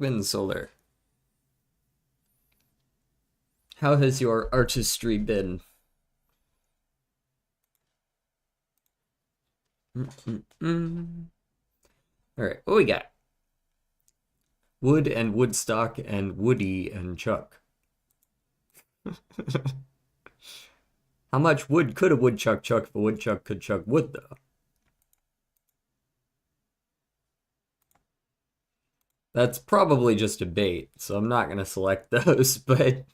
been, Solar? How has your artistry been? All right, what we got? Wood and Woodstock and Woody and Chuck. How much wood could a woodchuck chuck if a woodchuck could chuck wood, though? That's probably just a bait, so I'm not going to select those, but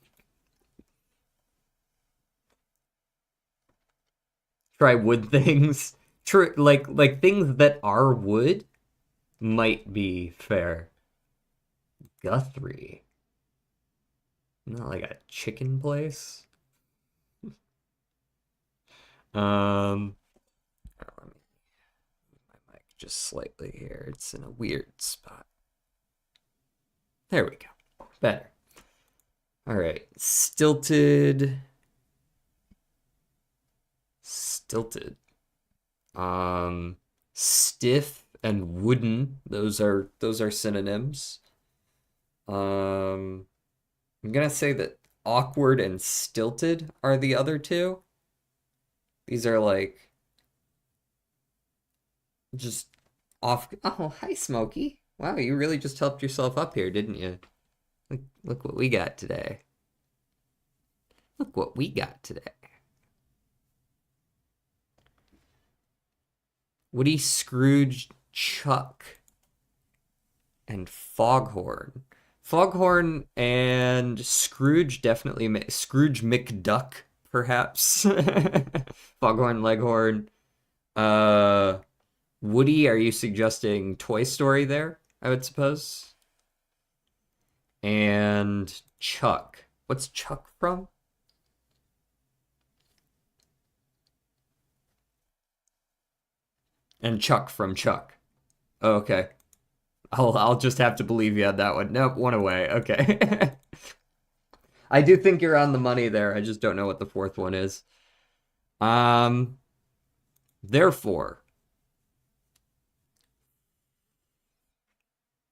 try wood things. True, like things that are wood might be fair. Guthrie. Not like a chicken place. Let me move my mic just slightly here. It's in a weird spot. There we go. Better. All right. Stilted. Stilted. Stiff and wooden. Those are synonyms. I'm gonna say that awkward and stilted are the other two. These are like just off. Oh, hi, Smokey. Wow, you really just helped yourself up here, didn't you? Look what we got today. Look what we got today. Woody, Scrooge, Chuck, and Foghorn. Foghorn and Scrooge definitely. Scrooge McDuck, perhaps. Foghorn Leghorn. Woody, are you suggesting Toy Story there? I would suppose. And Chuck. What's Chuck from? And Chuck from Chuck. Oh, okay. I'll just have to believe you had that one. Nope, one away. Okay. I do think you're on the money there. I just don't know what the fourth one is. Therefore.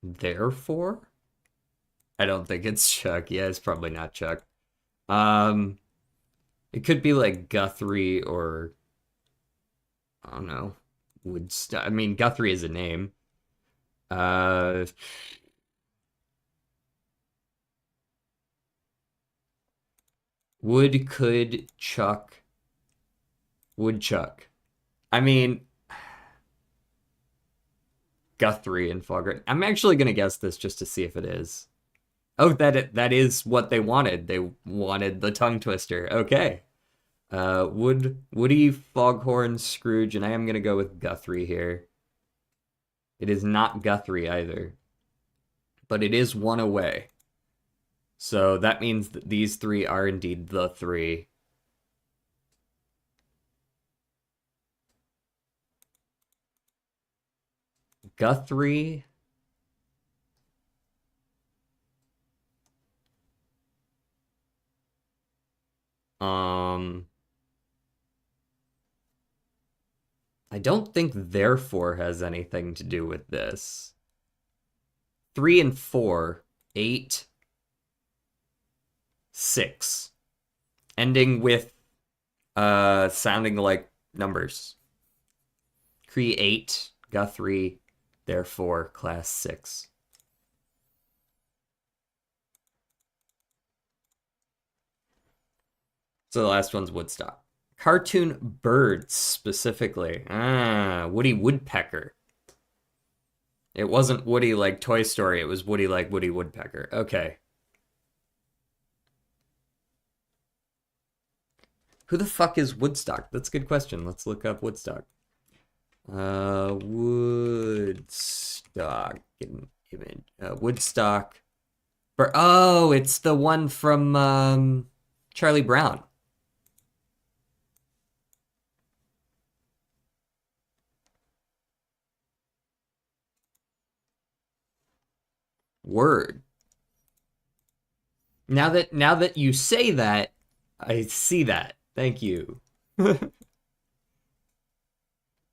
Therefore? I don't think it's Chuck. Yeah, it's probably not Chuck. Um, it could be like Guthrie or I don't know. Woodstock. I mean, Guthrie is a name. Uh, Wood could Chuck. Woodchuck. I mean, Guthrie and Foghorn. I'm actually gonna guess this just to see if it is. Oh, that is what they wanted. They wanted the tongue twister. Okay. Woody, Foghorn, Scrooge, and I am gonna go with Guthrie here. It is not Guthrie either, but it is one away. So that means that these three are indeed the three. Guthrie. I don't think therefore has anything to do with this. 3 and 4, 8, 6. Ending with sounding like numbers. Create, Guthrie, therefore, class 6. So the last one's Woodstock. Cartoon birds, specifically. Woody Woodpecker. It wasn't Woody like Toy Story, it was Woody like Woody Woodpecker. Okay. Who the fuck is Woodstock? That's a good question. Let's look up Woodstock. Woodstock. Woodstock. Oh, it's the one from Charlie Brown. Word. Now that you say that, I see that. Thank you.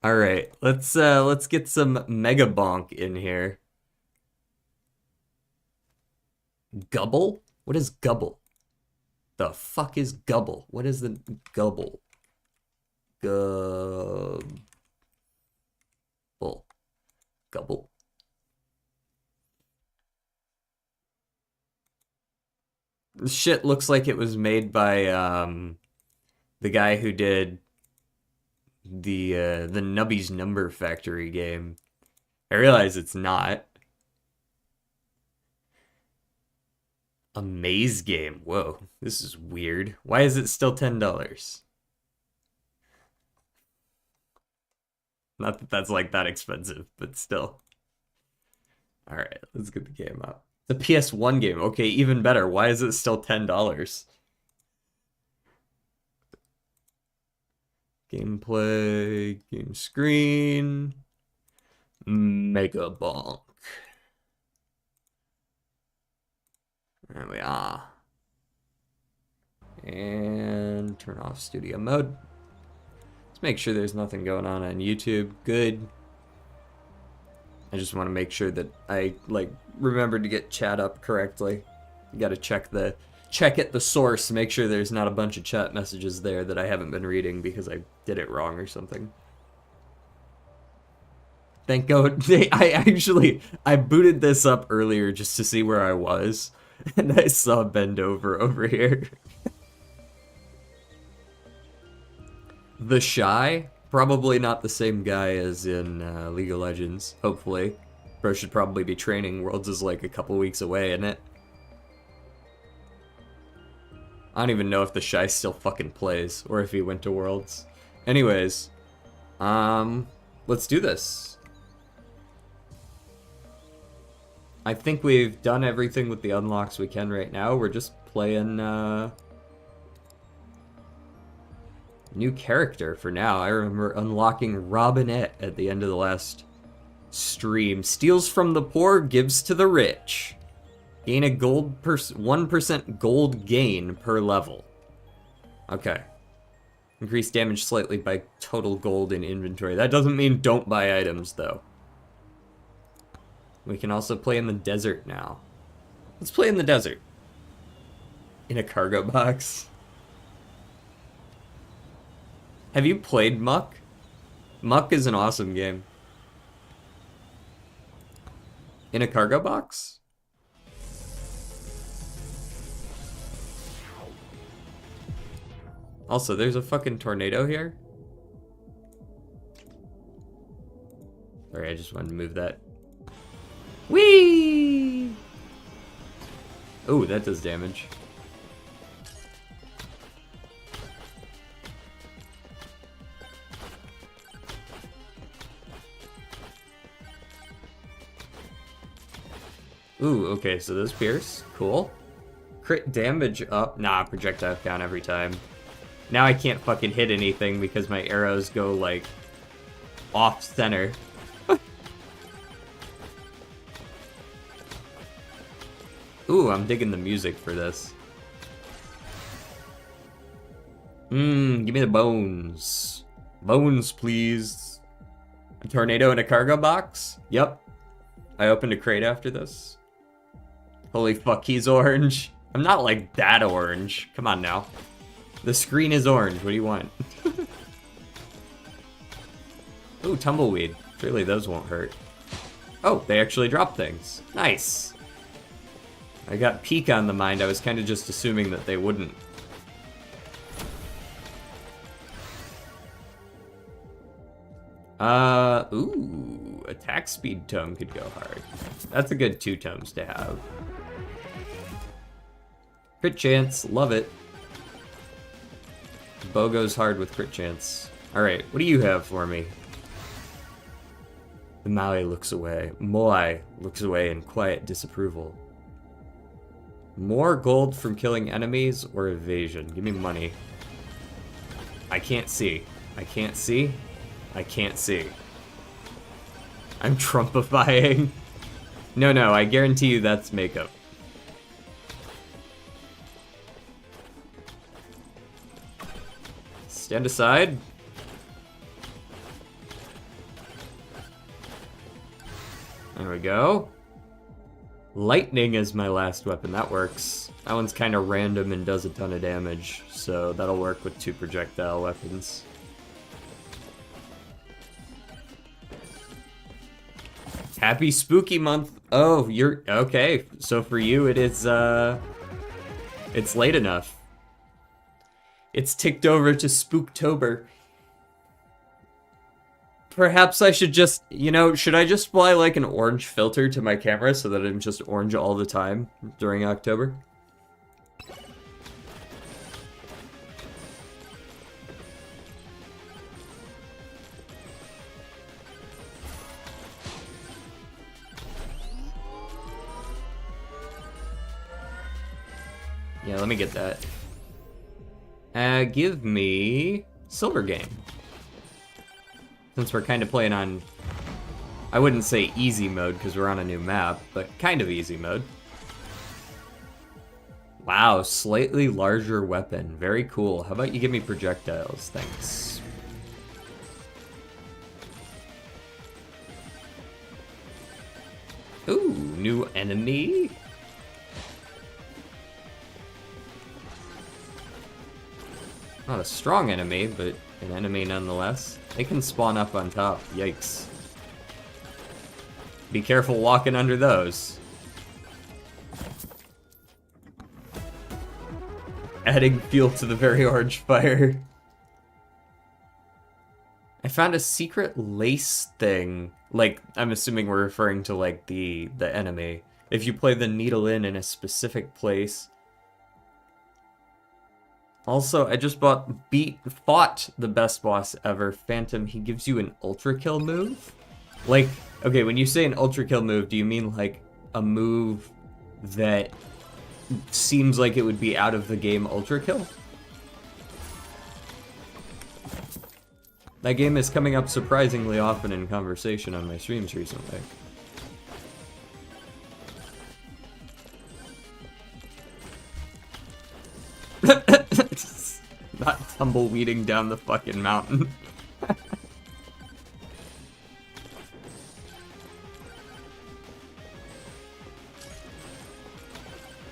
All right, let's get some Megabonk in here. Gubble? What is gubble? The fuck is gubble? What is the gubble? Gubble. Gubble. This shit looks like it was made by the guy who did the Nubby's Number Factory game. I realize it's not. A maze game. Whoa, this is weird. Why is it still $10? Not that that's like that expensive, but still. All right, let's get the game up. The PS1 game. Okay, even better. Why is it still $10? Gameplay, game screen, Megabonk. There we are. And turn off studio mode. Let's make sure there's nothing going on YouTube. Good. I just want to make sure that I remembered to get chat up correctly. You got to check at the source, make sure there's not a bunch of chat messages there that I haven't been reading because I did it wrong or something. Thank God. I booted this up earlier just to see where I was, and I saw Bend over here. The Shy? Probably not the same guy as in League of Legends, hopefully. Bro should probably be training. Worlds is like a couple weeks away, isn't it? I don't even know if the Shy still fucking plays, or if he went to Worlds. Anyways, let's do this. I think we've done everything with the unlocks we can right now. We're just playing, new character for now. I remember unlocking Robinette at the end of the last stream. Steals from the poor, gives to the rich. Gain a 1% gold gain per level. Okay. Increase damage slightly by total gold in inventory. That doesn't mean don't buy items, though. We can also play in the desert now. Let's play in the desert. In a cargo box. Have you played Muck? Muck is an awesome game. In a cargo box? Also, there's a fucking tornado here. Sorry, I just wanted to move that. Whee! Oh, that does damage. Ooh, okay, so those pierce. Cool. Crit damage up. Nah, projectile count every time. Now I can't fucking hit anything because my arrows go, like, off-center. Ooh, I'm digging the music for this. Give me the bones. Bones, please. A tornado in a cargo box? Yep. I opened a crate after this. Holy fuck, he's orange. I'm not like that orange. Come on now. The screen is orange. What do you want? Ooh, tumbleweed. Surely those won't hurt. Oh, they actually drop things. Nice. I got peek on the mind. I was kind of just assuming that they wouldn't. Ooh, attack speed tome could go hard. That's a good 2 tomes to have. Crit chance, love it. Bow goes hard with crit chance. Alright, what do you have for me? The Moai looks away. Moai looks away in quiet disapproval. More gold from killing enemies or evasion? Give me money. I can't see. I can't see. I can't see. I'm Trumpifying. No, I guarantee you that's makeup. Stand aside. There we go. Lightning is my last weapon. That works. That one's kind of random and does a ton of damage, so that'll work with 2 projectile weapons. Happy spooky month. Oh, you're okay. So for you, it is, it's late enough. It's ticked over to Spooktober. Perhaps I should just, you know, should I just apply like an orange filter to my camera so that I'm just orange all the time during October? Yeah, let me get that. Give me Silver Game. Since we're kind of playing on, I wouldn't say easy mode because we're on a new map, but kind of easy mode. Wow, slightly larger weapon. Very cool. How about you give me projectiles? Thanks. Ooh, new enemy. Not a strong enemy, but an enemy nonetheless. They can spawn up on top. Yikes. Be careful walking under those. Adding fuel to the very orange fire. I found a secret lace thing. Like, I'm assuming we're referring to, like, the enemy. If you play the needle in a specific place. Also, I just fought the best boss ever, Phantom. He gives you an ultra kill move. Like, okay, when you say an ultra kill move, do you mean like a move that seems like it would be out of the game ultra kill? That game is coming up surprisingly often in conversation on my streams recently. Not tumbleweeding down the fucking mountain.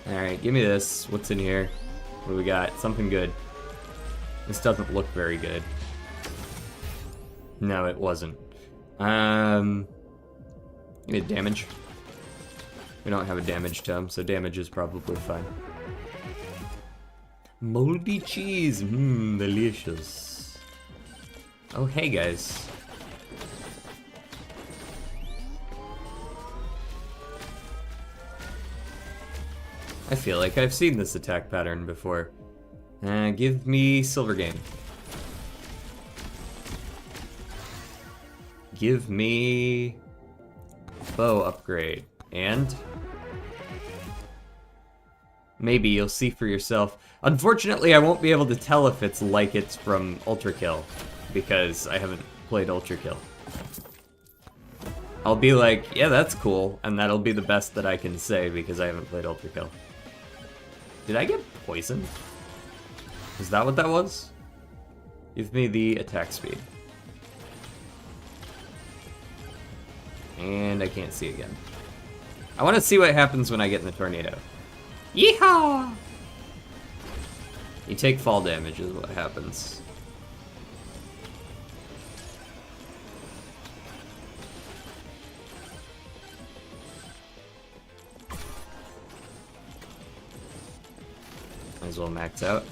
Alright, give me this. What's in here? What do we got? Something good. This doesn't look very good. No, it wasn't. Give me damage. We don't have a damage tome, so damage is probably fine. Moldy cheese, delicious. Oh, hey guys. I feel like I've seen this attack pattern before. Give me Silver Game. Give me bow upgrade. And maybe you'll see for yourself. Unfortunately, I won't be able to tell if it's like it's from Ultra Kill, because I haven't played Ultra Kill. I'll be like, yeah, that's cool, and that'll be the best that I can say because I haven't played Ultra Kill. Did I get poisoned? Is that what that was? Give me the attack speed. And I can't see again. I want to see what happens when I get in the tornado. Yeehaw! You take fall damage is what happens. Might as well max out.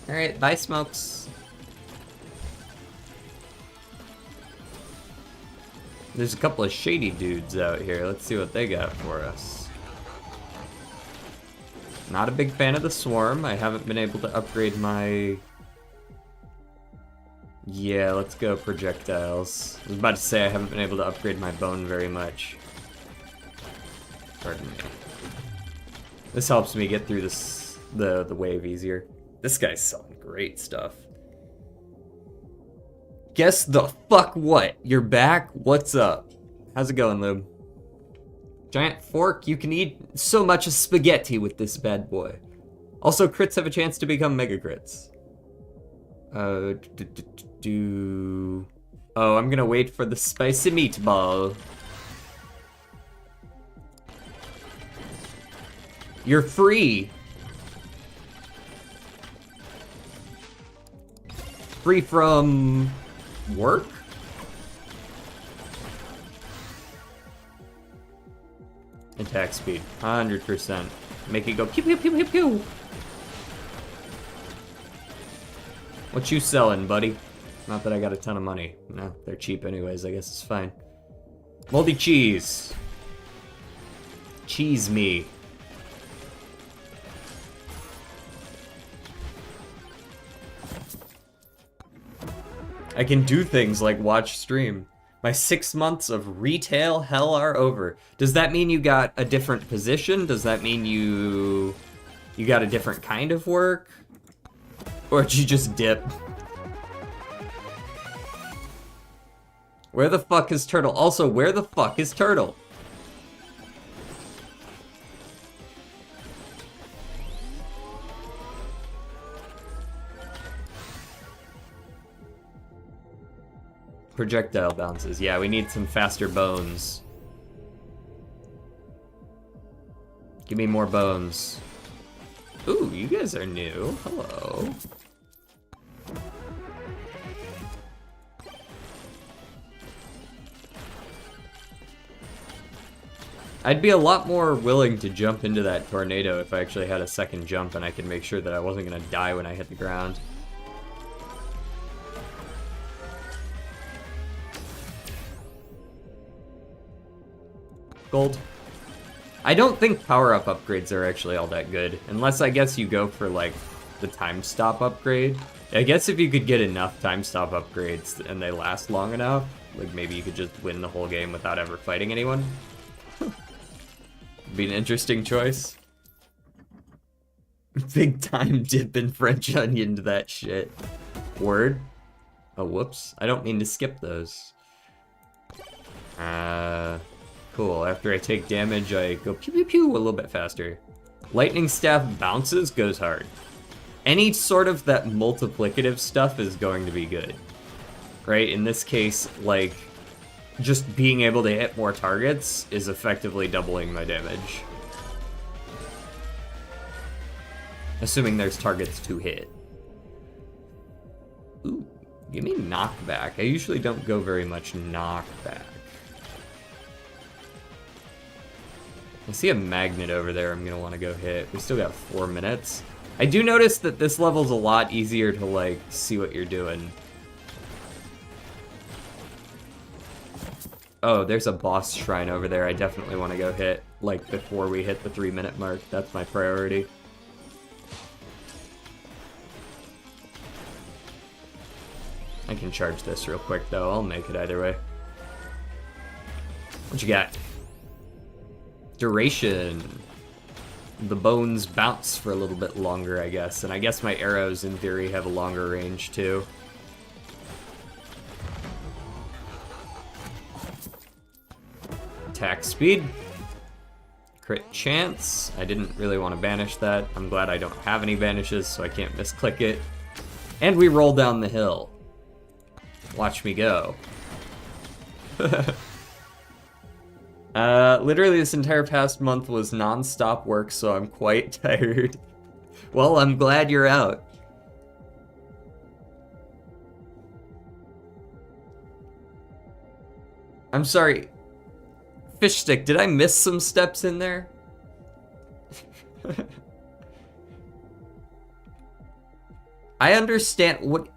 Alright, bye smokes. There's a couple of shady dudes out here. Let's see what they got for us. Not a big fan of the swarm. I haven't been able to upgrade my... Yeah, let's go projectiles. I was about to say I haven't been able to upgrade my bone very much. Pardon me. This helps me get through this the wave easier. This guy's selling great stuff. Guess the fuck what? You're back? What's up? How's it going, Lube? Giant fork, you can eat so much spaghetti with this bad boy. Also, crits have a chance to become mega crits. Oh, I'm gonna wait for the spicy meatball. You're free. Free from work? Attack speed, 100%. Make it go pew pew pew pew pew. What you selling, buddy? Not that I got a ton of money. No, they're cheap anyways, I guess it's fine. Moldy cheese. Cheese me. I can do things like watch stream. My 6 months of retail hell are over. Does that mean you got a different position? Does that mean you got a different kind of work? Or did you just dip? Where the fuck is Turtle? Also, where the fuck is Turtle? Projectile bounces. Yeah, we need some faster bones. Give me more bones. Ooh, you guys are new. Hello. I'd be a lot more willing to jump into that tornado if I actually had a second jump and I could make sure that I wasn't gonna die when I hit the ground. Gold. I don't think power-up upgrades are actually all that good, unless I guess you go for, like, the time stop upgrade. I guess if you could get enough time stop upgrades and they last long enough, like, maybe you could just win the whole game without ever fighting anyone. Be an interesting choice. Big time dipping French onion to that shit. Word. Oh, whoops. I don't mean to skip those. Cool. After I take damage, I go pew pew pew a little bit faster. Lightning staff bounces, goes hard. Any sort of that multiplicative stuff is going to be good. Right? In this case, like, just being able to hit more targets is effectively doubling my damage. Assuming there's targets to hit. Ooh, give me knockback. I usually don't go very much knockback. I see a magnet over there I'm gonna want to go hit. We still got 4 minutes. I do notice that this level's a lot easier to, like, see what you're doing. Oh, there's a boss shrine over there I definitely want to go hit, like, before we hit the 3-minute mark. That's my priority. I can charge this real quick, though. I'll make it either way. What you got? Duration. The bones bounce for a little bit longer, I guess. And I guess my arrows, in theory, have a longer range, too. Attack speed. Crit chance. I didn't really want to banish that. I'm glad I don't have any banishes, so I can't misclick it. And we roll down the hill. Watch me go. Literally this entire past month was non-stop work, so I'm quite tired. Well, I'm glad you're out. I'm sorry. Fish stick, did I miss some steps in there? I understand what...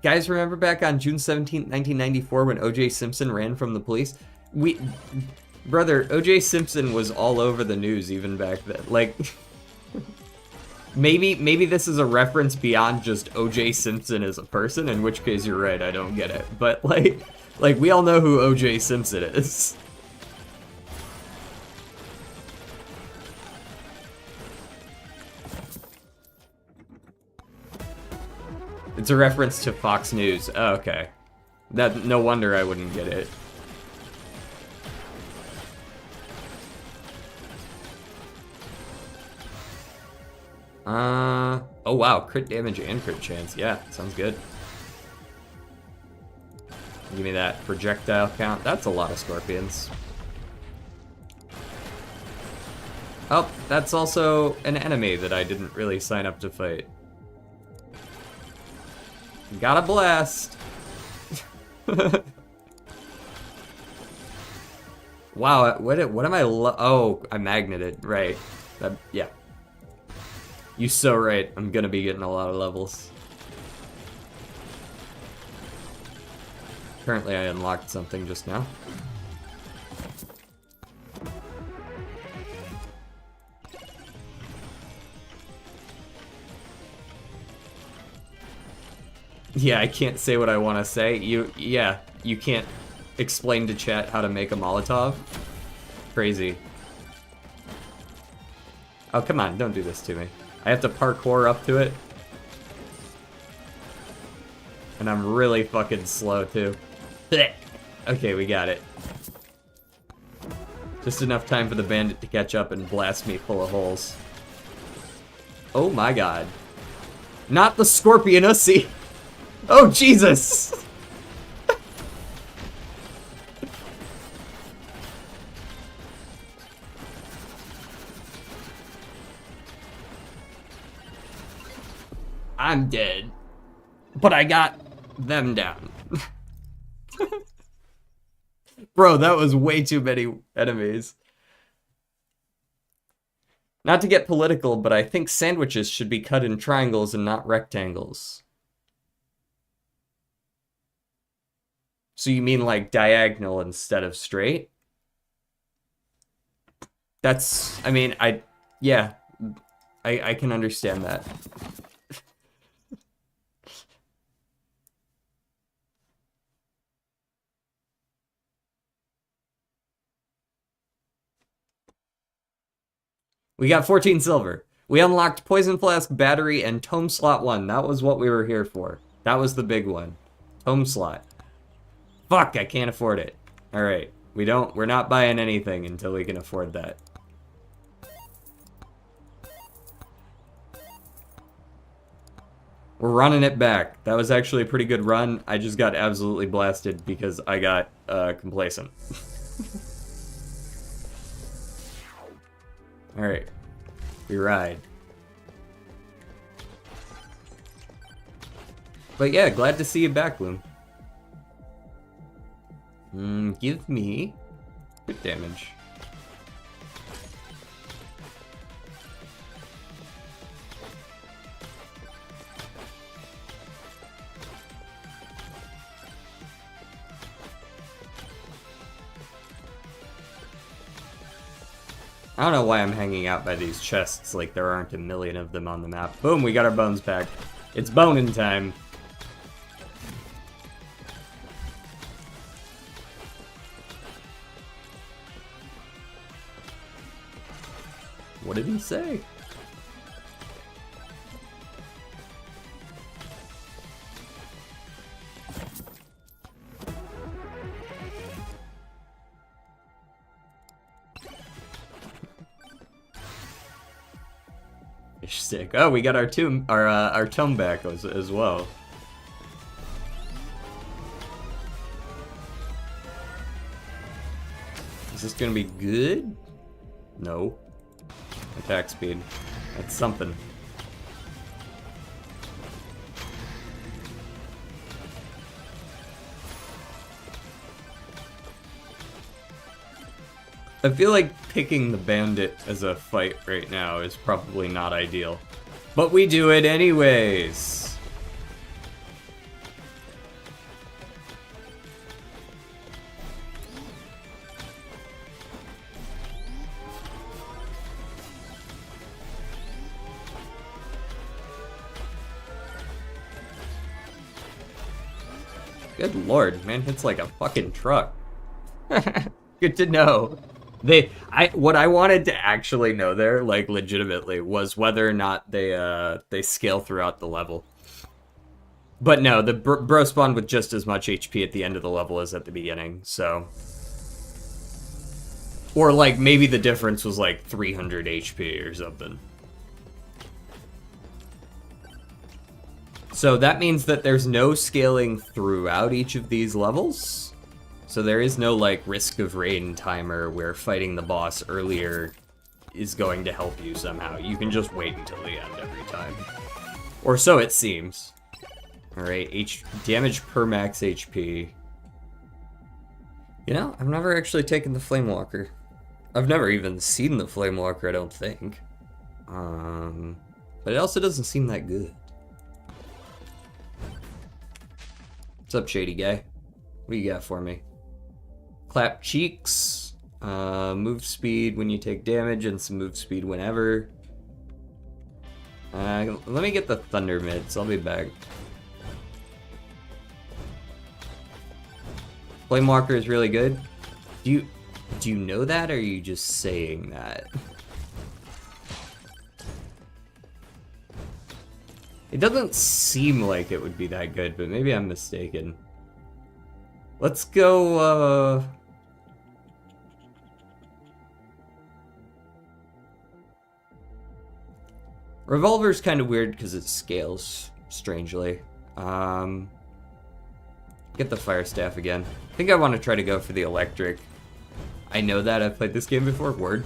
Guys, remember back on June 17th, 1994 when O.J. Simpson ran from the police? Brother, O.J. Simpson was all over the news even back then. Like, maybe this is a reference beyond just O.J. Simpson as a person, in which case you're right, I don't get it. But, like we all know who O.J. Simpson is. It's a reference to Fox News. Oh, okay. No wonder I wouldn't get it. Oh wow, crit damage and crit chance. Yeah, sounds good. Give me that projectile count. That's a lot of scorpions. Oh, that's also an enemy that I didn't really sign up to fight. Got a blast! Wow, what am I oh, I magneted, right. Yeah. You so right, I'm gonna be getting a lot of levels. Apparently I unlocked something just now. Yeah, I can't say what I want to say. Yeah, you can't explain to chat how to make a Molotov. Crazy. Oh, come on, don't do this to me. I have to parkour up to it. And I'm really fucking slow, too. Okay, we got it. Just enough time for the bandit to catch up and blast me full of holes. Oh my god. Not the scorpion ussy! Oh, Jesus! I'm dead. But I got them down. Bro, that was way too many enemies. Not to get political, but I think sandwiches should be cut in triangles and not rectangles. So you mean like diagonal instead of straight? That's, I mean, yeah, I can understand that. We got 14 silver. We unlocked Poison Flask, Battery, and Tome Slot 1. That was what we were here for. That was the big one. Tome Slot. Fuck, I can't afford it. Alright. We're not buying anything until we can afford that. We're running it back. That was actually a pretty good run. I just got absolutely blasted because I got complacent. Alright. We ride. But yeah, glad to see you back, Bloom. Give me good damage. I don't know why I'm hanging out by these chests like there aren't a million of them on the map. Boom, we got our bones back. It's boning time. What did he say? Fish stick. Oh, we got our tome back as well. Is this gonna be good? No. Attack speed. That's something. I feel like picking the bandit as a fight right now is probably not ideal. But we do it anyways! Good lord, man hits like a fucking truck. Good to know. What I wanted to actually know there, like legitimately, was whether or not they scale throughout the level. But no, the bro spawned with just as much HP at the end of the level as at the beginning, so. Or like maybe the difference was like 300 HP or something. So that means that there's no scaling throughout each of these levels. So there is no like Risk of Rain timer where fighting the boss earlier is going to help you somehow. You can just wait until the end every time. Or so it seems. Alright, damage per max HP. You know, I've never actually taken the Flame Walker. I've never even seen the Flame Walker, I don't think. But it also doesn't seem that good. What's up, shady guy? What do you got for me? Clap cheeks. Move speed when you take damage and some move speed whenever. Let me get the Thunder Mitts. I'll be back. Flame Walker is really good. Do you know that, or are you just saying that? It doesn't seem like it would be that good, but maybe I'm mistaken. Let's go, Revolver's kind of weird because it scales strangely. Get the Fire Staff again. I think I want to try to go for the electric. I know that, I've played this game before, word.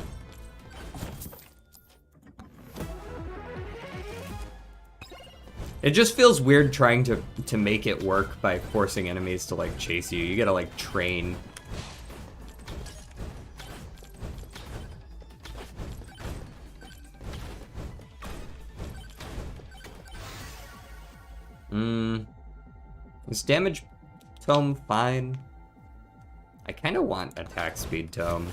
It just feels weird trying to make it work by forcing enemies to like chase you. You gotta like train. Is damage tome fine? I kind of want attack speed tome.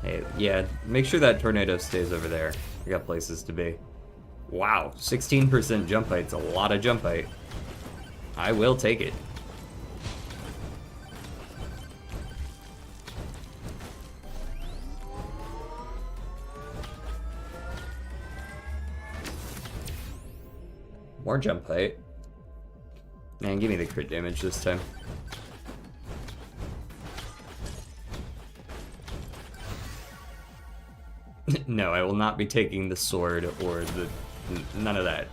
Hey, yeah, make sure that tornado stays over there. We got places to be. Wow, 16% jump height's a lot of jump height. I will take it. More jump height. Man, give me the crit damage this time. No, I will not be taking the sword or the... none of that.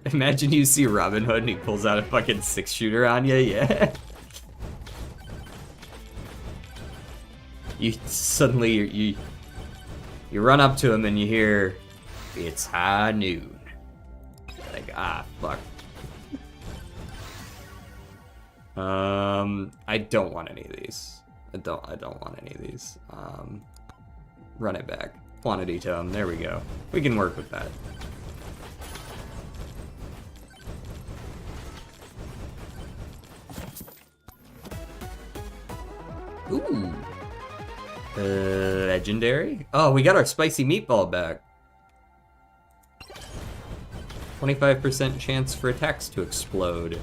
Imagine you see Robin Hood and he pulls out a fucking 6-shooter on you, yeah. You suddenly, you run up to him and you hear, "It's high noon." Like, ah, fuck. I don't want any of these. I don't want any of these. Run it back. Quantity tome, there we go. We can work with that. Ooh. Legendary? Oh, we got our spicy meatball back. 25% chance for attacks to explode.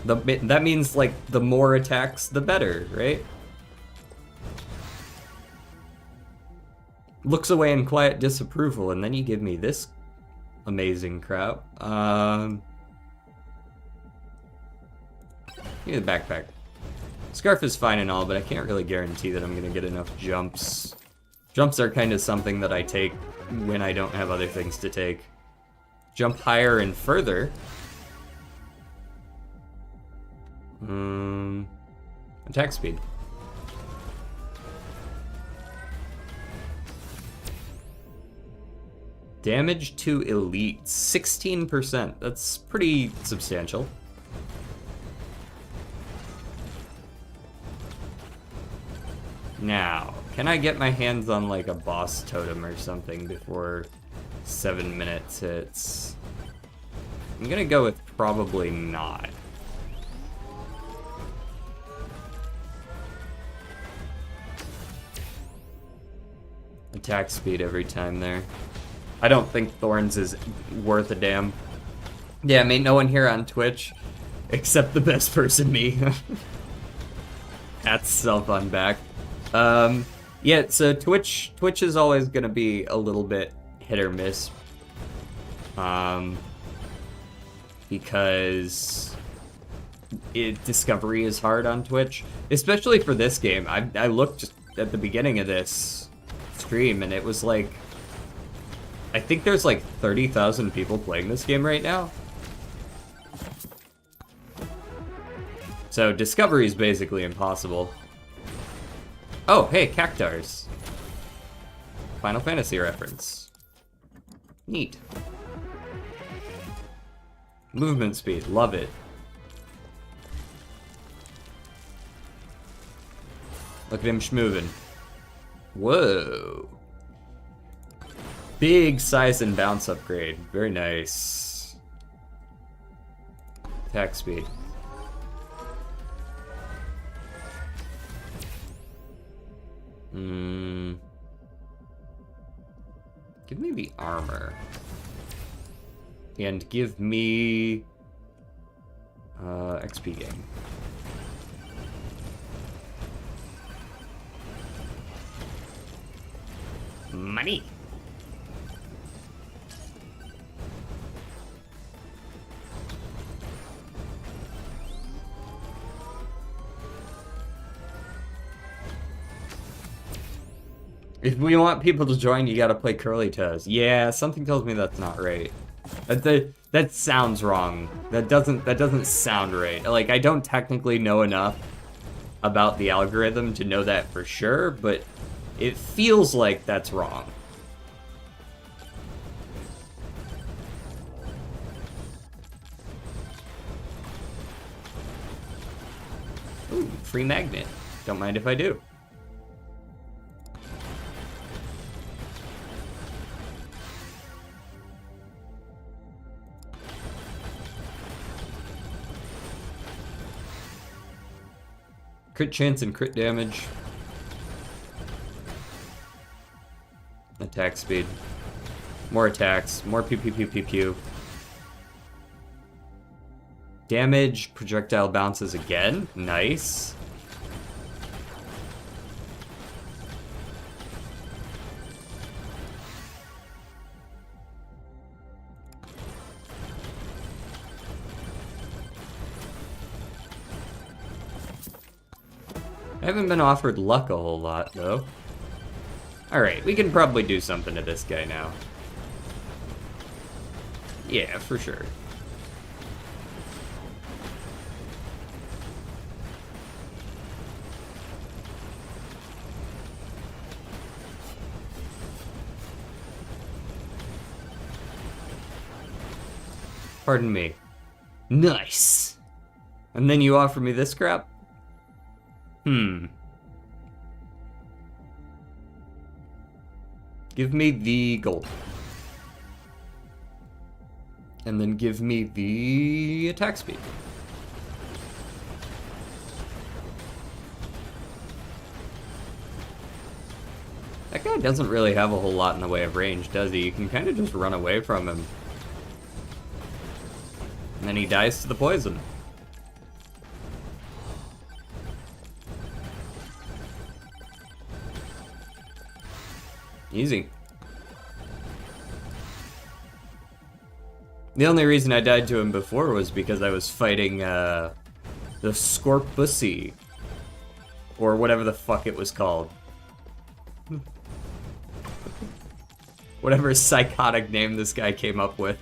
That means, like, the more attacks, the better, right? Looks away in quiet disapproval, and then you give me this amazing crap. Give me the backpack. Scarf is fine and all, but I can't really guarantee that I'm gonna get enough jumps. Jumps are kind of something that I take when I don't have other things to take. Jump higher and further. Attack speed. Damage to elite, 16%. That's pretty substantial. Now, can I get my hands on like a boss totem or something before 7 minutes hits? I'm gonna go with probably not. Attack speed every time there. I don't think Thorns is worth a damn. Yeah, ain't no one here on Twitch except the best person, me. That's self on back. Yeah, so Twitch is always gonna be a little bit hit or miss. Because discovery is hard on Twitch, especially for this game. I looked at the beginning of this. stream, and it was like... I think there's like 30,000 people playing this game right now. So discovery is basically impossible. Oh, hey, Cactars. Final Fantasy reference. Neat. Movement speed, love it. Look at him schmovin'. Whoa. Big size and bounce upgrade. Very nice. Attack speed. Give me the armor. And give me... XP gain. Money! If we want people to join, you gotta play Curly Toes. Yeah, something tells me that's not right. That sounds wrong. That doesn't sound right. Like, I don't technically know enough about the algorithm to know that for sure, but it feels like that's wrong. Ooh, free magnet. Don't mind if I do. Crit chance and crit damage. Attack speed. More attacks. More pew pew pew pew pew. Damage. Projectile bounces again. Nice. I haven't been offered luck a whole lot, though. Alright, we can probably do something to this guy now. Yeah, for sure. Pardon me. Nice! And then you offer me this crap? Give me the gold. And then give me the attack speed. That guy doesn't really have a whole lot in the way of range, does he? You can kind of just run away from him. And then he dies to the poison. Easy. The only reason I died to him before was because I was fighting, the Scorpussy. Or whatever the fuck it was called. Whatever psychotic name this guy came up with.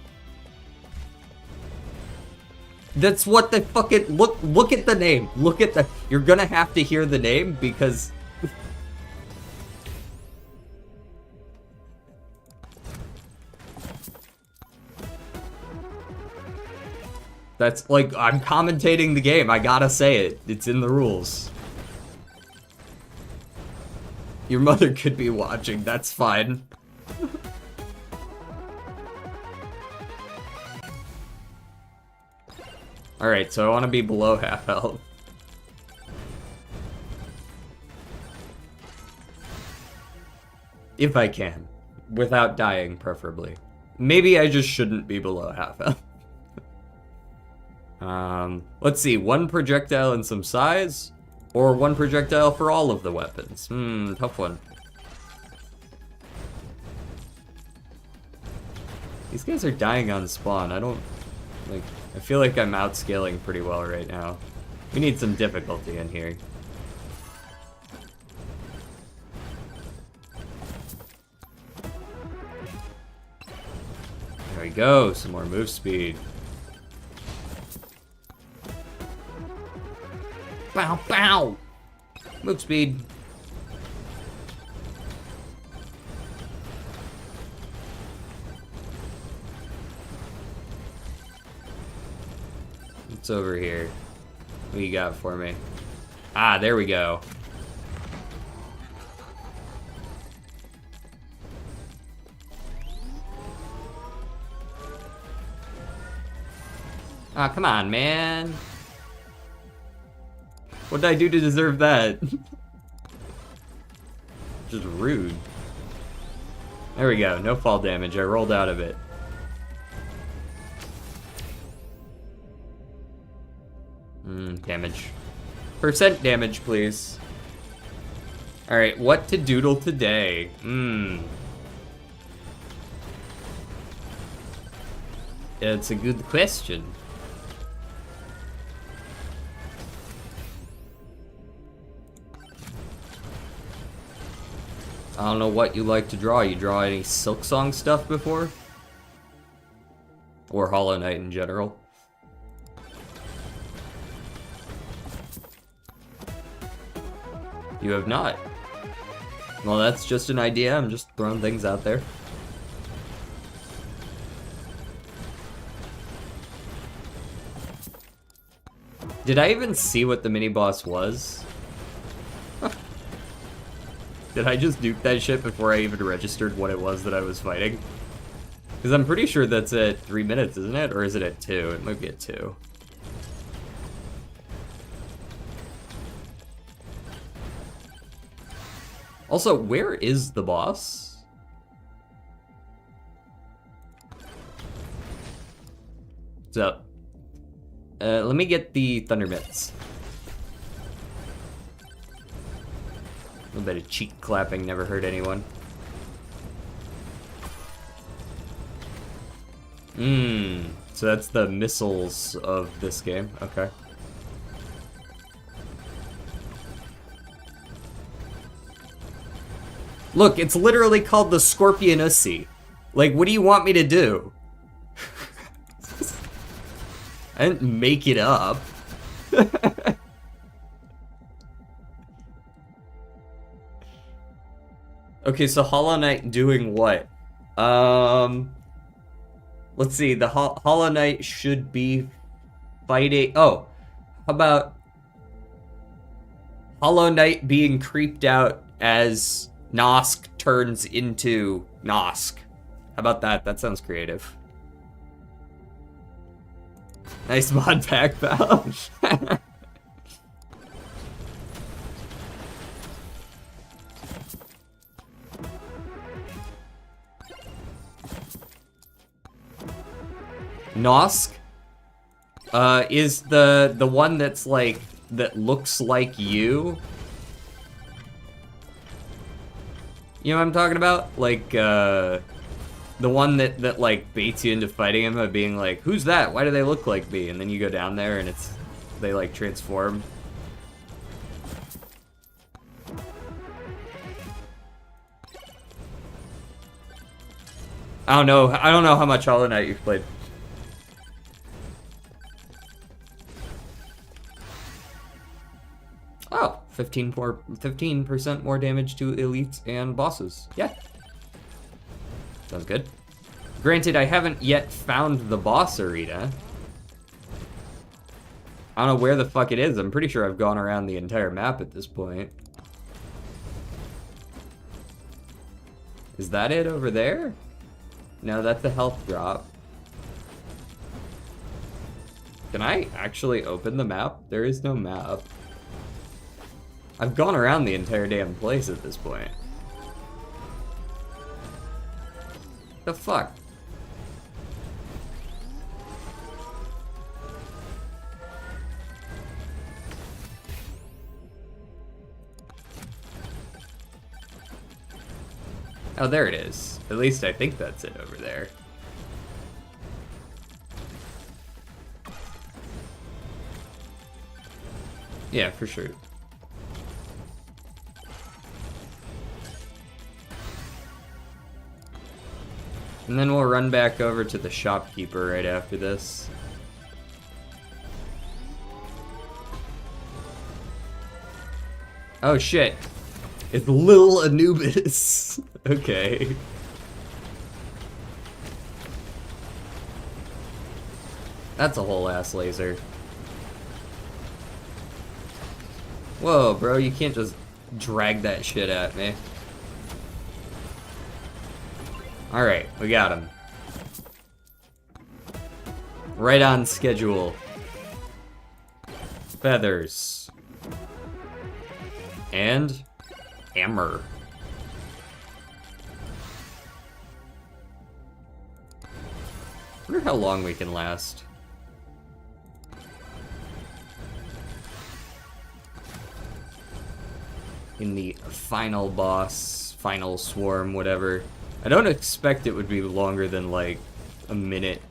That's what the fucking... Look at the name. Look at the... You're gonna have to hear the name because... That's like, I'm commentating the game, I gotta say it. It's in the rules. Your mother could be watching, that's fine. Alright, so I want to be below half health. If I can. Without dying, preferably. Maybe I just shouldn't be below half health. Let's see, one projectile and some size, or one projectile for all of the weapons. Tough one. These guys are dying on spawn. I feel like I'm outscaling pretty well right now. We need some difficulty in here. we go, some more move speed. Bow, bow! Move speed. What's over here? What you got for me? Ah, there we go. Ah, come on, man. What did I do to deserve that? Just rude. There we go, no fall damage. I rolled out of it. Damage. Percent damage, please. Alright, what to doodle today? It's a good question. I don't know what you like to draw. You draw any Silksong stuff before? Or Hollow Knight in general? You have not. Well, that's just an idea. I'm just throwing things out there. Did I even see what the mini-boss was? Did I just dupe that shit before I even registered what it was that I was fighting? Because I'm pretty sure that's at 3 minutes, isn't it? Or is it at 2? It might be at 2. Also, where is the boss? What's up? Let me get the Thunder Mitts. A little bit of cheek clapping never hurt anyone. So that's the missiles of this game. Okay. Look, it's literally called the Scorpion Ussy. Like, what do you want me to do? I didn't make it up. Okay, so Hollow Knight doing what? Let's see, the Hollow Knight should be fighting... Oh, how about Hollow Knight being creeped out as Nosk turns into Nosk? How about that? That sounds creative. Nice mod pack, pal. Nosk is the one that's like that looks like you. You know what I'm talking about? Like the one that like baits you into fighting him by being like, "Who's that? Why do they look like me?" And then you go down there and they like transform. I don't know how much Hollow Knight you've played. Oh, 15% more damage to elites and bosses. Yeah. Sounds good. Granted, I haven't yet found the boss arena. I don't know where the fuck it is. I'm pretty sure I've gone around the entire map at this point. Is that it over there? No, that's a health drop. Can I actually open the map? There is no map. I've gone around the entire damn place at this point. The fuck? Oh, there it is. At least I think that's it over there. Yeah, for sure. And then we'll run back over to the shopkeeper right after this. Oh shit. It's Lil Anubis. Okay. That's a whole ass laser. Whoa, bro, you can't just drag that shit at me. Alright, we got him. Right on schedule. Feathers. And hammer. I wonder how long we can last. In the final boss, final swarm, whatever. I don't expect it would be longer than like a minute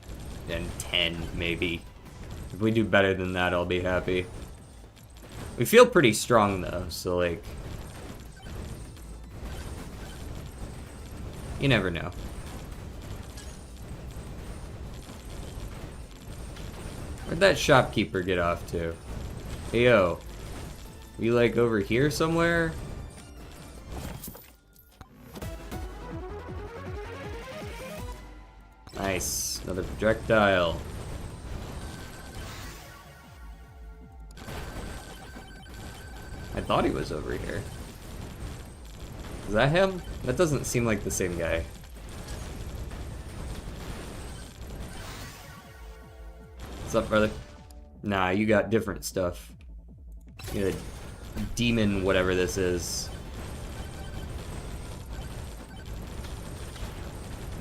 and 10, maybe. If we do better than that, I'll be happy. We feel pretty strong though, so like... You never know. Where'd that shopkeeper get off to? Hey, yo. You like over here somewhere? Nice. Another projectile. I thought he was over here. Is that him? That doesn't seem like the same guy. What's up, brother? Nah, you got different stuff. You got a demon, whatever this is.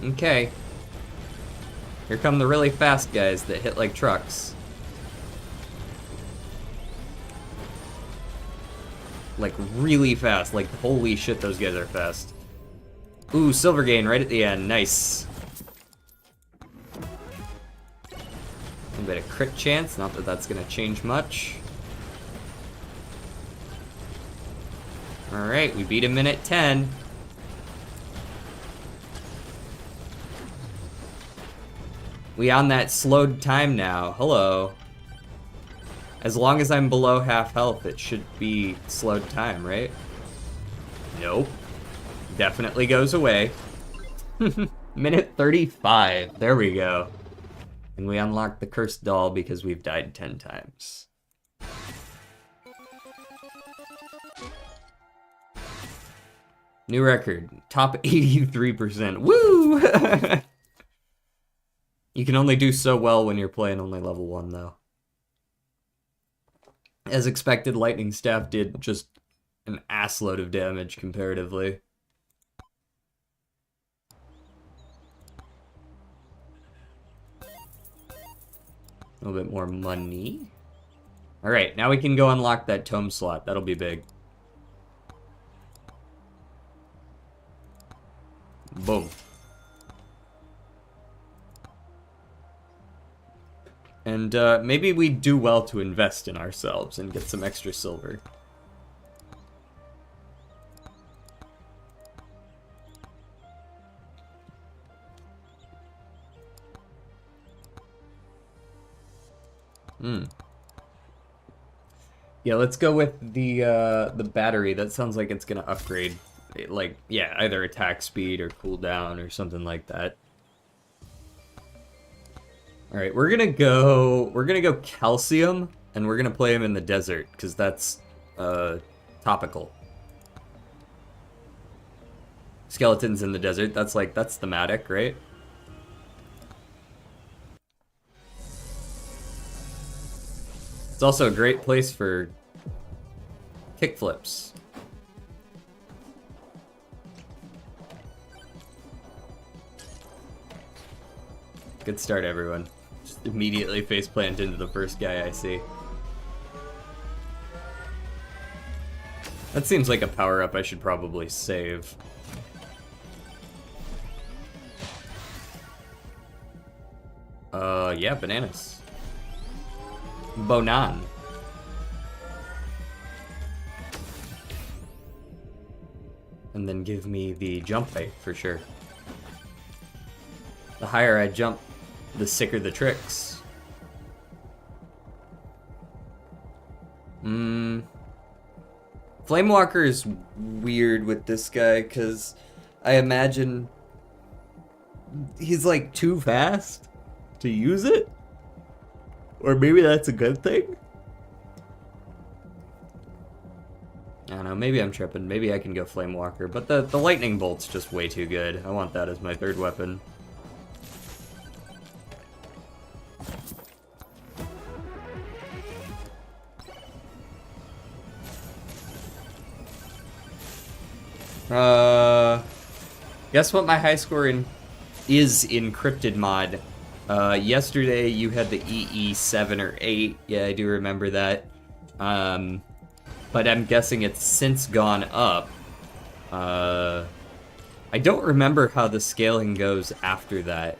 Okay. Here come the really fast guys that hit like trucks. Like, really fast. Like, holy shit, those guys are fast. Ooh, silver gain right at the end. Nice. A bit of crit chance. Not that that's gonna change much. Alright, we beat him in at 10. We on that slowed time now. Hello. As long as I'm below half health, it should be slowed time, right? Nope. Definitely goes away. Minute 35. There we go. And we unlocked the cursed doll because we've died 10 times. New record. Top 83%. Woo! You can only do so well when you're playing only level 1, though. As expected, Lightning Staff did just an assload of damage comparatively. A little bit more money. Alright, now we can go unlock that tome slot. That'll be big. Boom. And maybe we do well to invest in ourselves and get some extra silver. Yeah, let's go with the battery. That sounds like it's gonna upgrade, like, yeah, either attack speed or cooldown or something like that. All right, we're gonna go calcium, and we're gonna play him in the desert because that's topical. Skeletons in the desert. That's thematic, right? It's also a great place for kickflips. Good start, everyone. Just immediately faceplant into the first guy I see. That seems like a power-up I should probably save. Yeah, bananas. Bonan. And then give me the jump height for sure. The higher I jump, the sicker the tricks. Flamewalker is weird with this guy, because I imagine he's like too fast to use it? Or maybe that's a good thing? I don't know, maybe I'm tripping. Maybe I can go Flamewalker, but the lightning bolt's just way too good. I want that as my third weapon. Guess what my high score is in Cryptid mod? Yesterday you had the EE 7 or 8. Yeah, I do remember that. But I'm guessing it's since gone up. I don't remember how the scaling goes after that.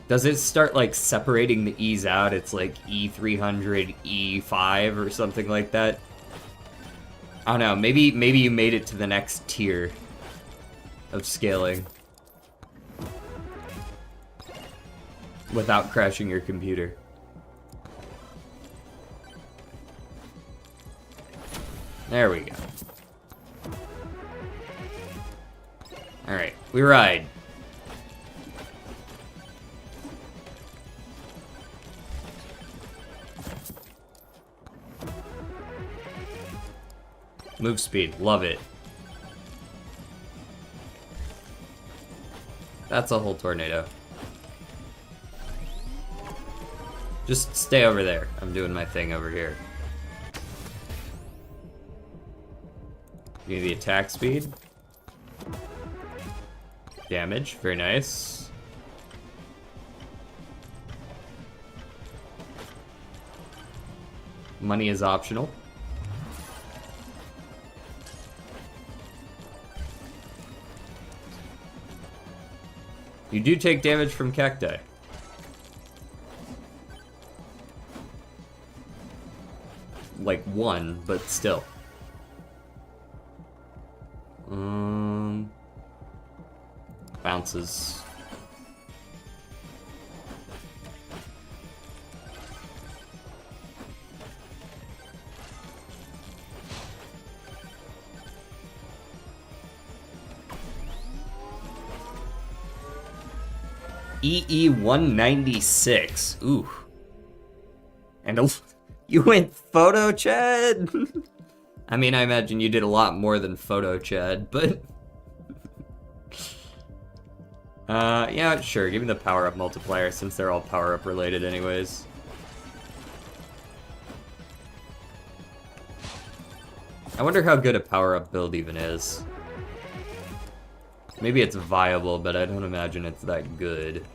Does it start like separating the E's out? It's like E300, E5 or something like that? I don't know, maybe you made it to the next tier of scaling without crashing your computer. There we go. Alright, we ride. Move speed, love it. That's a whole tornado. Just stay over there. I'm doing my thing over here. Give me the attack speed. Damage, very nice. Money is optional. You do take damage from cacti. Like 1, but still. Bounces. EE 196. Ooh. And you went photo Chad? I mean, I imagine you did a lot more than photo Chad, but yeah, sure. Give me the power-up multiplier since they're all power-up related anyways. I wonder how good a power-up build even is. Maybe it's viable, but I don't imagine it's that good.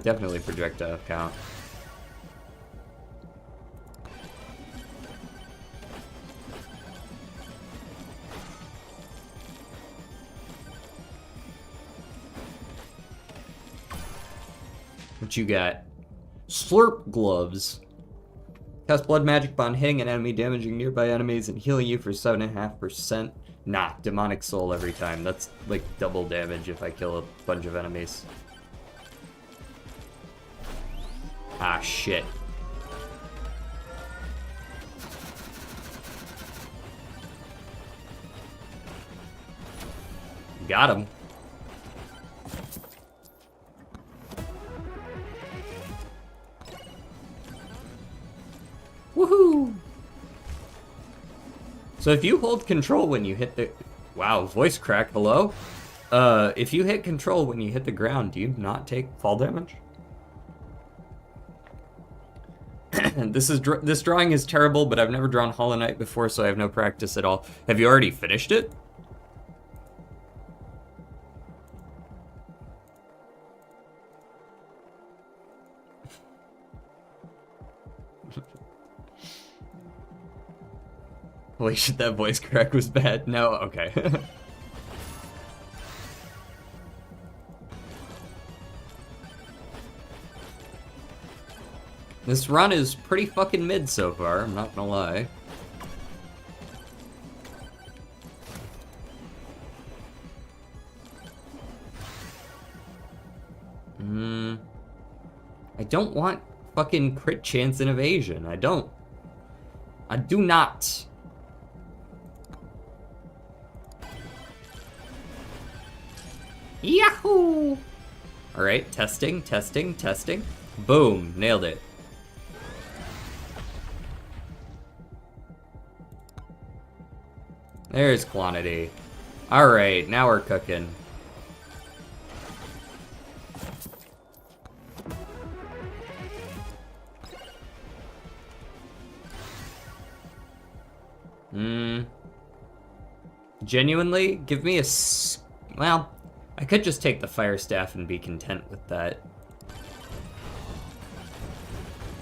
Definitely projectile count. What you got? Slurp gloves. Cast blood magic upon hitting an enemy, damaging nearby enemies, and healing you for 7.5%. Nah, demonic soul every time. That's like double damage if I kill a bunch of enemies. Ah, shit. Got him. Woohoo! So if you hold control when you hit the... Wow, voice crack, hello? If you hit control when you hit the ground, do you not take fall damage? This drawing is terrible, but I've never drawn Hollow Knight before, so I have no practice at all. Have you already finished it? Holy shit, that voice crack was bad. No? Okay. This This run is pretty fucking mid so far, I'm not gonna lie. I don't want fucking crit chance and evasion. I don't. I do not. Yahoo! Alright, testing, testing, testing. Boom, nailed it. There's quantity. Alright, now we're cooking. Genuinely, give me a well, I could just take the fire staff and be content with that.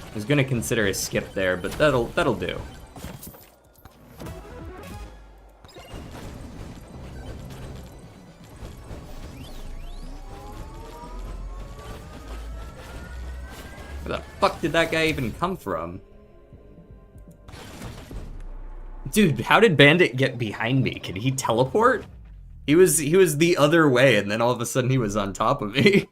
I was gonna consider a skip there, but that'll do. Where the fuck did that guy even come from? Dude, how did Bandit get behind me? Can he teleport? He was the other way, and then all of a sudden he was on top of me.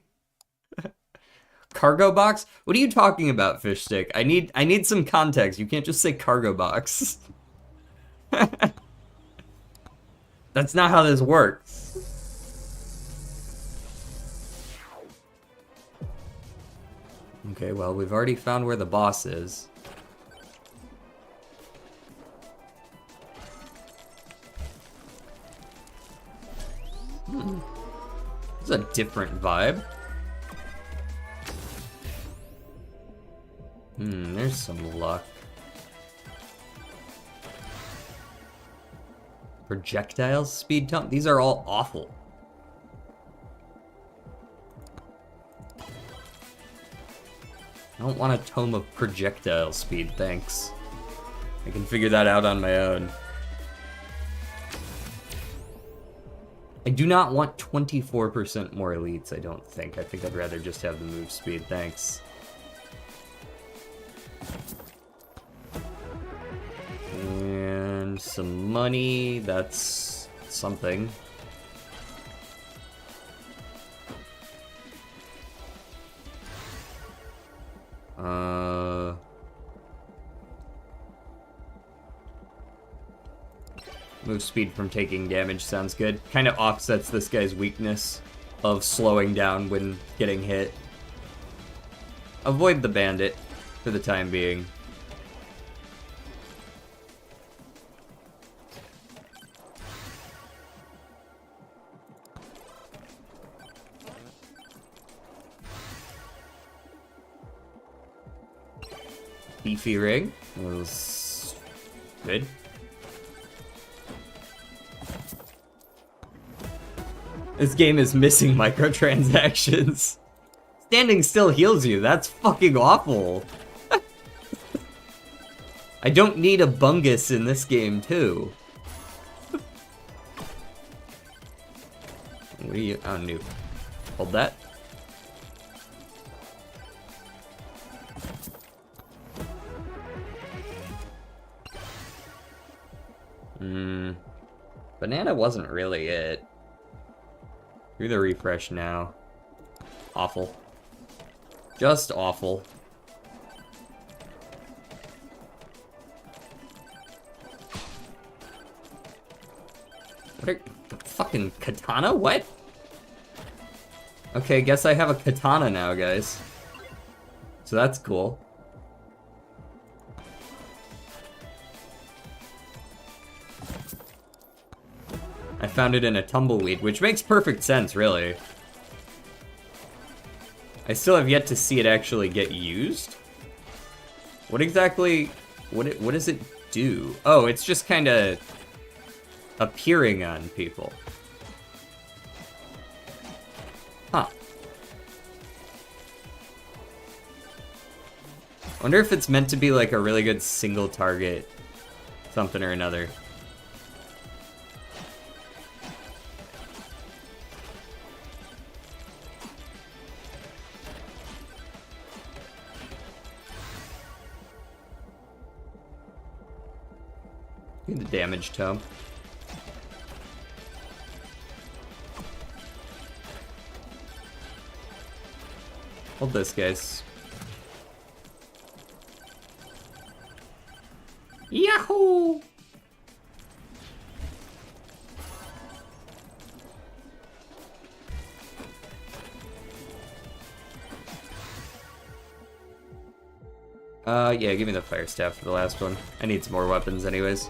Cargo box? What are you talking about, Fishstick? I need some context. You can't just say cargo box. That's not how this works. Okay, well, we've already found where the boss is. It's a different vibe. There's some luck. Projectiles, speed tome. These are all awful. I don't want a tome of projectile speed, thanks. I can figure that out on my own. I do not want 24% more elites, I don't think. I think I'd rather just have the move speed, thanks. And some money, that's something. Move speed from taking damage sounds good. Kind of offsets this guy's weakness of slowing down when getting hit. Avoid the bandit for the time being. Beefy ring was good. This game is missing microtransactions. Standing still heals you. That's fucking awful. I don't need a bungus in this game, too. What are you? Oh, noob. Hold that. Banana wasn't really it. Do the refresh now. Awful. Just awful. What are... fucking katana? What? Okay, guess I have a katana now, guys. So that's cool. I found it in a tumbleweed, which makes perfect sense, really. I still have yet to see it actually get used. What exactly... what does it do? Oh, it's just kind of appearing on people. Huh. Wonder if it's meant to be like a really good single target something or another. Get the damage tome. Hold this, guys. Yahoo! Yeah, give me the fire staff for the last one. I need some more weapons anyways.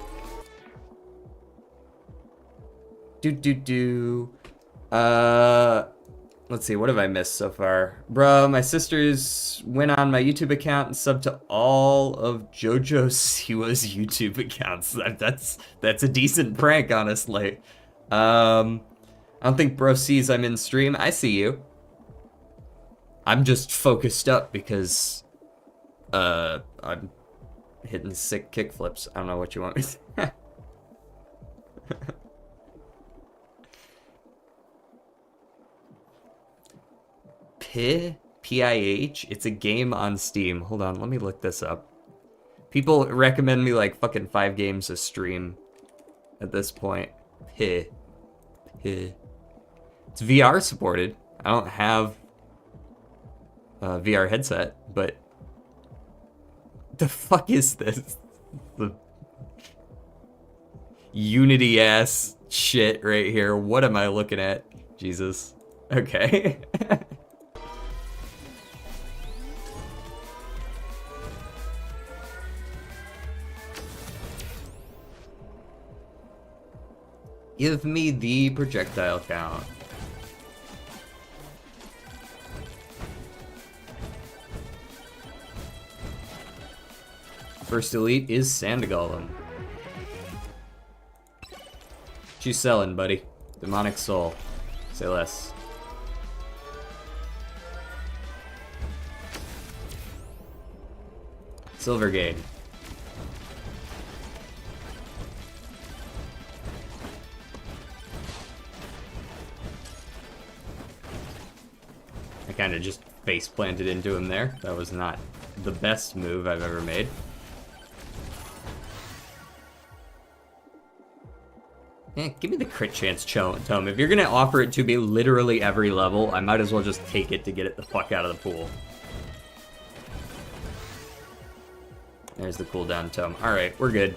Let's see, what have I missed so far? Bro, my sisters went on my YouTube account and subbed to all of JoJo Siwa's YouTube accounts. That's a decent prank, honestly. I don't think bro sees I'm in stream. I see you. I'm just focused up because I'm hitting sick kickflips. I don't know what you want me to say. P-I-H? It's a game on Steam. Hold on, let me look this up. People recommend me like fucking 5 games a stream at this point. It's VR supported. I don't have a VR headset, but the fuck is this? The Unity ass shit right here. What am I looking at? Jesus. Okay. Give me the projectile count. First elite is Sand Golem. What you selling, buddy? Demonic Soul. Say less. Silvergate. I kind of just face planted into him there. That was not the best move I've ever made. Give me the crit chance tome. If you're gonna offer it to me literally every level, I might as well just take it to get it the fuck out of the pool. There's the cooldown tome. Alright, we're good.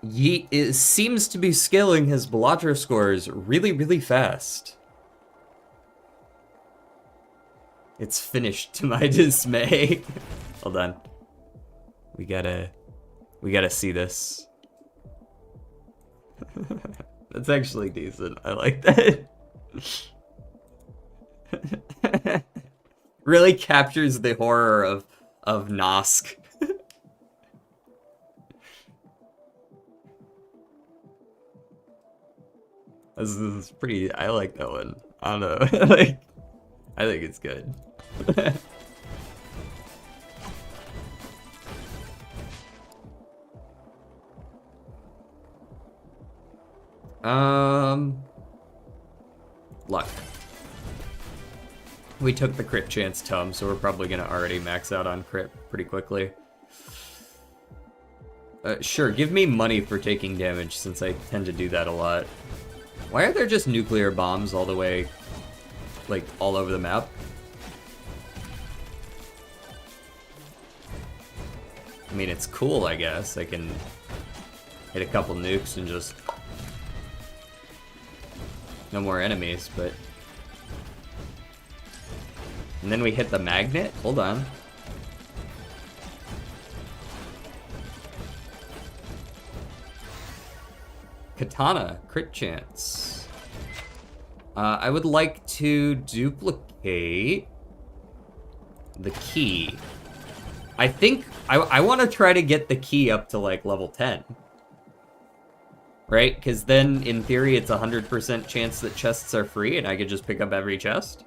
Yeet seems to be scaling his Balatro scores really, really fast. It's finished to my dismay. Hold on. We gotta see this. That's actually decent. I like that. Really captures the horror of Nosk. This is pretty. I like that one. I don't know. Like, I think it's good. Luck. We took the crit chance tome, so we're probably gonna already max out on crit pretty quickly. Sure, give me money for taking damage, since I tend to do that a lot. Why are there just nuclear bombs all the way, like, all over the map? I mean, it's cool, I guess. I can hit a couple nukes and just... no more enemies, but... And then we hit the magnet? Hold on. Katana, crit chance. I would like to duplicate the key. I think I want to try to get the key up to like level 10. Right? Because then in theory it's 100% chance that chests are free and I could just pick up every chest.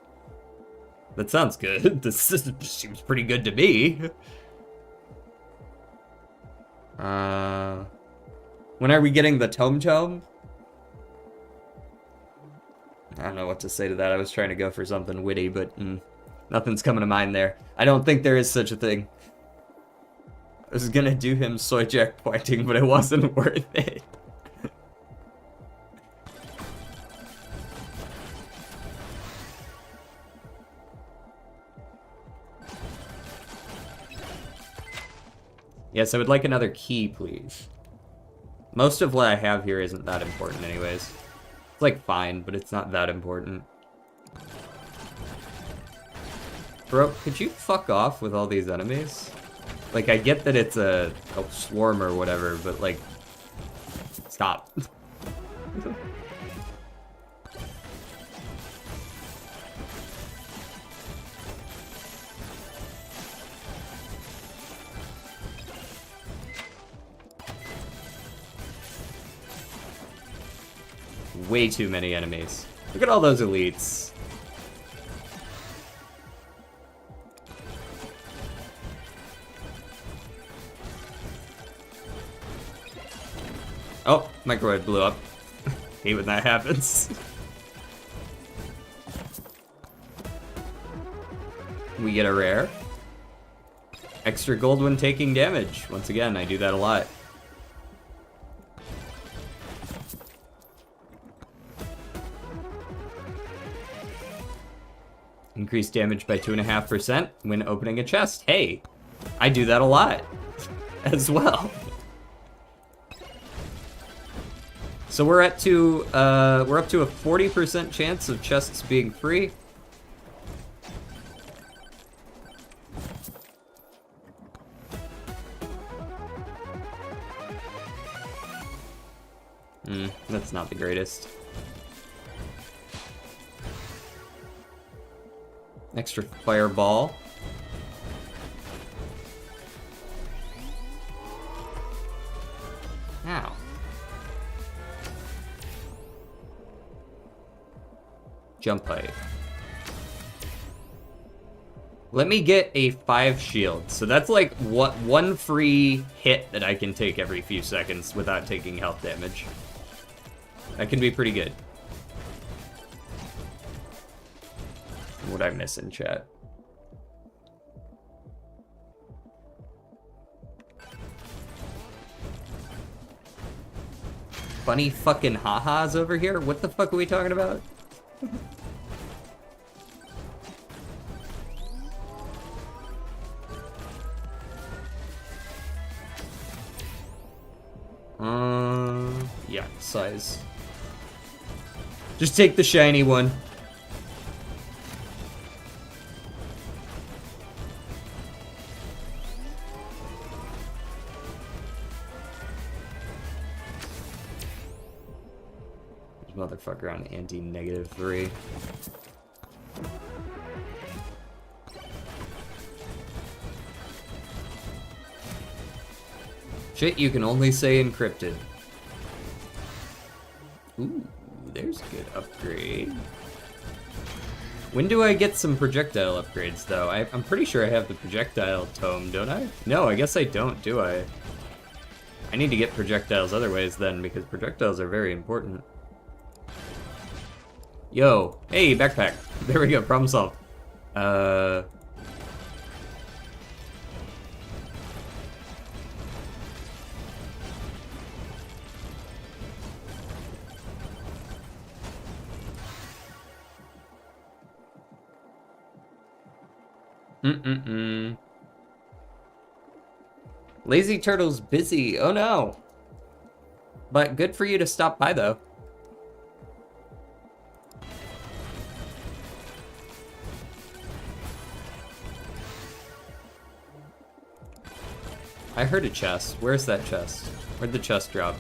That sounds good. This seems pretty good to me. When are we getting the tome? I don't know what to say to that. I was trying to go for something witty, but Nothing's coming to mind there. I don't think there is such a thing. I was gonna do him soy jack pointing, but it wasn't worth it. Yes, I would like another key, please. Most of what I have here isn't that important anyways. It's like fine, but it's not that important. Bro, could you fuck off with all these enemies? Like, I get that it's a swarm or whatever, but like, stop. Way too many enemies. Look at all those elites. Oh, microwave blew up. Hate when that happens. We get a rare. Extra gold when taking damage. Once again, I do that a lot. Increase damage by 2.5% when opening a chest. Hey, I do that a lot as well. So we're up to a 40% chance of chests being free. That's not the greatest. Extra fireball. Ow. Jump height. Let me get a 5 shield. So that's like one free hit that I can take every few seconds without taking health damage. That can be pretty good. What I miss in chat? Funny fucking ha-has over here? What the fuck are we talking about? Yeah, size. Just take the shiny one. Motherfucker on anti-3. Shit, you can only say encrypted. Ooh, there's a good upgrade. When do I get some projectile upgrades, though? I'm pretty sure I have the projectile tome, don't I? No, I guess I don't, do I? I need to get projectiles other ways, then, because projectiles are very important. Yo, hey, backpack. There we go, problem solved. Lazy Turtle's busy. Oh no. But good for you to stop by, though. I heard a chest. Where's that chest? Where'd the chest drop?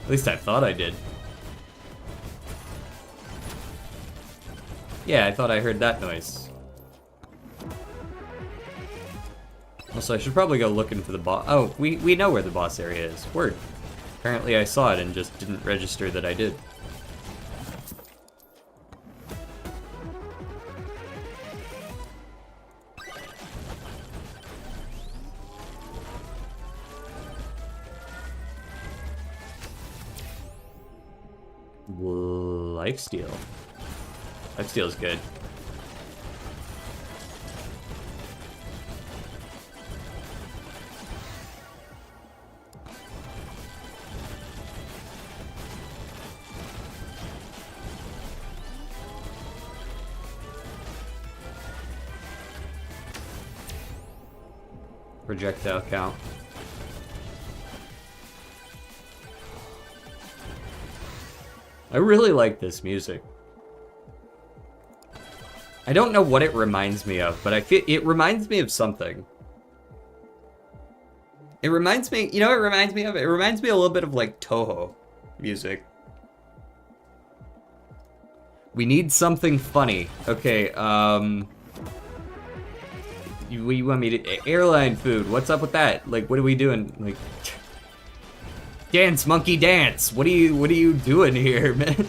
At least I thought I did. Yeah, I thought I heard that noise. Also, I should probably go looking for the boss. Oh, we know where the boss area is. Word. Apparently I saw it and just didn't register that I did. Lifesteal. Lifesteal's good. projectile count. I really like this music. I don't know what it reminds me of, but I feel it reminds me of something. It reminds me, you know what it reminds me of? It reminds me a little bit of like Toho music. We need something funny. Okay, you want me to airline food? What's up with that? Like, what are we doing? Like, dance, monkey, dance. What are you doing here, man?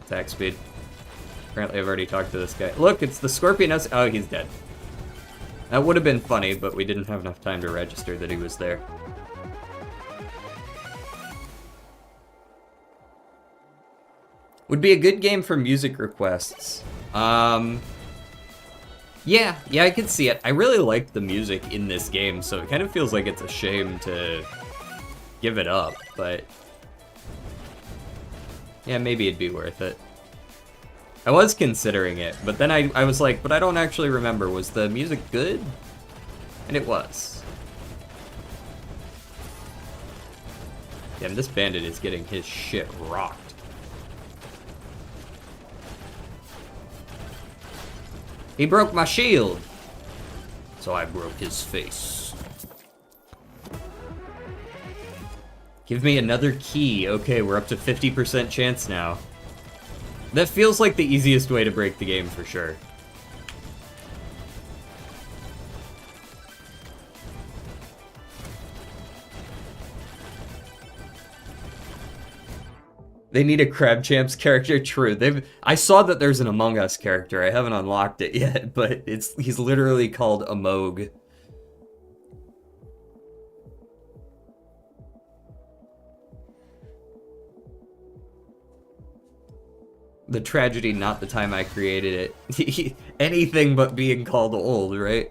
Attack speed. Apparently I've already talked to this guy. Look, it's the Scorpion. Oh, he's dead. That would have been funny, but we didn't have enough time to register that he was there. Would be a good game for music requests. Yeah, I can see it. I really like the music in this game, so it kind of feels like it's a shame to give it up, but yeah, maybe it'd be worth it. I was considering it, but then I was like, but I don't actually remember. Was the music good? And it was. Damn, this bandit is getting his shit rocked. He broke my shield, so I broke his face. Give me another key. Okay, we're up to 50% chance now. That feels like the easiest way to break the game for sure. They need a Crab Champs character. True. I saw that there's an Among Us character. I haven't unlocked it yet, but he's literally called Amog. The tragedy, not the time I created it. Anything but being called old, right?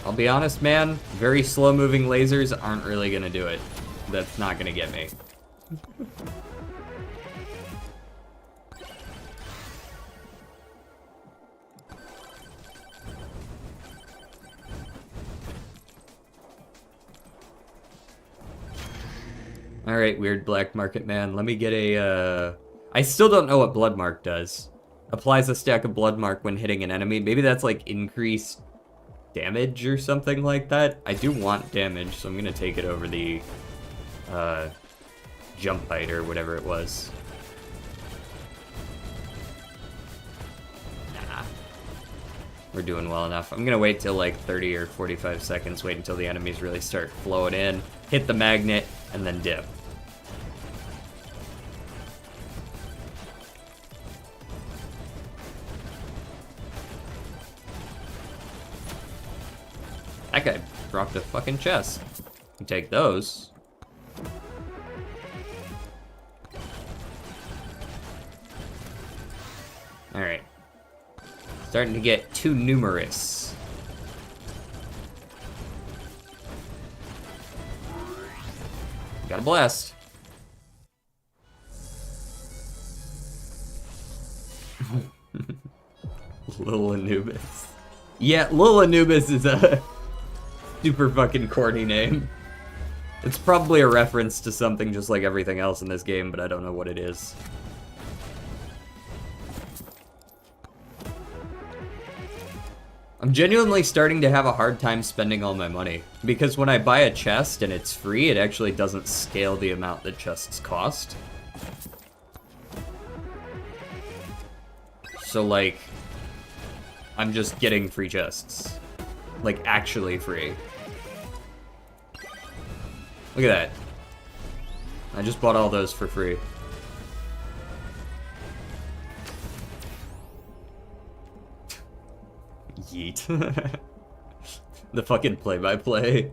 I'll be honest, man, very slow-moving lasers aren't really gonna do it. That's not gonna get me. Alright, weird black market man. Let me get a, I still don't know what blood mark does. Applies a stack of blood mark when hitting an enemy. Maybe that's like increased damage or something like that. I do want damage, so I'm gonna take it over the, jump height or whatever it was. Nah. We're doing well enough. I'm gonna wait till like 30 or 45 seconds, wait until the enemies really start flowing in, hit the magnet, and then dip. That guy dropped a fucking chest. You take those. Alright. Starting to get too numerous. Got a blast. Lil Anubis. Yeah, Lil Anubis is a super fucking corny name. It's probably a reference to something just like everything else in this game, but I don't know what it is. I'm genuinely starting to have a hard time spending all my money, because when I buy a chest and it's free, it actually doesn't scale the amount that chests cost. So like, I'm just getting free chests. Like, actually free. Look at that. I just bought all those for free. Yeet. The fucking play-by-play.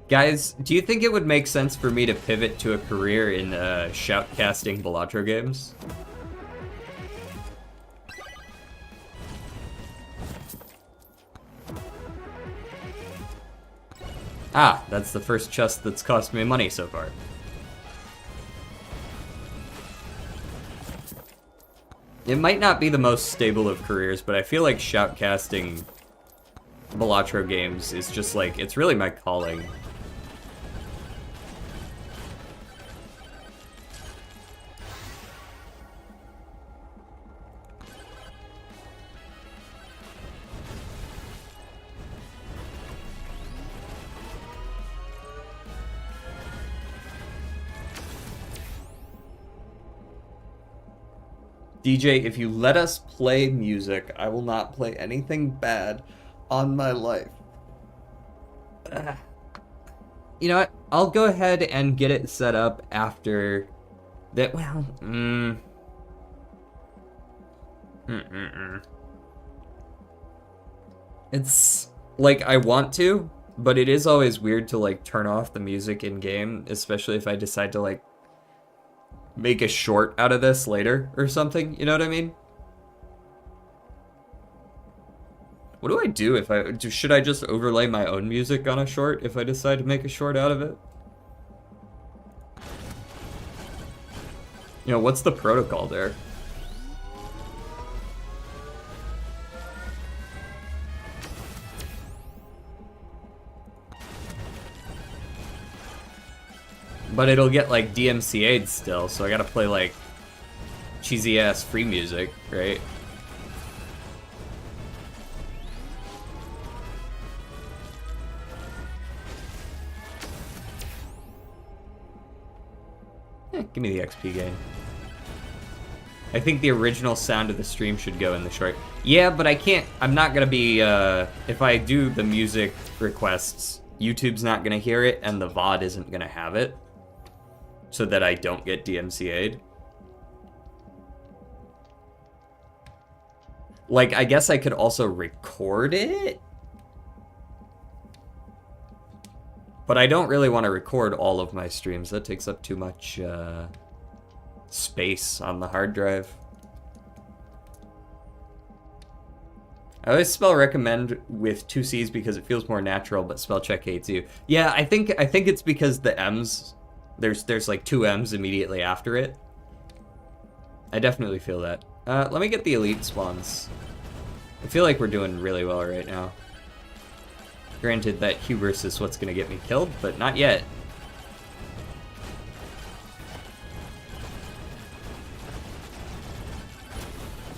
Guys, do you think it would make sense for me to pivot to a career in shoutcasting Balatro games? Ah, that's the first chest that's cost me money so far. It might not be the most stable of careers, but I feel like shoutcasting Balatro games is just like, it's really my calling. DJ, if you let us play music, I will not play anything bad on my life. You know what? I'll go ahead and get it set up after that. Well, It's like I want to, but it is always weird to like turn off the music in game, especially if I decide to like make a short out of this later or something, you know what I mean? What do I do if should I just overlay my own music on a short if I decide to make a short out of it? You know, what's the protocol there? But it'll get like DMCA'd still, so I gotta play like cheesy ass free music, right? Give me the XP gain. I think the original sound of the stream should go in the short. Yeah, but I can't, I'm not gonna be, if I do the music requests, YouTube's not gonna hear it and the VOD isn't gonna have it. So that I don't get DMCA'd. Like, I guess I could also record it? But I don't really want to record all of my streams. That takes up too much space on the hard drive. I always spell recommend with 2 C's because it feels more natural, but spell check hates you. Yeah, I think it's because the M's, there's like 2 M's immediately after it. I definitely feel that. Let me get the elite spawns. I feel like we're doing really well right now. Granted, that hubris is what's gonna get me killed, but not yet.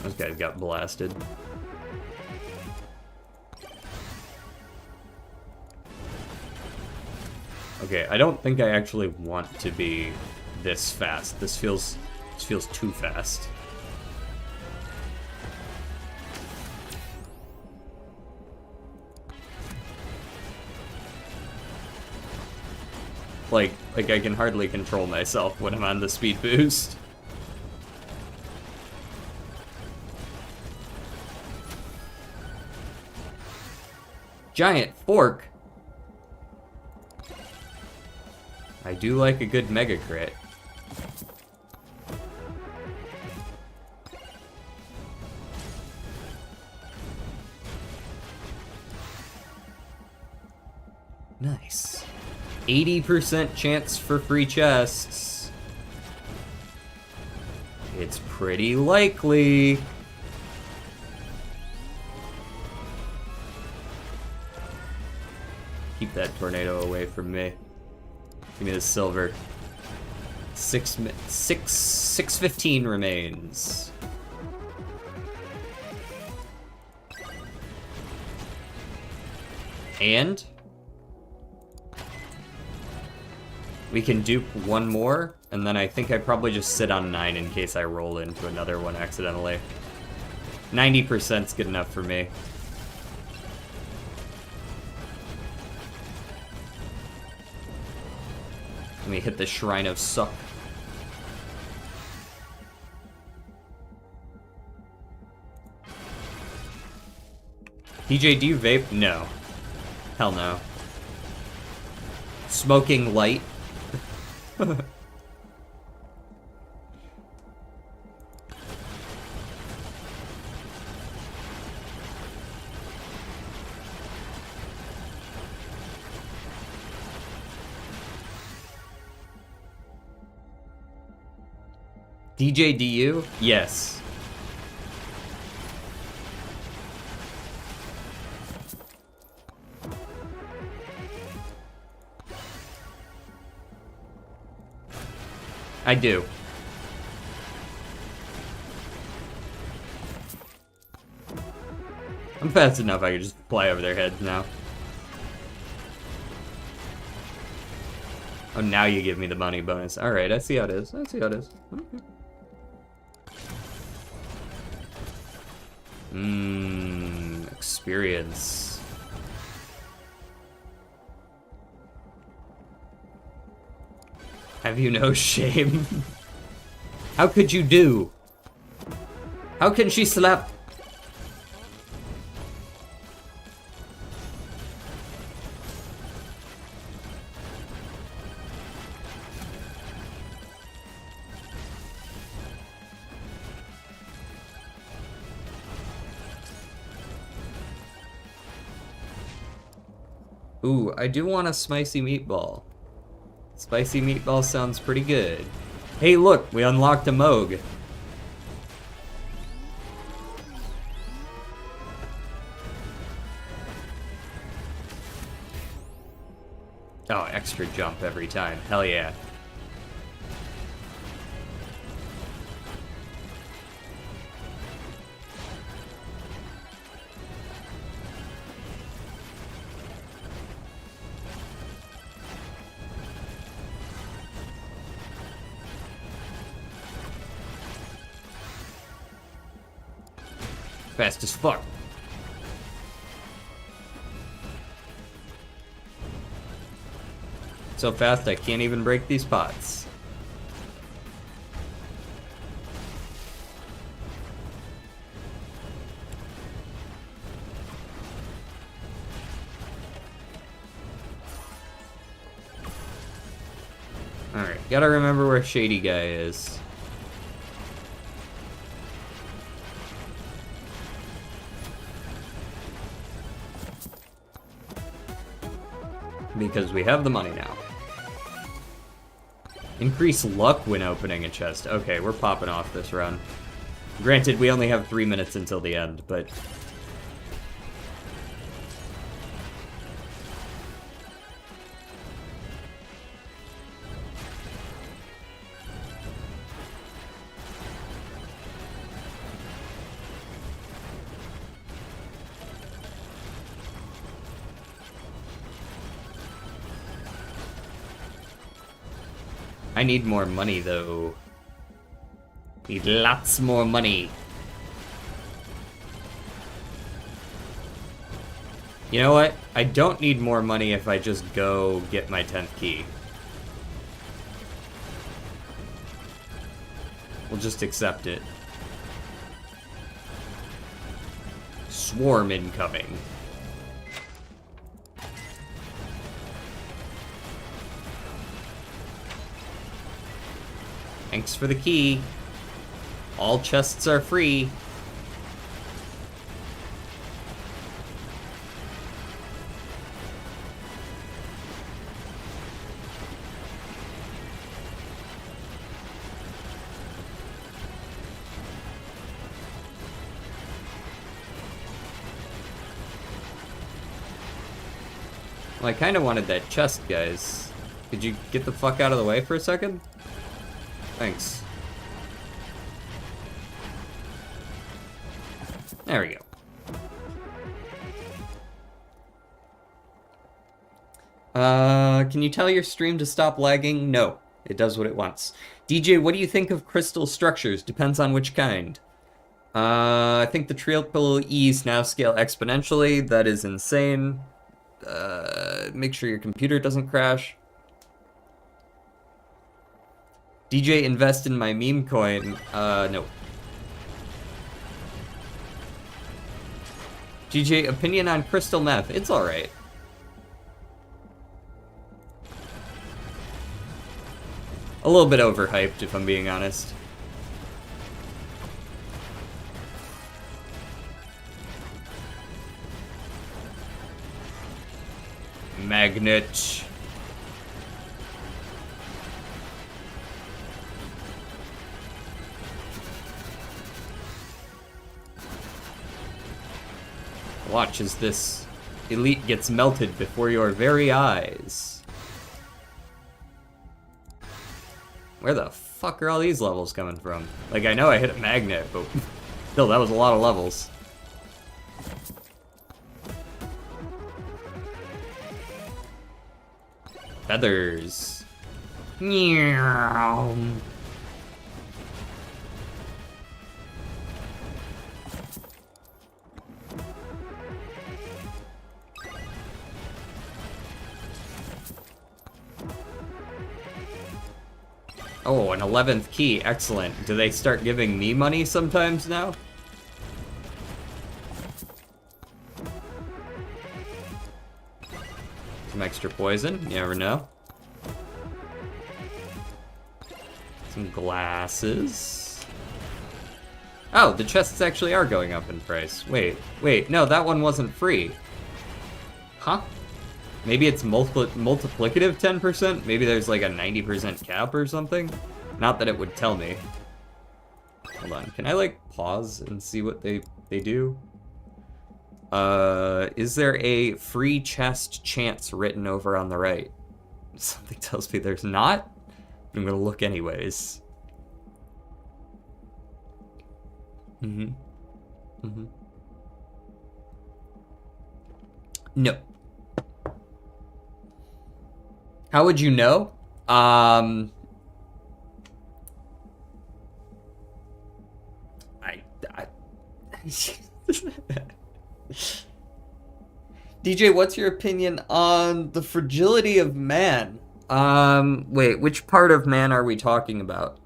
Those guys got blasted. Okay, I don't think I actually want to be this fast. This feels too fast. Like I can hardly control myself when I'm on the speed boost. Giant fork. I do like a good mega crit. Nice. 80% chance for free chests. It's pretty likely. Keep that tornado away from me. Give me the silver. 615 remains. And we can dupe one more, and then I think I probably just sit on 9 in case I roll into another one accidentally. 90%'s good enough for me. Let me hit the Shrine of Suck. DJ, do you vape? No. Hell no. Smoking light? DJ, do you? Yes. I do. I'm fast enough, I can just fly over their heads now. Oh, now you give me the money bonus. Alright, I see how it is. I see how it is. Okay. Experience. Have you no shame? How could you do? How can she slap? Ooh, I do want a spicy meatball. Spicy meatball sounds pretty good. Hey, look, we unlocked a Moog. Oh, extra jump every time. Hell yeah. Fast as fuck. So fast I can't even break these pots. Alright, gotta remember where Shady Guy is. Because we have the money now. Increase luck when opening a chest. Okay, we're popping off this run. Granted, we only have 3 minutes until the end, but... I need more money, though. Need lots more money. You know what? I don't need more money if I just go get my 10th key. We'll just accept it. Swarm incoming. Thanks for the key. All chests are free. Well, I kind of wanted that chest, guys. Could you get the fuck out of the way for a second? Thanks. There we go. Can you tell your stream to stop lagging? No, it does what it wants. DJ, what do you think of crystal structures? Depends on which kind. I think the triple E's now scale exponentially. That is insane. Make sure your computer doesn't crash. DJ, invest in my meme coin. No. GJ, opinion on crystal meth. It's alright. A little bit overhyped, if I'm being honest. Magnet. Watch as this elite gets melted before your very eyes. Where the fuck are all these levels coming from? Like, I know I hit a magnet, but still, that was a lot of levels. Feathers. Meow. Oh, an 11th key. Excellent. Do they start giving me money sometimes now? Some extra poison. You never know. Some glasses. Oh, the chests actually are going up in price. Wait, no, that one wasn't free. Huh? Maybe it's multiplicative 10%? Maybe there's like a 90% cap or something? Not that it would tell me. Hold on, can I like pause and see what they do? Is there a free chest chance written over on the right? Something tells me there's not. I'm gonna look anyways. No. How would you know? DJ, what's your opinion on the fragility of man? Wait, which part of man are we talking about?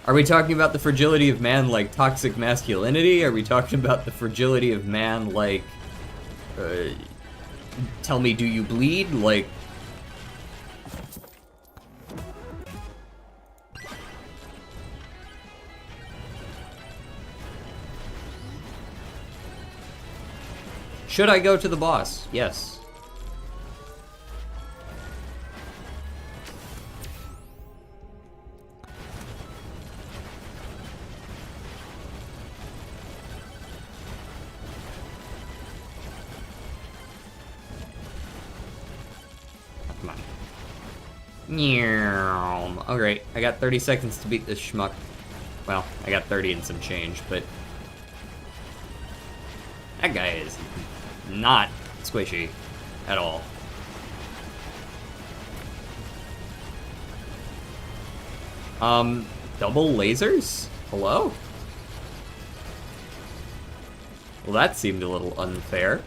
Are we talking about the fragility of man like toxic masculinity? Are we talking about the fragility of man like, tell me, do you bleed? Like... Should I go to the boss? Yes. Come on. Alright, I got 30 seconds to beat this schmuck. Well, I got 30 and some change, but... that guy is not squishy at all. Double lasers? Hello? Well, that seemed a little unfair.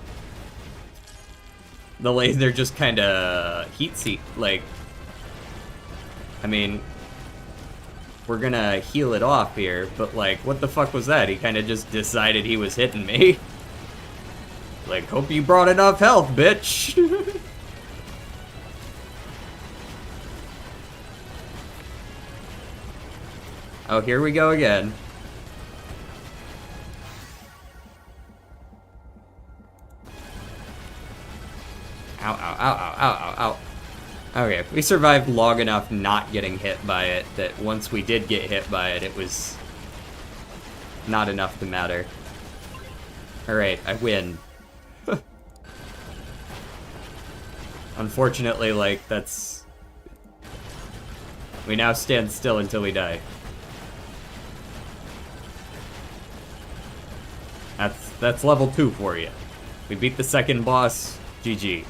The laser just kinda heat-seek, like... I mean... we're gonna heal it off here, but like, what the fuck was that? He kinda just decided he was hitting me. Like, hope you brought enough health, bitch! Oh, here we go again. Ow, ow, ow, ow, ow, ow, ow. Okay, we survived long enough not getting hit by it that once we did get hit by it, it was not enough to matter. Alright, I win. Unfortunately, like, that's... we now stand still until we die. That's level 2 for you. We beat the second boss. GG.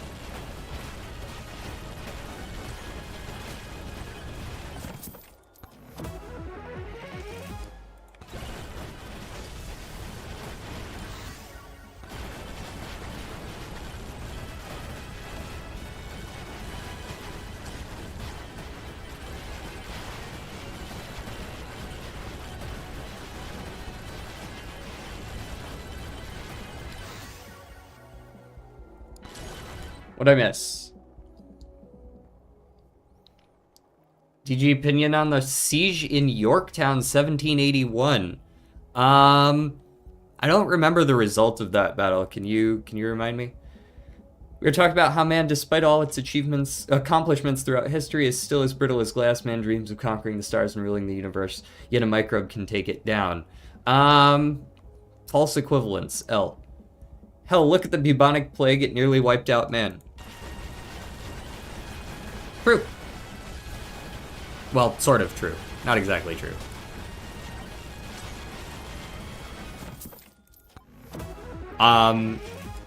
What'd I miss? DG opinion on the siege in Yorktown, 1781. I don't remember the result of that battle. Can you remind me? We were talking about how man, despite all its accomplishments throughout history, is still as brittle as glass. Man dreams of conquering the stars and ruling the universe, yet a microbe can take it down. False equivalence, L. Hell, look at the bubonic plague, it nearly wiped out man. True. Well, sort of true. Not exactly true.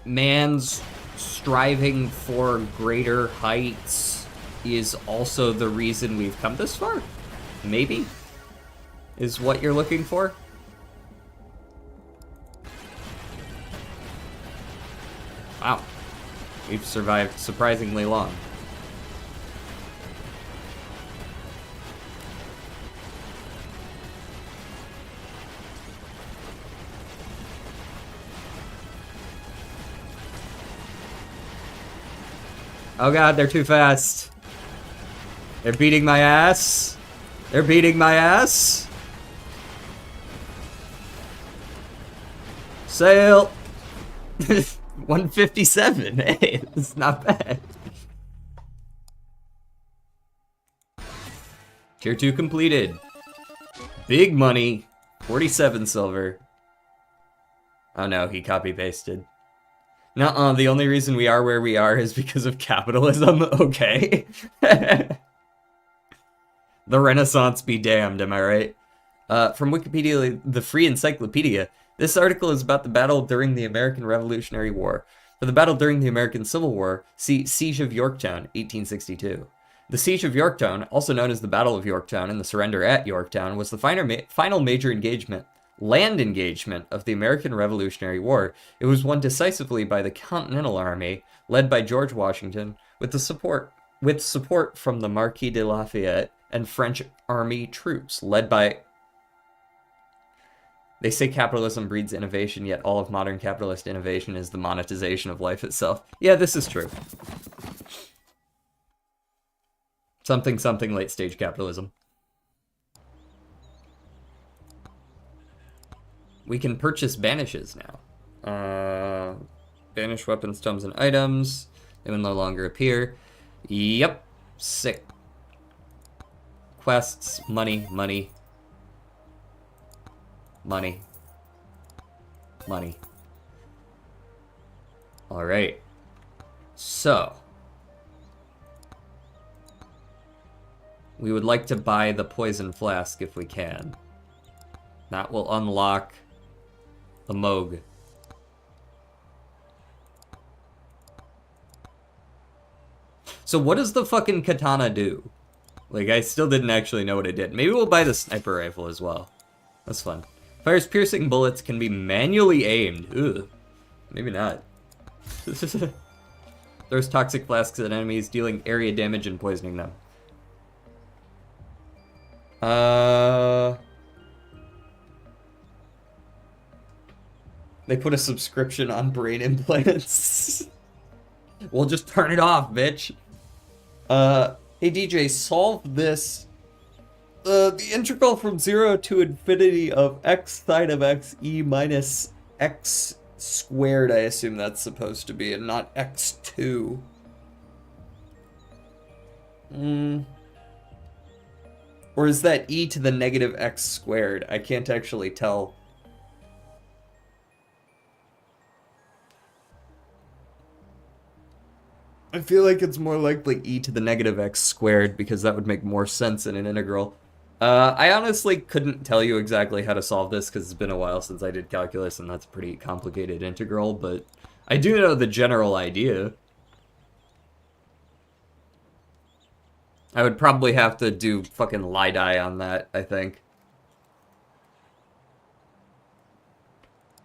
Man's striving for greater heights is also the reason we've come this far? Maybe? Is what you're looking for? Wow. We've survived surprisingly long. Oh god, they're too fast. They're beating my ass. They're beating my ass. Sail. 157. Hey, it's not bad. Tier 2 completed. Big money. 47 silver. Oh no, he copy-pasted. Nuh-uh, the only reason we are where we are is because of capitalism. Okay. The Renaissance be damned, am I right? From Wikipedia, the Free Encyclopedia, this article is about the battle during the American Revolutionary War. For the battle during the American Civil War, see Siege of Yorktown, 1862. The Siege of Yorktown, also known as the Battle of Yorktown and the surrender at Yorktown, was the final major land engagement of the American Revolutionary War. It was won decisively by the Continental Army, led by George Washington, with support from the Marquis de Lafayette and French army troops, led by... They say capitalism breeds innovation, yet all of modern capitalist innovation is the monetization of life itself. Yeah, this is true. Something, late stage capitalism. We can purchase banishes now. Banish weapons, tomes, and items. They will no longer appear. Yep. Sick. Quests. Money. Money. Money. Money. Alright. So. We would like to buy the poison flask if we can. That will unlock the Moog. So what does the fucking katana do? Like, I still didn't actually know what it did. Maybe we'll buy the sniper rifle as well. That's fun. Fires piercing bullets, can be manually aimed. Ugh. Maybe not. Throws toxic flasks at enemies, dealing area damage and poisoning them. They put a subscription on brain implants. We'll just turn it off, bitch. Hey DJ, solve this. The integral from 0 to infinity of x sine of x e minus x squared, I assume that's supposed to be, and not x2. Or is that e to the negative x squared? I can't actually tell. I feel like it's more likely e to the negative x squared, because that would make more sense in an integral. I honestly couldn't tell you exactly how to solve this, because it's been a while since I did calculus, and that's a pretty complicated integral, but I do know the general idea. I would probably have to do fucking Lidai on that, I think.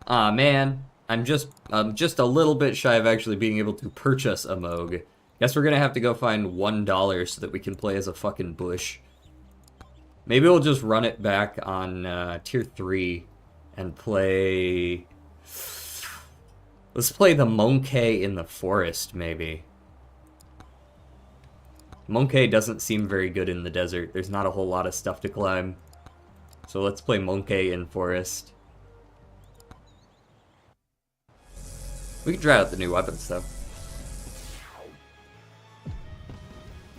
Aw, man. I'm just a little bit shy of actually being able to purchase a Moog. Guess we're gonna have to go find $1 so that we can play as a fucking bush. Maybe we'll just run it back on tier 3 and play... Let's play the Monke in the forest, maybe. Monke doesn't seem very good in the desert. There's not a whole lot of stuff to climb. So let's play Monke in forest. We can try out the new weapons, though.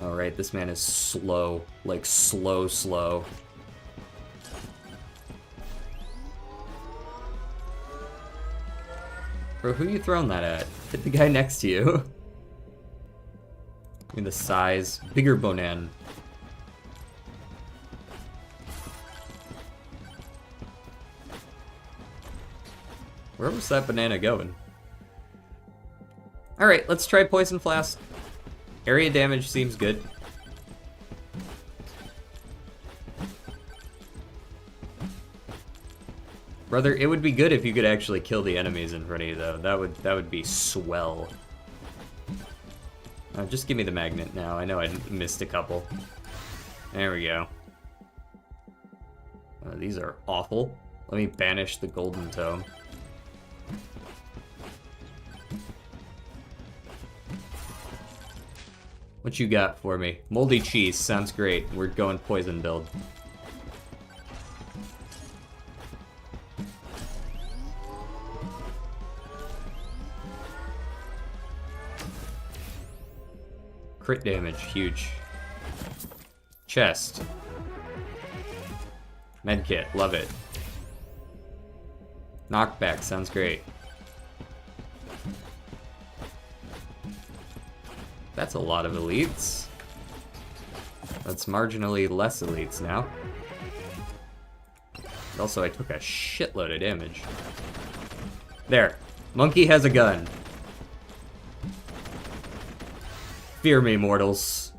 Alright, this man is slow. Like, slow. Bro, who you throwing that at? Hit the guy next to you. Look at the size. Bigger Bonan. Where was that banana going? Alright, let's try Poison Flask. Area damage seems good. Brother, it would be good if you could actually kill the enemies in front of you, though. That would be swell. Just give me the magnet now. I know I missed a couple. There we go. These are awful. Let me banish the golden tome. What you got for me? Moldy cheese, sounds great. We're going poison build. Crit damage, huge. Chest. Medkit, love it. Knockback, sounds great. That's a lot of elites. That's marginally less elites now. Also, I took a shitload of damage. There. Monkey has a gun. Fear me, mortals.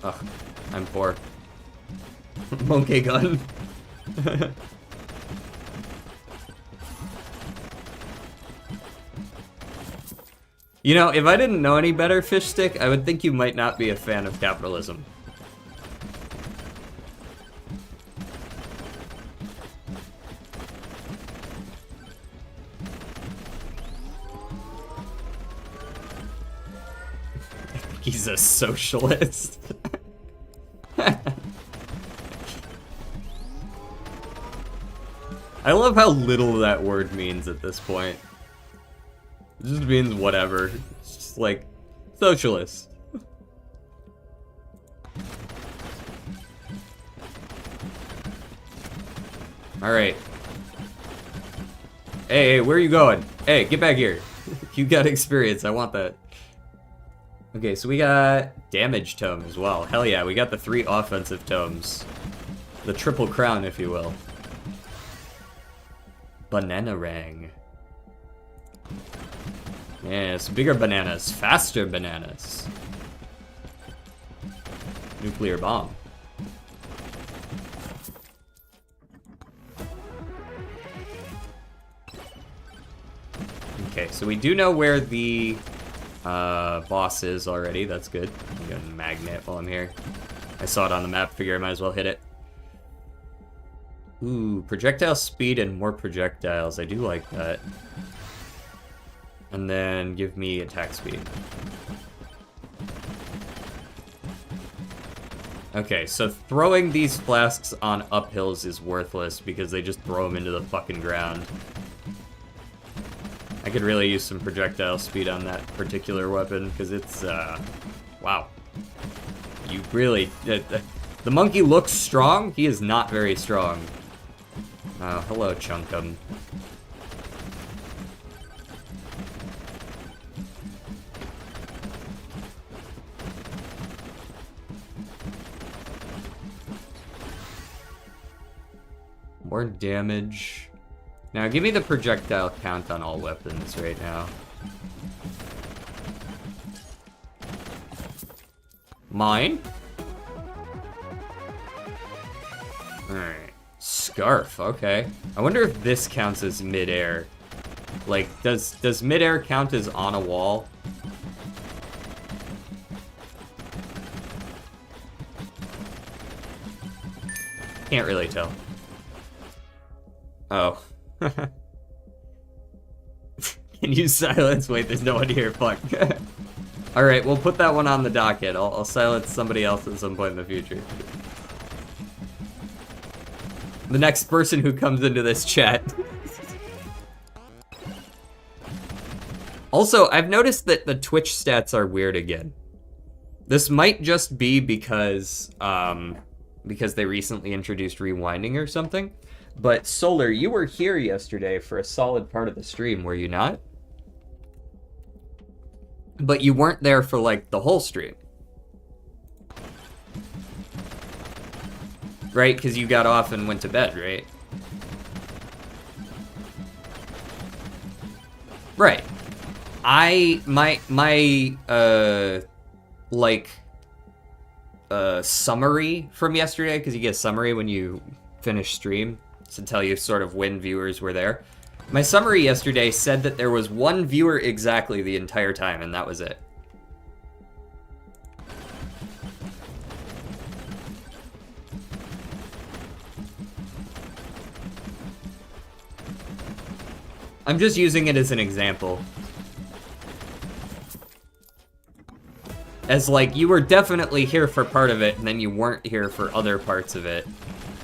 Ugh, I'm poor. Monke gun. You know, if I didn't know any better, Fish Stick, I would think you might not be a fan of capitalism. He's a socialist. I love how little that word means at this point. It just means whatever. It's just like, socialist. Alright. Hey, where are you going? Hey, get back here. You got experience, I want that. Okay, so we got damage tome as well. Hell yeah, we got the 3 offensive tomes. The triple crown, if you will. Bananarang. Yes, bigger bananas, faster bananas. Nuclear bomb. Okay, so we do know where the boss is already. That's good. I'm gonna magnet while I'm here. I saw it on the map, figure I might as well hit it. Ooh, projectile speed and more projectiles. I do like that. And then give me attack speed. Okay, so throwing these flasks on uphills is worthless because they just throw them into the fucking ground. I could really use some projectile speed on that particular weapon because it's, wow. You really, the monkey looks strong, he is not very strong. Oh, hello, Chunkum. More damage. Now, give me the projectile count on all weapons right now. Mine? Alright. Scarf, okay. I wonder if this counts as mid-air. Like, does mid-air count as on a wall? Can't really tell. Oh. Can you silence? Wait, there's no one here. Fuck. Alright, we'll put that one on the docket. I'll silence somebody else at some point in the future. The next person who comes into this chat. Also, I've noticed that the Twitch stats are weird again. This might just be because they recently introduced rewinding or something. But Solar, you were here yesterday for a solid part of the stream, were you not? But you weren't there for, like, the whole stream. Right? Because you got off and went to bed, right? Right. Summary from yesterday, because you get a summary when you finish stream to tell you sort of when viewers were there. My summary yesterday said that there was one viewer exactly the entire time, and that was it. I'm just using it as an example. As, like, you were definitely here for part of it, and then you weren't here for other parts of it.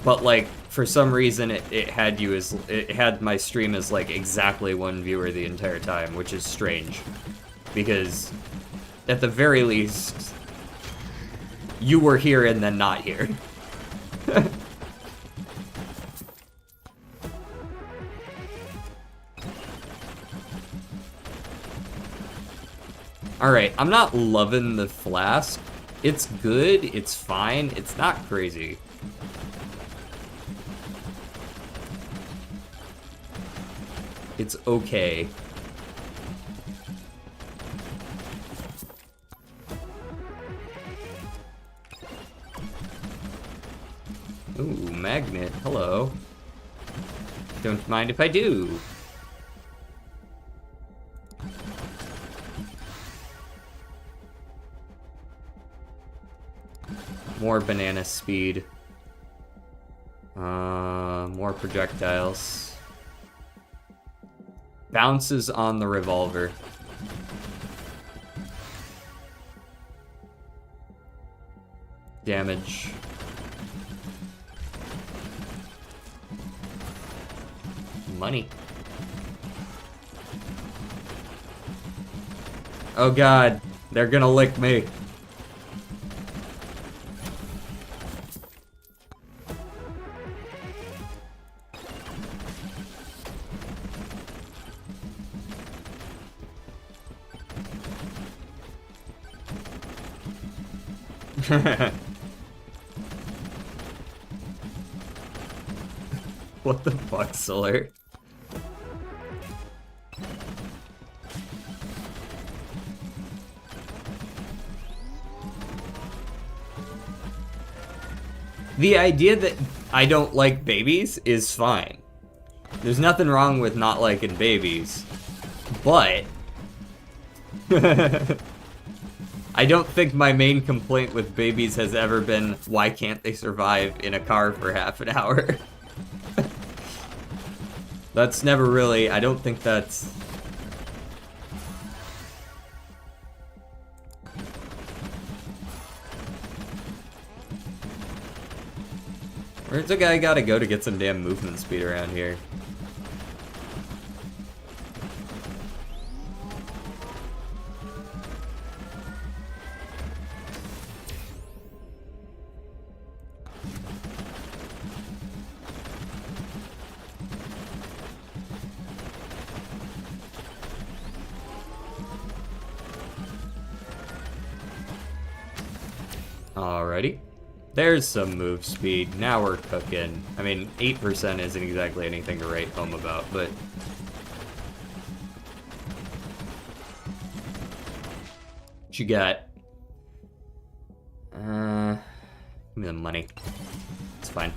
But, like, for some reason, it had my stream as, like, exactly one viewer the entire time, which is strange. Because, at the very least, you were here and then not here. Alright, I'm not loving the flask. It's good, it's fine, it's not crazy. It's okay. Ooh, magnet, hello. Don't mind if I do. More banana speed. More projectiles. Bounces on the revolver. Damage. Money. Oh god, they're gonna lick me. What the fuck, Solar? The idea that I don't like babies is fine. There's nothing wrong with not liking babies. But I don't think my main complaint with babies has ever been, why can't they survive in a car for half an hour? That's never really, I don't think that's... Where's the guy gotta go to get some damn movement speed around here? Alrighty. There's some move speed. Now we're cooking. I mean, 8% isn't exactly anything to write home about, but... What you got? Give me the money. It's fine.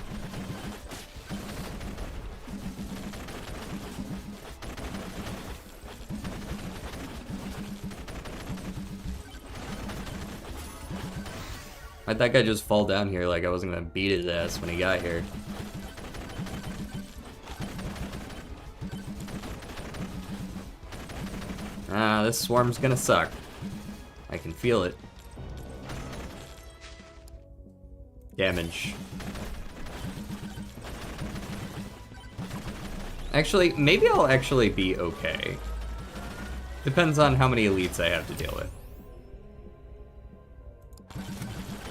Why'd that guy just fall down here like I wasn't gonna beat his ass when he got here? Ah, this swarm's gonna suck. I can feel it. Damage. Actually, maybe I'll actually be okay. Depends on how many elites I have to deal with.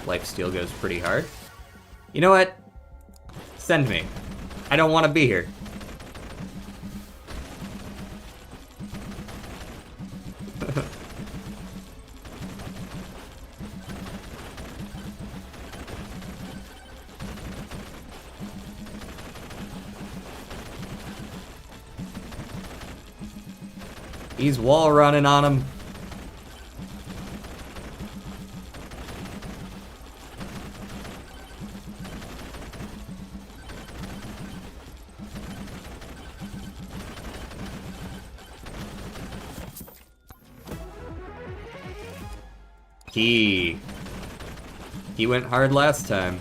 Lifesteal goes pretty hard. You know what? Send me. I don't want to be here. He's wall running on him. He went hard last time.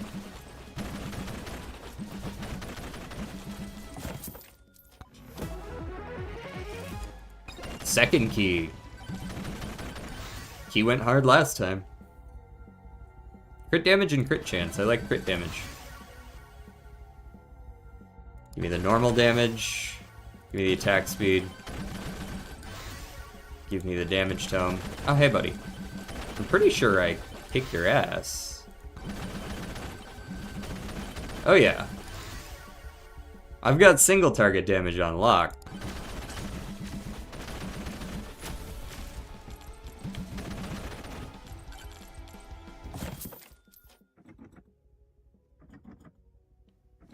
Second key. He went hard last time. Crit damage and crit chance. I like crit damage. Give me the normal damage. Give me the attack speed. Give me the damage tome. Oh, hey, buddy. I'm pretty sure I kick your ass. Oh, yeah. I've got single target damage on lock.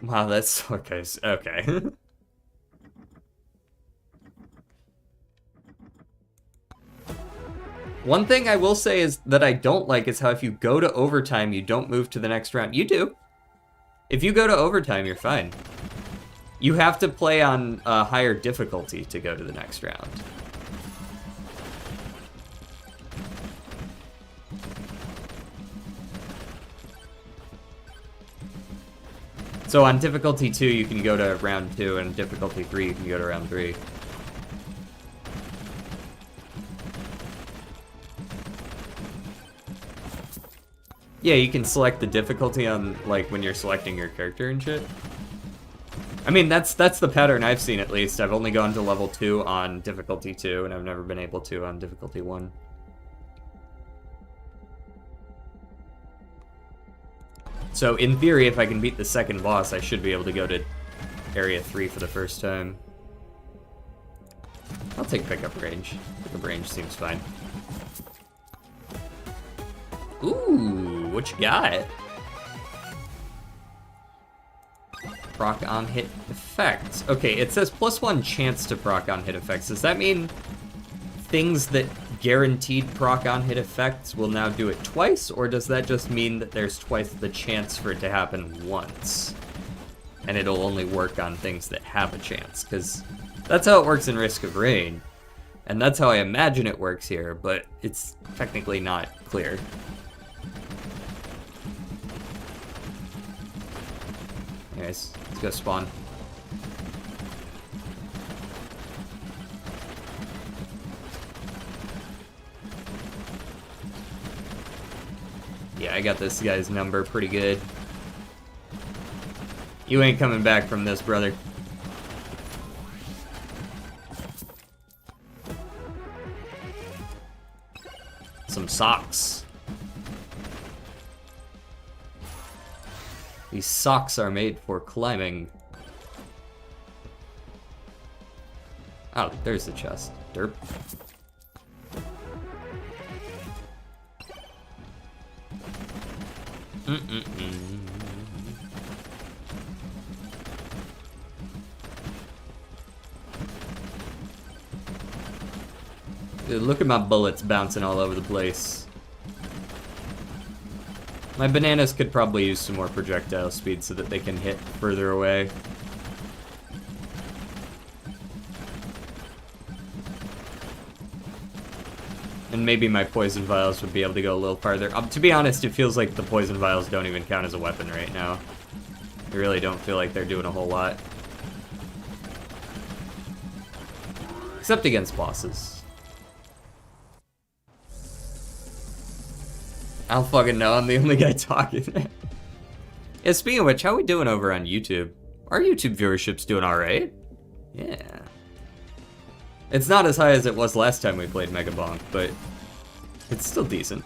Wow, that's okay. Okay. One thing I will say is that I don't like is how if you go to overtime, you don't move to the next round. You do. If you go to overtime, you're fine. You have to play on a higher difficulty to go to the next round. So on difficulty 2, you can go to round 2, and difficulty 3, you can go to round 3. Yeah, you can select the difficulty on, like, when you're selecting your character and shit. I mean, that's the pattern I've seen, at least. I've only gone to level 2 on difficulty 2, and I've never been able to on difficulty 1. So, in theory, if I can beat the second boss, I should be able to go to Area 3 for the first time. I'll take pickup range. Pickup range seems fine. Ooh, what you got? Proc on hit effects. Okay, it says +1 chance to proc on hit effects. Does that mean things that guaranteed proc on hit effects will now do it twice, or does that just mean that there's twice the chance for it to happen once? And it'll only work on things that have a chance, because that's how it works in Risk of Rain. And that's how I imagine it works here, but it's technically not clear. Anyways, let's go spawn. Yeah, I got this guy's number pretty good. You ain't coming back from this, brother. Some socks. These socks are made for climbing. Oh, there's the chest. Derp. Dude, look at my bullets bouncing all over the place. My bananas could probably use some more projectile speed so that they can hit further away. And maybe my poison vials would be able to go a little farther. To be honest, it feels like the poison vials don't even count as a weapon right now. I really don't feel like they're doing a whole lot. Except against bosses. I don't fucking know, I'm the only guy talking. Yeah, speaking of which, how are we doing over on YouTube? Our YouTube viewership's doing alright. Yeah. It's not as high as it was last time we played Megabonk, but it's still decent.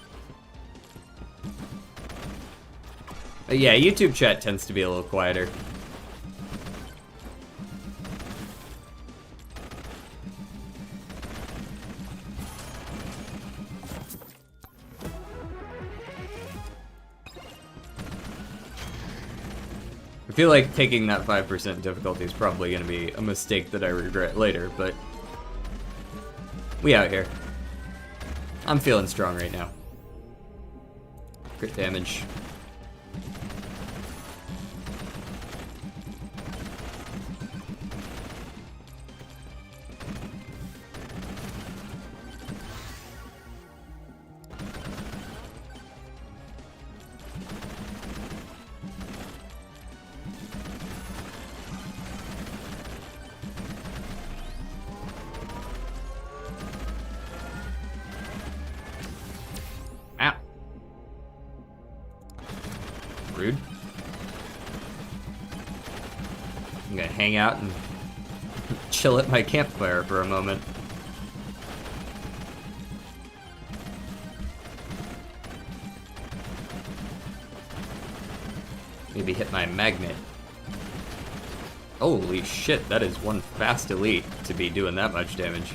But yeah, YouTube chat tends to be a little quieter. I feel like taking that 5% difficulty is probably going to be a mistake that I regret later, but we out here. I'm feeling strong right now. Crit damage. Ow. Rude. I'm gonna hang out and chill at my campfire for a moment. Maybe hit my magnet. Holy shit, that is one fast elite to be doing that much damage.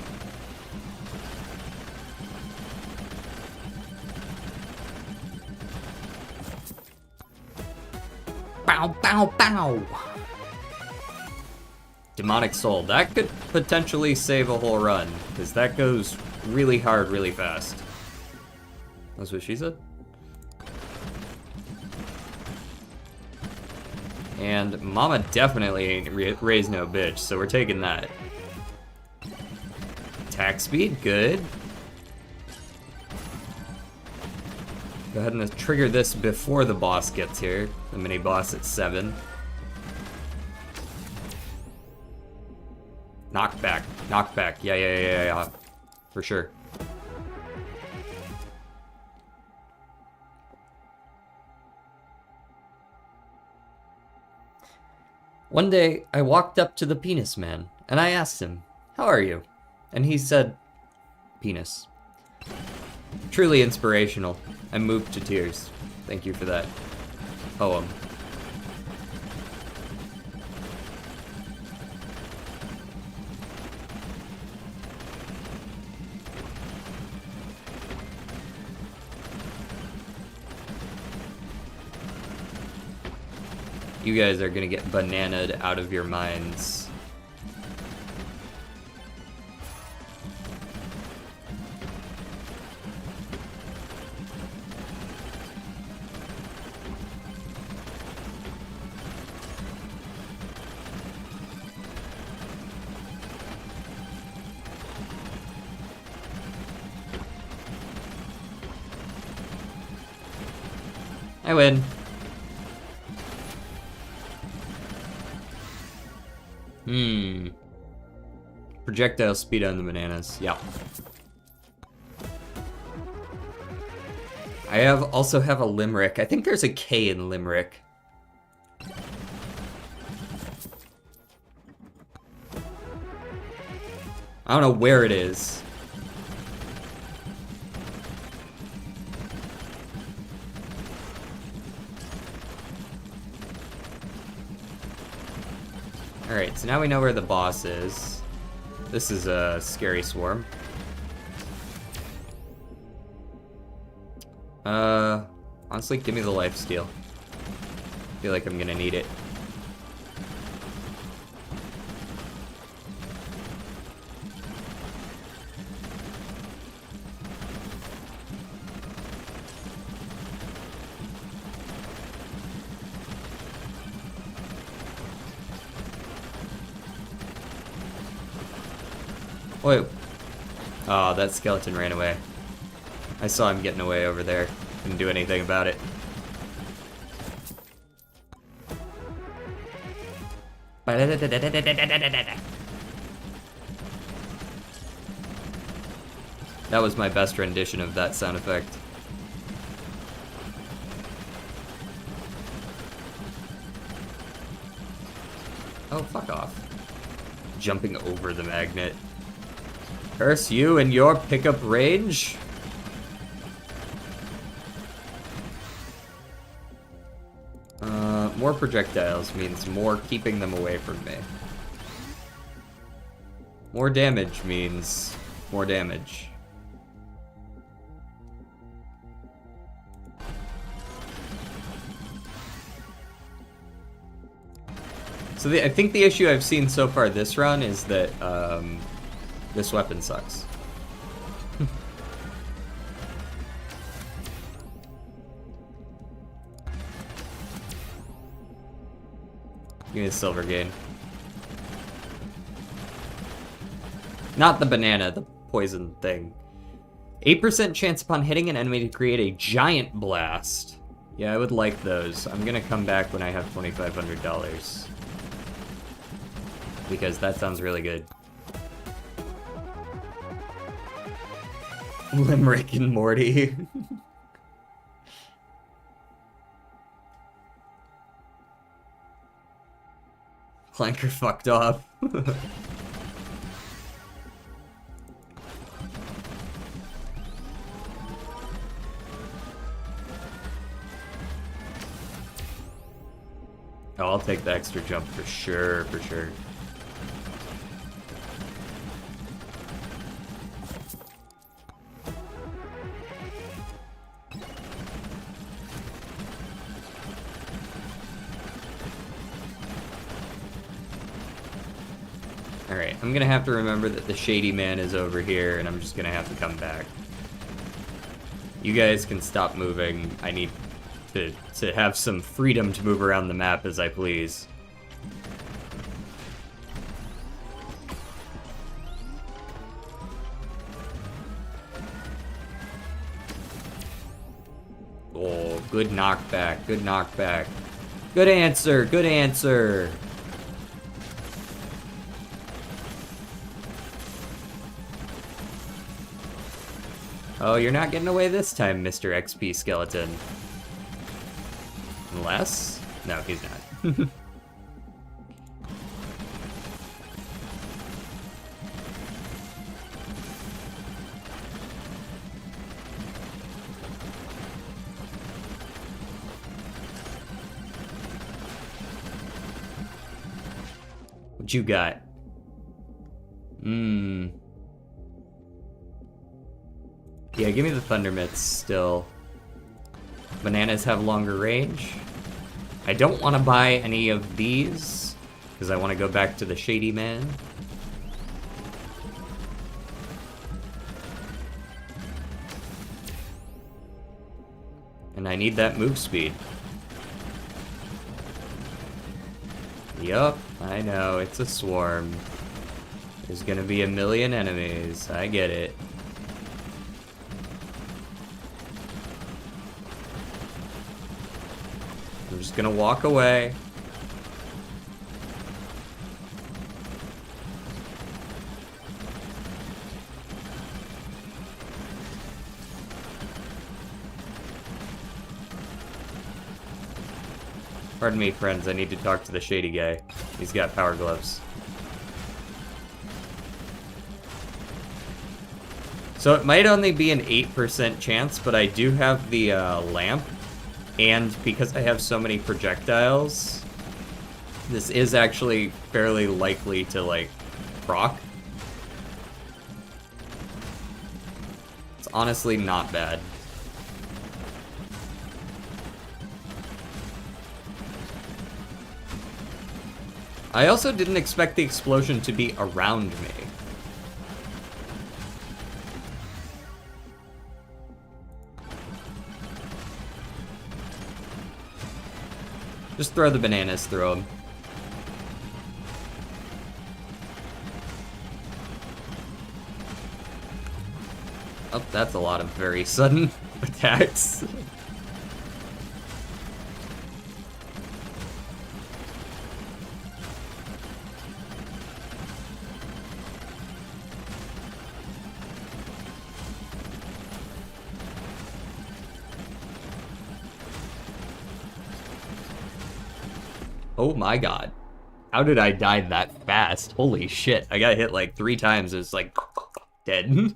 Bow, bow, bow! Demonic Soul. That could potentially save a whole run, because that goes really hard, really fast. That's what she said? And Mama definitely ain't raised no bitch, so we're taking that. Attack speed, good. Go ahead and trigger this before the boss gets here. The mini boss at 7. Knockback, knockback, yeah. For sure. One day, I walked up to the penis man, and I asked him, "How are you?" And he said, "Penis." Truly inspirational. I'm moved to tears. Thank you for that poem. You guys are gonna get bananaed out of your minds. I win. Projectile speed on the bananas. Yeah. I also have a limerick. I think there's a K in limerick. I don't know where it is. Alright, so now we know where the boss is. This is a scary swarm. Honestly, give me the lifesteal. I feel like I'm gonna need it. Wait. Oh, that skeleton ran away. I saw him getting away over there. Couldn't do anything about it. That was my best rendition of that sound effect. Oh, fuck off. Jumping over the magnet. Curse you and your pickup range? More projectiles means more keeping them away from me. More damage means more damage. So I think the issue I've seen so far this run is that this weapon sucks. Give me the silver gain. Not the banana, the poison thing. 8% chance upon hitting an enemy to create a giant blast. Yeah, I would like those. I'm gonna come back when I have $2,500. Because that sounds really good. Limerick and Morty. Clanker fucked off. Oh, I'll take the extra jump for sure, for sure. Alright, I'm gonna have to remember that the shady man is over here, and I'm just gonna have to come back. You guys can stop moving. I need to have some freedom to move around the map as I please. Oh, good knockback, good knockback. Good answer, good answer. Oh, you're not getting away this time, Mr. XP Skeleton. Unless? No, he's not. What you got? Yeah, give me the Thunder Mitts still. Bananas have longer range. I don't want to buy any of these, because I want to go back to the Shady Man. And I need that move speed. Yup, I know, it's a swarm. There's gonna be a million enemies, I get it. I'm just gonna walk away. Pardon me, friends, I need to talk to the shady guy. He's got power gloves. So it might only be an 8% chance, but I do have the lamp. And because I have so many projectiles, this is actually fairly likely to, like, proc. It's honestly not bad. I also didn't expect the explosion to be around me. Just throw the bananas through them. Oh, that's a lot of very sudden attacks. Oh my god. How did I die that fast? Holy shit. I got hit like 3 times. It was like dead.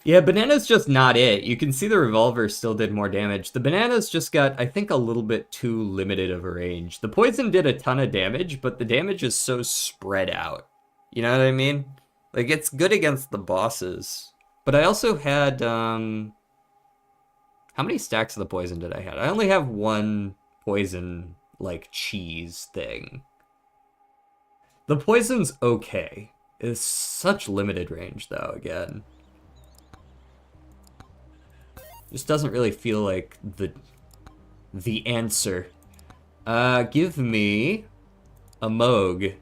Yeah, banana's just not it. You can see the revolver still did more damage. The bananas just got, I think, a little bit too limited of a range. The poison did a ton of damage, but the damage is so spread out. You know what I mean? Like, it's good against the bosses. But I also had, how many stacks of the poison did I have? I only have 1 poison, like, cheese thing. The poison's okay. It's such limited range, though, again. Just doesn't really feel like the answer. Give me a Moog.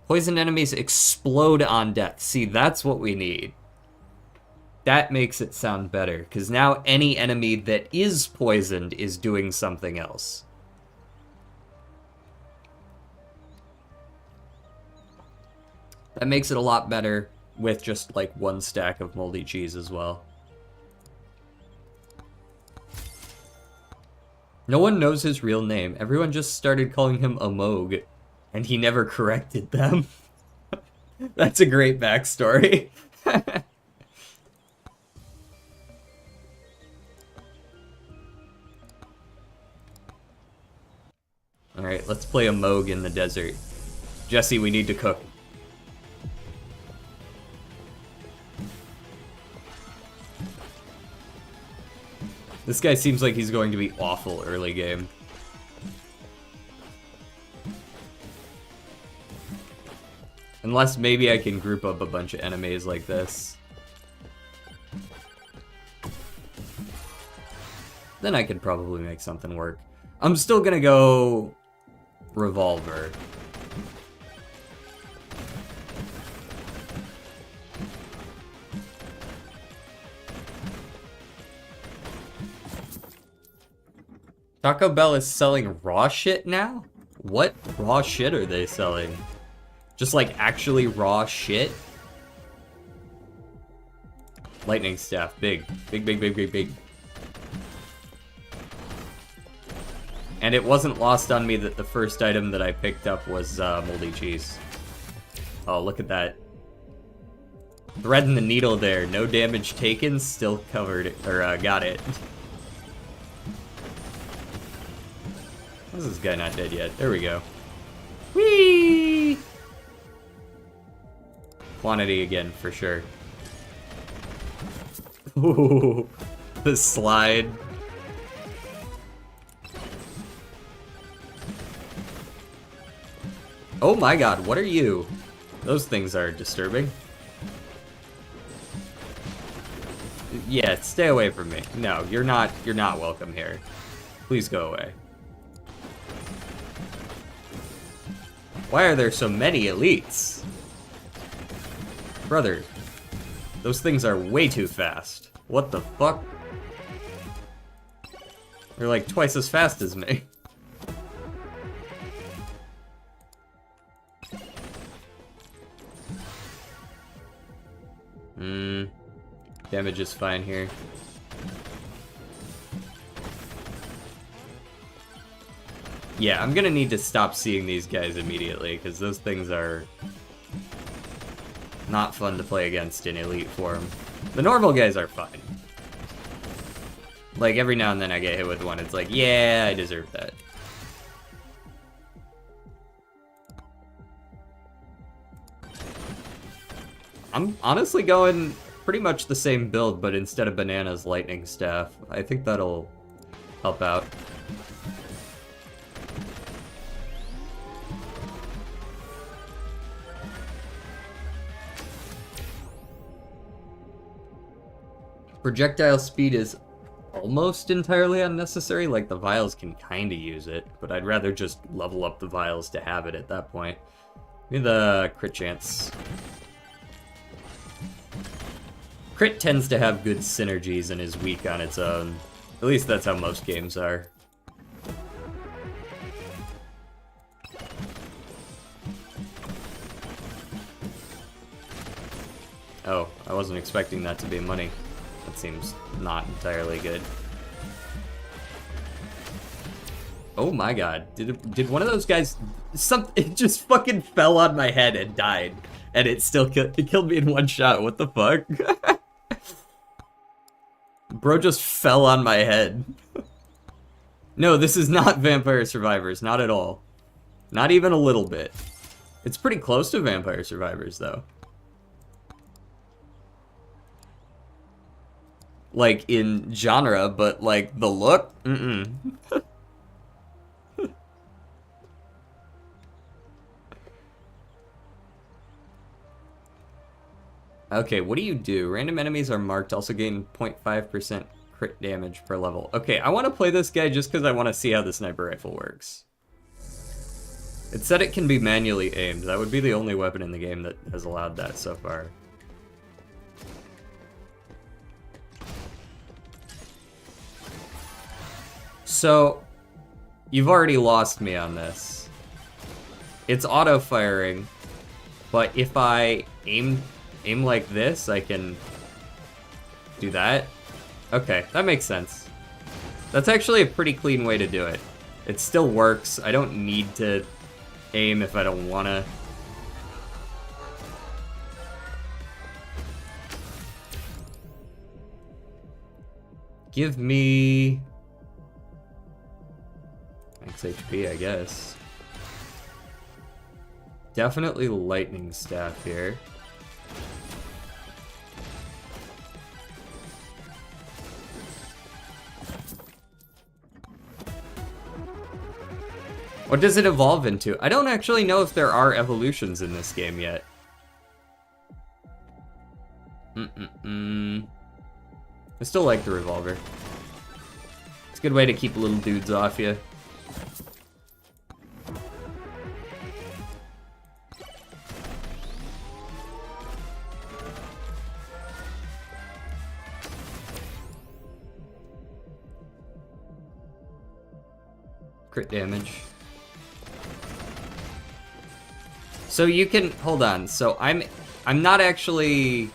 Poisoned enemies explode on death. See, that's what we need. That makes it sound better, because now any enemy that is poisoned is doing something else. That makes it a lot better with just like 1 stack of moldy cheese as well. No one knows his real name. Everyone just started calling him a Moog, and he never corrected them. That's a great backstory. Alright, let's play a Moog in the desert. Jesse, we need to cook. This guy seems like he's going to be awful early game. Unless maybe I can group up a bunch of enemies like this. Then I could probably make something work. I'm still gonna go revolver. Taco Bell is selling raw shit now? What raw shit are they selling? Just like actually raw shit? Lightning staff, big. Big, big, big, big, big. And it wasn't lost on me that the first item that I picked up was moldy cheese. Oh, look at that. Threading the needle there. No damage taken, still covered it, or got it. Why is this guy not dead yet? There we go. Whee! Quantity again, for sure. Ooh, the slide. Oh my god, what are you? Those things are disturbing. Yeah, stay away from me. No, you're not welcome here. Please go away. Why are there so many elites? Brother, those things are way too fast. What the fuck? They're like twice as fast as me. Damage is fine here. Yeah, I'm gonna need to stop seeing these guys immediately, because those things are not fun to play against in elite form. The normal guys are fine. Like, every now and then I get hit with one, it's like, yeah, I deserve that. I'm honestly going pretty much the same build, but instead of bananas, lightning staff. I think that'll help out. Projectile speed is almost entirely unnecessary, like the vials can kinda use it, but I'd rather just level up the vials to have it at that point. Give me the crit chance. Crit tends to have good synergies and is weak on its own. At least that's how most games are. Oh, I wasn't expecting that to be money. That seems not entirely good. Oh my god, did one of those guys... It just fucking fell on my head and died. And it still killed me in one shot, what the fuck? Bro just fell on my head. No, this is not Vampire Survivors, not at all. Not even a little bit. It's pretty close to Vampire Survivors, though. Like, in genre, but, like, the look? Mm-mm. Okay, what do you do? Random enemies are marked, also gain 0.5% crit damage per level. Okay, I want to play this guy just because I want to see how the sniper rifle works. It said it can be manually aimed. That would be the only weapon in the game that has allowed that so far. So, you've already lost me on this. It's auto-firing, but if I aim like this, I can do that. Okay, that makes sense. That's actually a pretty clean way to do it. It still works. I don't need to aim if I don't wanna. Give me max HP, I guess. Definitely lightning staff here. What does it evolve into? I don't actually know if there are evolutions in this game yet. I still like the revolver. It's a good way to keep little dudes off you. Crit damage. So you can, hold on, so I'm not actually,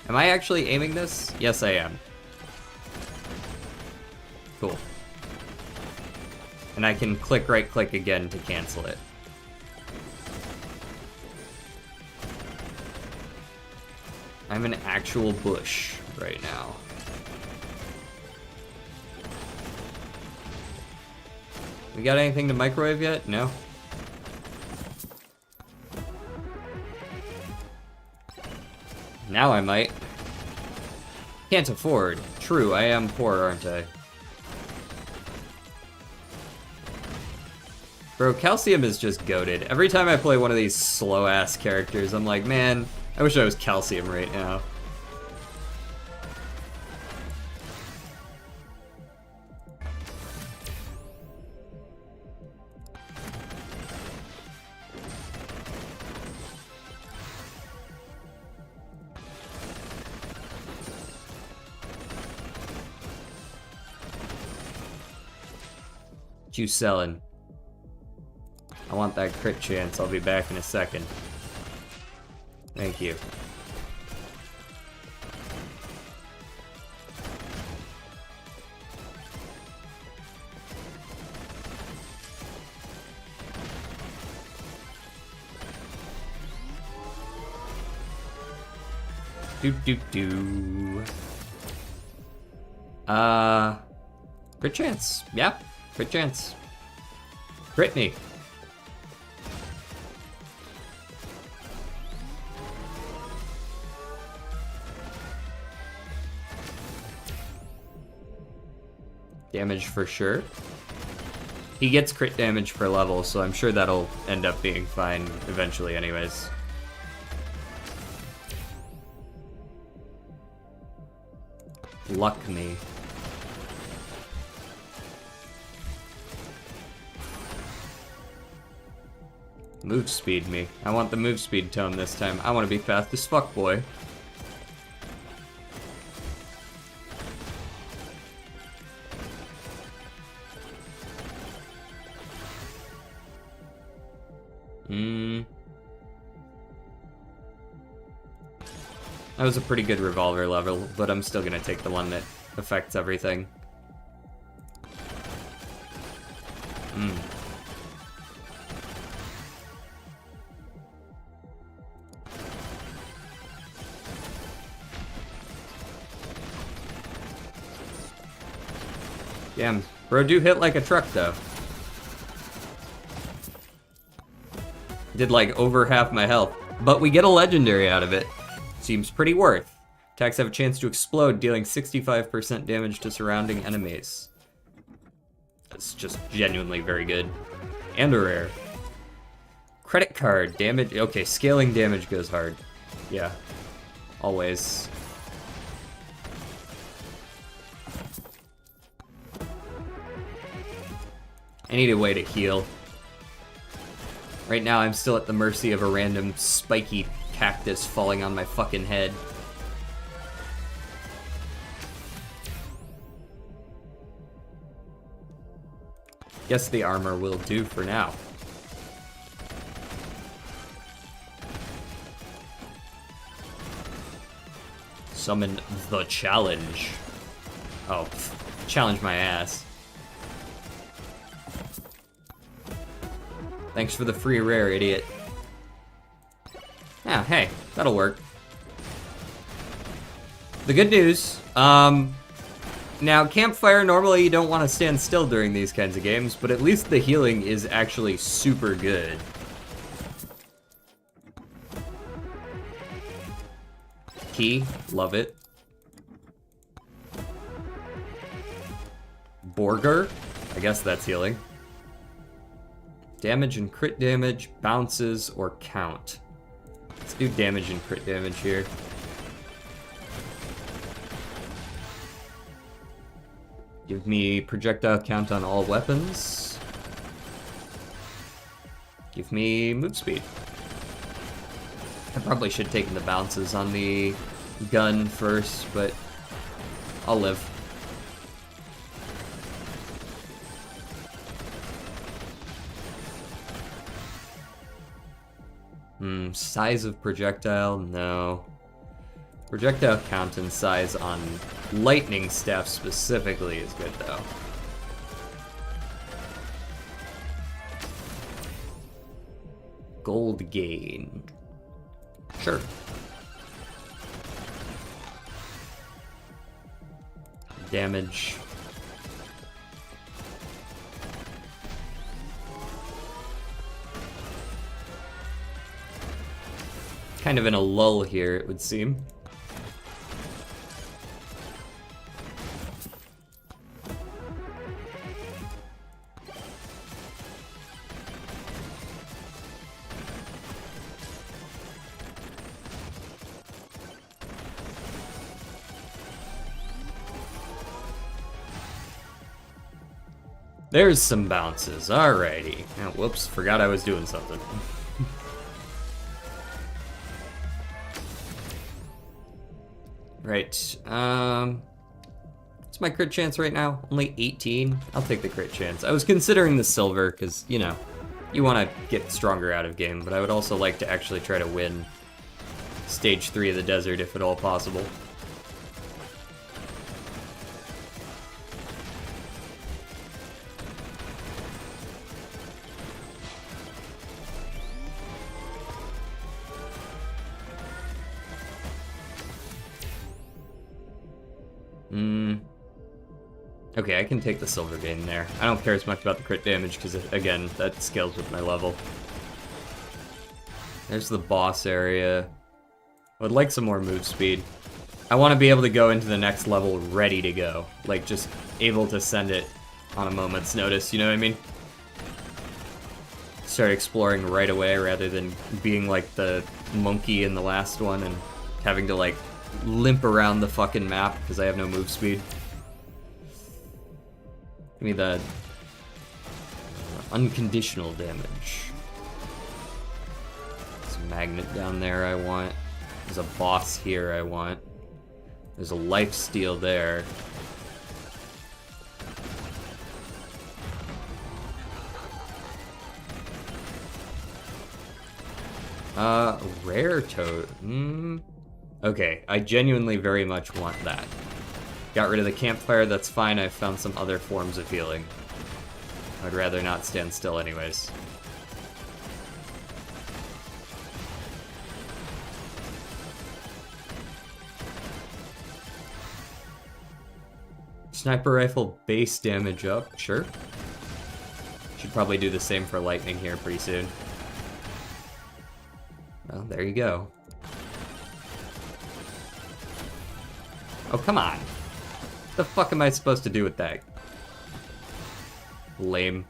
am I actually aiming this? Yes, I am. Cool. And I can click right click again to cancel it. I'm an actual bush right now. We got anything to microwave yet? No. Now I might. Can't afford. True, I am poor, aren't I? Bro, Calcium is just goated. Every time I play one of these slow-ass characters, I'm like, man, I wish I was Calcium right now. What you selling? I want that crit chance. I'll be back in a second. Thank you. Do. Crit chance. Yeah, crit chance. Crit me. Damage for sure. He gets crit damage per level, so I'm sure that'll end up being fine eventually anyways. Luck me. Move speed me. I want the move speed tone this time. I want to be fast as fuck, boy. That was a pretty good revolver level, but I'm still gonna take the one that affects everything. Damn, bro do hit like a truck though. Did like over half my health, but we get a legendary out of it. Seems pretty worth. Attacks have a chance to explode, dealing 65% damage to surrounding enemies. That's just genuinely very good. And a rare. Credit card, damage, okay, scaling damage goes hard. Yeah, always. I need a way to heal. Right now I'm still at the mercy of a random spiky cactus falling on my fucking head. Guess the armor will do for now. Summon the challenge. Oh, challenge my ass. Thanks for the free rare, idiot. Yeah, hey, that'll work. The good news, now campfire, normally you don't want to stand still during these kinds of games, but at least the healing is actually super good. Key, love it. Borger, I guess that's healing. Damage and crit damage, bounces, or count. Let's do damage and crit damage here. Give me projectile count on all weapons. Give me move speed. I probably should have taken the bounces on the gun first, but I'll live. Size of projectile? No. Projectile count and size on lightning staff specifically is good though. Gold gain. Sure. Damage. Kind of in a lull here, it would seem. There's some bounces, alrighty. Oh, whoops, forgot I was doing something. Right, what's my crit chance right now? Only 18? I'll take the crit chance. I was considering the silver, because, you know, you want to get stronger out of game, but I would also like to actually try to win Stage 3 of the desert, if at all possible. Okay, I can take the silver gain there. I don't care as much about the crit damage because, again, that scales with my level. There's the boss area. I would like some more move speed. I want to be able to go into the next level ready to go. Like, just able to send it on a moment's notice, you know what I mean? Start exploring right away rather than being like the Monke in the last one and having to, like, limp around the fucking map because I have no move speed. Give me the unconditional damage. magnet down there I want. There's a boss here I want. There's a life steal there. Rare toad. Okay, I genuinely very much want that. Got rid of the campfire, that's fine. I've found some other forms of healing. I'd rather not stand still anyways. Sniper rifle base damage up, sure. Should probably do the same for lightning here pretty soon. Well, there you go. Oh, come on. What the fuck am I supposed to do with that? Lame.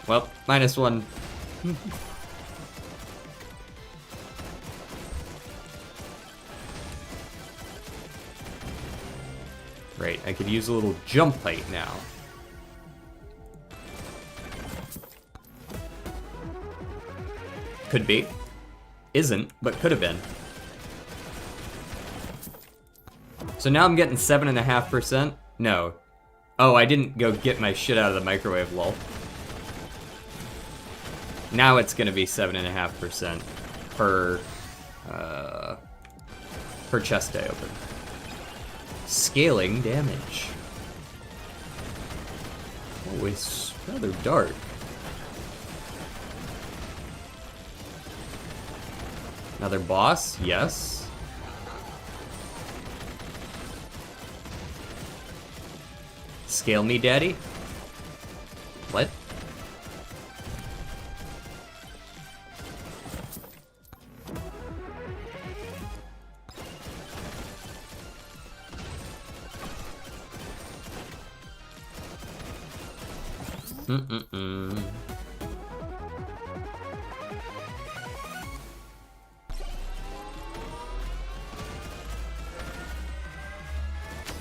Well, -1. Right, I could use a little jump height now. Could be. Isn't, but could have been. So now I'm getting 7.5%? No. Oh, I didn't go get my shit out of the microwave, lol. Now it's gonna be 7.5% per chest I open. Scaling damage. Oh, it's rather dark. Another boss? Yes. Scale me, daddy? What?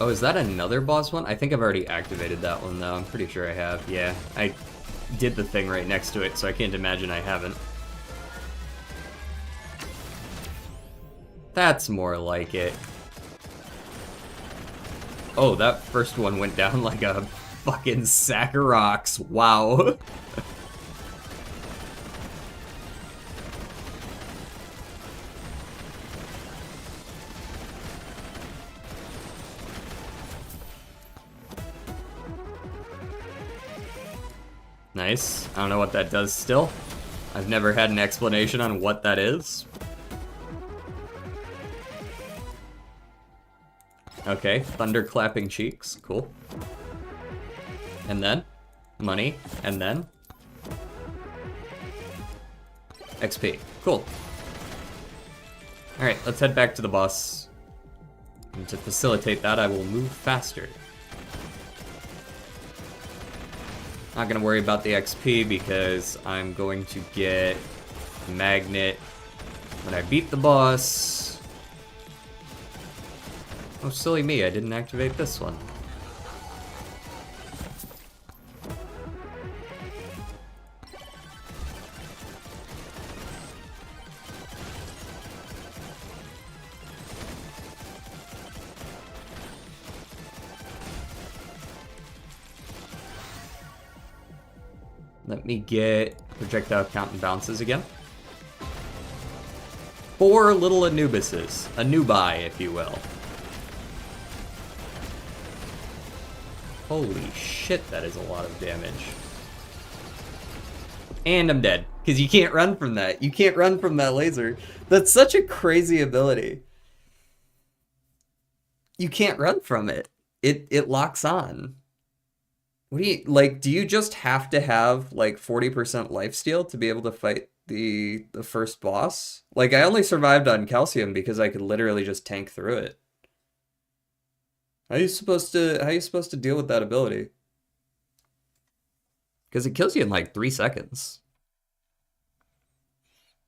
Oh, is that another boss one? I think I've already activated that one, though. I'm pretty sure I have. Yeah, I did the thing right next to it, so I can't imagine I haven't. That's more like it. Oh, that first one went down like a fucking sack of rocks. Wow. Nice. I don't know what that does still. I've never had an explanation on what that is. Okay, thunder clapping cheeks. Cool. And then? Money. And then? XP. Cool. Alright, let's head back to the boss. And to facilitate that, I will move faster. Not gonna worry about the XP because I'm going to get magnet when I beat the boss. Oh, silly me, I didn't activate this one. Let me get projectile count and bounces again. 4 little Anubises. Anubi, if you will. Holy shit, that is a lot of damage. And I'm dead, because you can't run from that. You can't run from that laser. That's such a crazy ability. You can't run from it. It locks on. What do you, like, do you just have to have, like, 40% lifesteal to be able to fight the first boss? Like, I only survived on calcium because I could literally just tank through it. How are you supposed to deal with that ability? Because it kills you in, like, 3 seconds.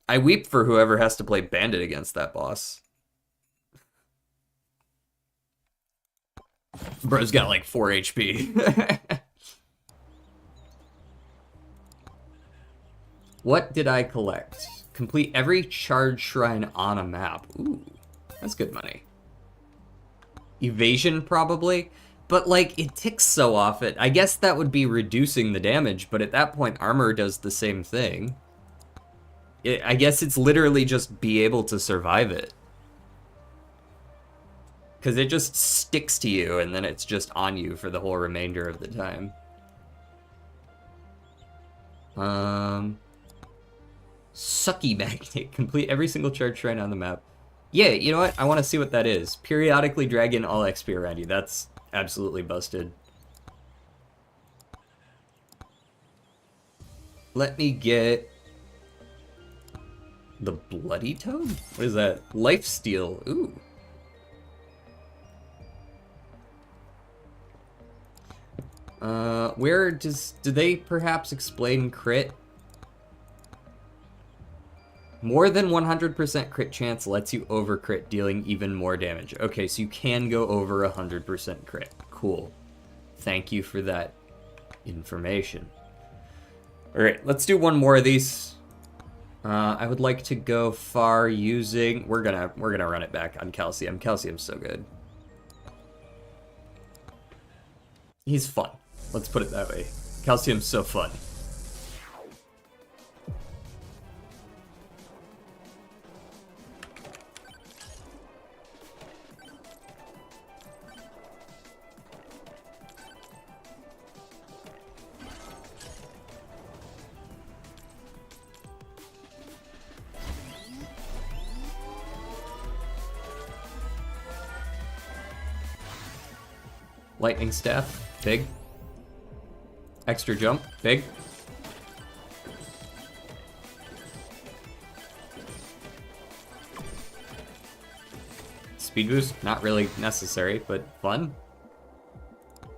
I weep for whoever has to play Bandit against that boss. Bro's got like 4 HP. What did I collect? Complete every charge shrine on a map. Ooh, that's good money. Evasion, probably. But, like, it ticks so off it. I guess that would be reducing the damage, but at that point, armor does the same thing. I guess it's literally just be able to survive it. Because it just sticks to you, and then it's just on you for the whole remainder of the time. Sucky Magnet. Complete every single charge shrine on the map. Yeah, you know what? I want to see what that is. Periodically drag in all XP around you. That's absolutely busted. Let me get the Bloody Toad? What is that? Lifesteal. Ooh. Where do they perhaps explain crit? More than 100% crit chance lets you over crit, dealing even more damage. Okay, so you can go over 100% crit. Cool. Thank you for that information. All right, let's do one more of these. I would like to go far using. We're gonna run it back on Calcium. Calcium's so good. He's fun. Let's put it that way. Calcium's so fun. Lightning Staff, big. Extra jump, big. Speed boost, not really necessary, but fun.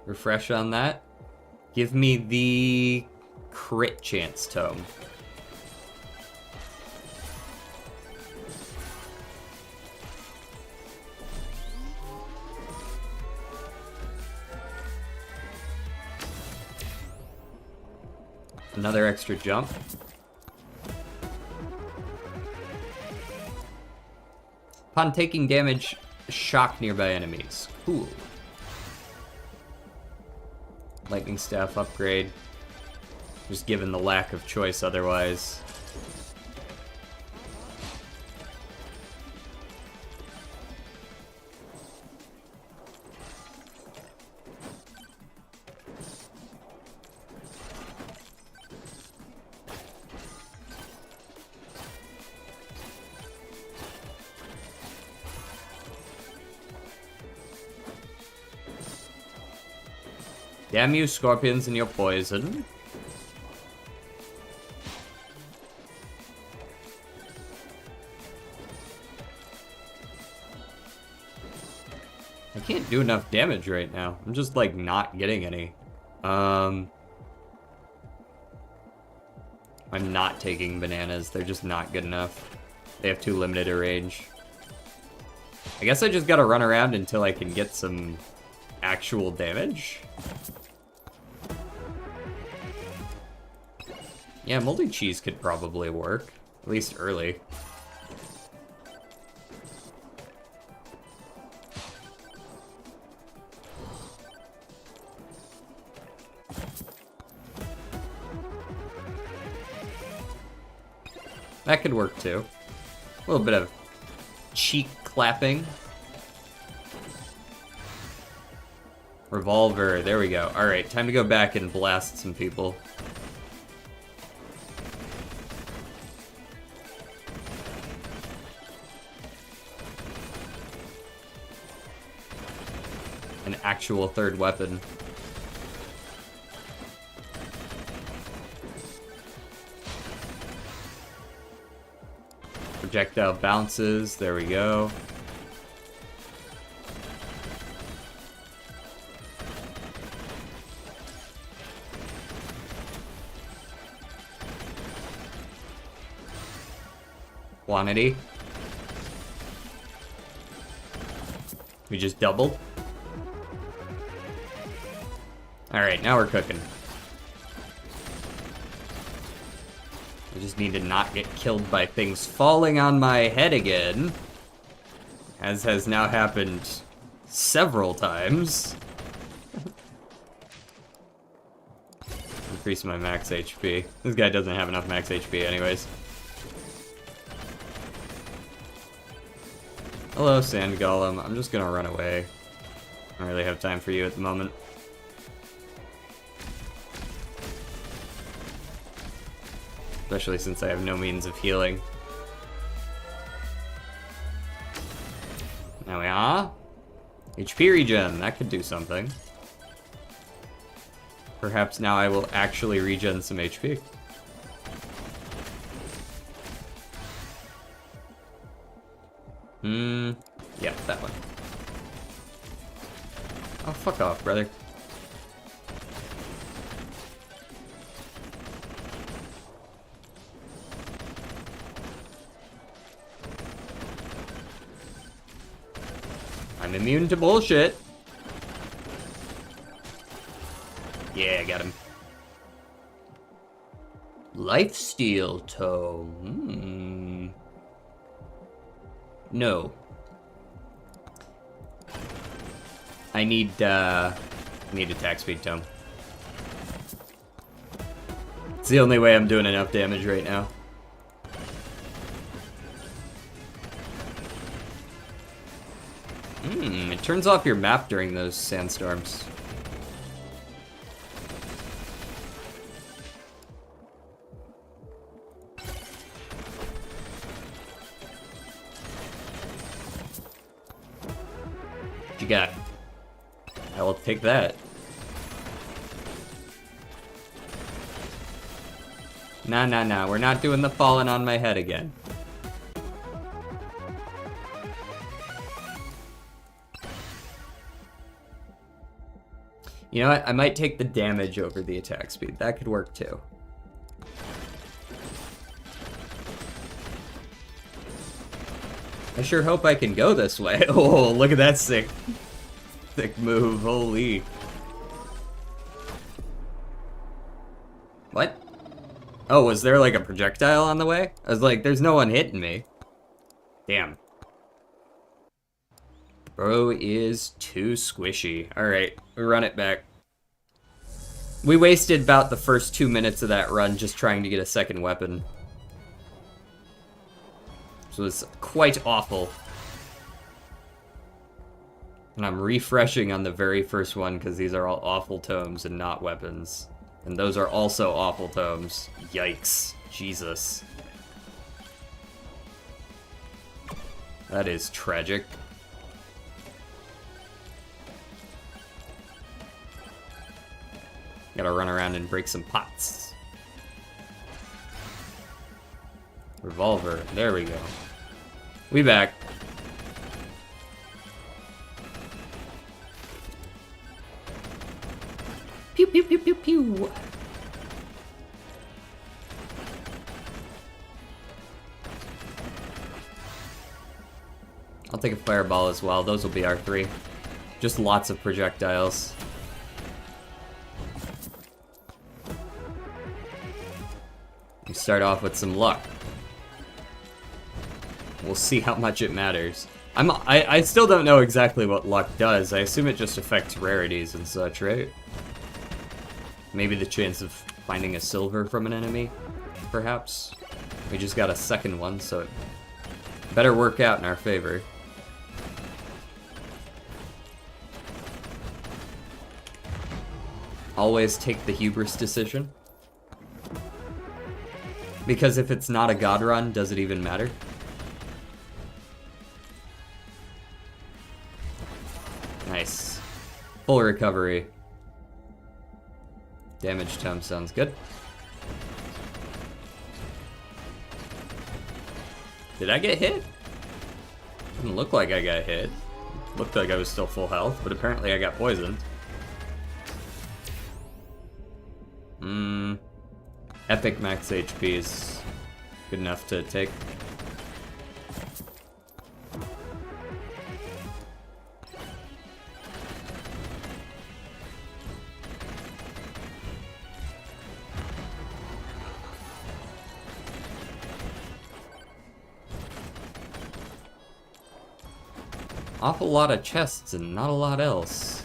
Refresh on that. Give me the crit chance tome. Another extra jump. Upon taking damage, shock nearby enemies. Cool. Lightning Staff upgrade. Just given the lack of choice otherwise. Damn you, scorpions, and your poison. I can't do enough damage right now. I'm just, like, not getting any. I'm not taking bananas. They're just not good enough. They have too limited a range. I guess I just gotta run around until I can get some actual damage. Yeah, moldy cheese could probably work, at least early. That could work too. A little bit of cheek clapping. Revolver, there we go. Alright, time to go back and blast some people. An actual third weapon. Projectile bounces, there we go. Quantity. We just doubled. Alright, now we're cooking. I just need to not get killed by things falling on my head again. As has now happened several times. Increase my max HP. This guy doesn't have enough max HP anyways. Hello, Sand Golem. I'm just gonna run away. I don't really have time for you at the moment. Especially since I have no means of healing. Now we are. HP regen, that could do something. Perhaps now I will actually regen some HP. Yeah, that one. Oh, fuck off, brother. I'm immune to bullshit. Yeah, I got him. Lifesteal tome. No. I need attack speed tome. It's the only way I'm doing enough damage right now. It turns off your map during those sandstorms. What you got? I will take that. Nah, we're not doing the falling on my head again. You know what? I might take the damage over the attack speed. That could work too. I sure hope I can go this way. Oh, look at that sick move. Holy. What? Oh, was there like a projectile on the way? I was like, there's no one hitting me. Damn. Bro is too squishy. Alright, we run it back. We wasted about the first 2 minutes of that run just trying to get a second weapon. This was quite awful. And I'm refreshing on the very first one because these are all awful tomes and not weapons. And those are also awful tomes. Yikes. Jesus. That is tragic. Gotta run around and break some pots. Revolver. There we go. We back. Pew pew pew pew pew. I'll take a fireball as well. Those will be our 3. Just lots of projectiles. We start off with some luck. We'll see how much it matters. I still don't know exactly what luck does. I assume it just affects rarities and such, right? Maybe the chance of finding a silver from an enemy, perhaps? We just got a second one, so it better work out in our favor. Always take the hubris decision. Because if it's not a god run, does it even matter? Nice. Full recovery. Damage tome sounds good. Did I get hit? Didn't look like I got hit. Looked like I was still full health, but apparently I got poisoned. Epic max HP is good enough to take. awful lot of chests and not a lot else.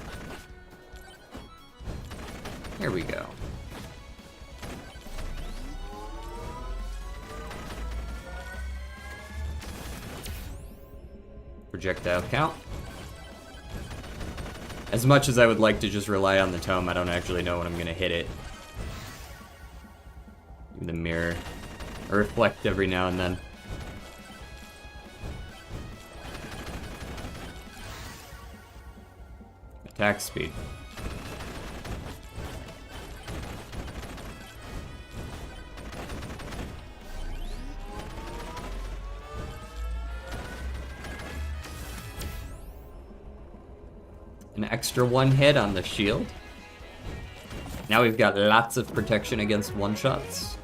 Here we go. Projectile count. As much as I would like to just rely on the tome, I don't actually know when I'm gonna hit it. The mirror. I reflect every now and then. Attack speed. An extra one hit on the shield. Now we've got lots of protection against one-shots.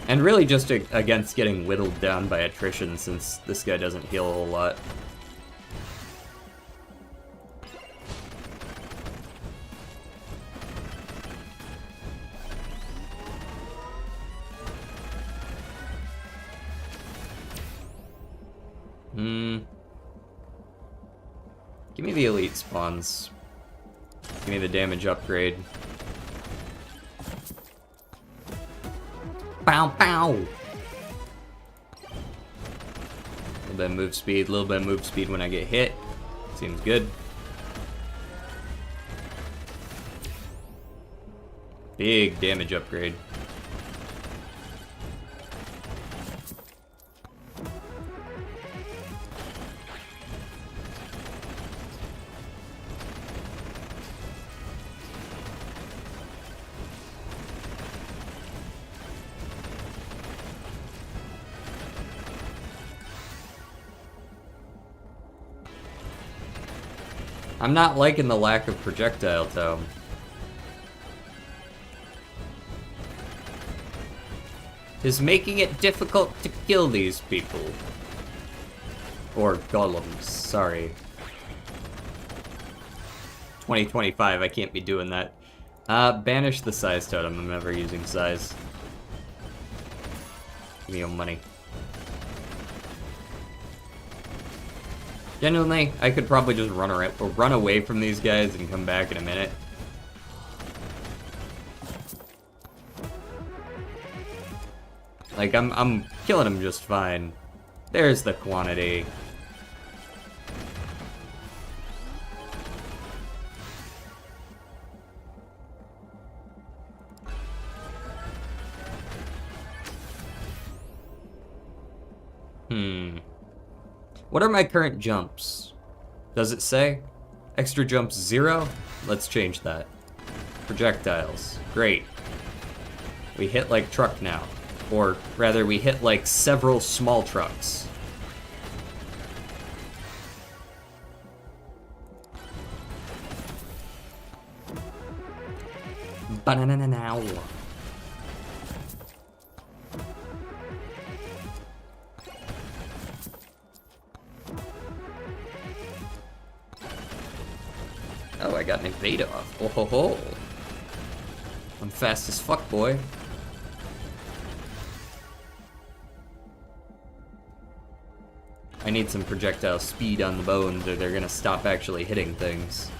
And really just against getting whittled down by attrition, since this guy doesn't heal a whole lot. Give me the elite spawns. Give me the damage upgrade. Pow pow! A little bit of move speed, a little bit of move speed when I get hit. Seems good. Big damage upgrade. I'm not liking the lack of projectile tome. Is making it difficult to kill these people. Or golems, sorry. 2025, I can't be doing that. Banish the size totem, I'm never using size. Give me your money. Genuinely, I could probably just run away from these guys and come back in a minute. Like, I'm killing them just fine. There's the quantity. What are my current jumps? Does it say? Extra jumps 0? Let's change that. Projectiles. Great. We hit like truck now. Or rather, we hit like several small trucks. Banana-now. Oh, I got an evade off. Oh ho ho. I'm fast as fuck, boy. I need some projectile speed on the bones or they're gonna stop actually hitting things.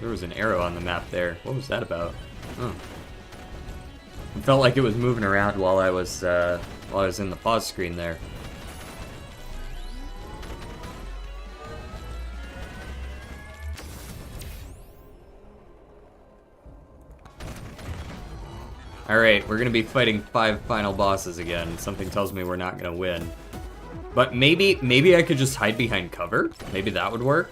There was an arrow on the map there. What was that about? Oh. It felt like it was moving around while I was in the pause screen there. Alright, we're gonna be fighting 5 final bosses again. Something tells me we're not gonna win. But maybe I could just hide behind cover? Maybe that would work?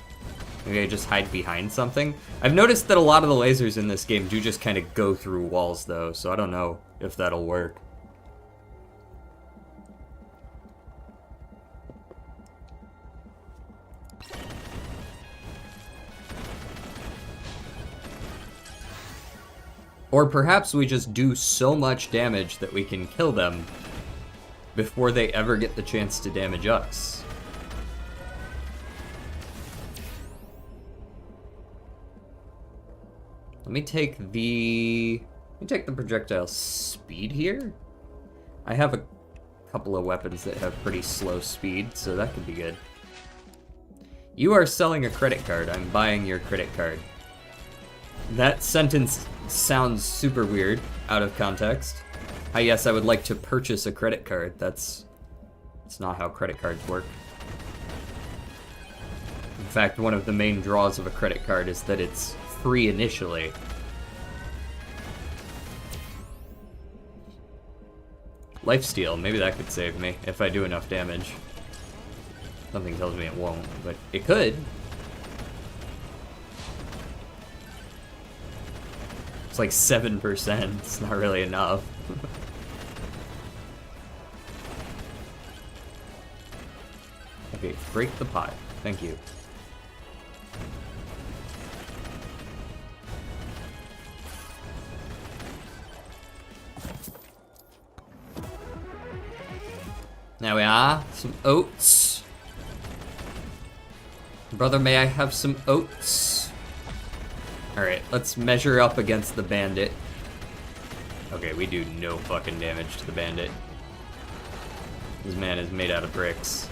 Maybe I just hide behind something? I've noticed that a lot of the lasers in this game do just kind of go through walls though, so I don't know if that'll work. Or perhaps we just do so much damage that we can kill them before they ever get the chance to damage us. Let me take the projectile speed here. I have a couple of weapons that have pretty slow speed, so that could be good. You are selling a credit card. I'm buying your credit card. That sentence sounds super weird out of context. Yes, I would like to purchase a credit card. That's not how credit cards work. In fact, one of the main draws of a credit card is that it's free initially. Lifesteal, maybe that could save me if I do enough damage. Something tells me it won't, but it could. It's like 7%, it's not really enough. Okay, break the pot, thank you. Now we are, some oats. Brother, may I have some oats? Alright, let's measure up against the bandit. Okay, we do no fucking damage to the bandit. This man is made out of bricks.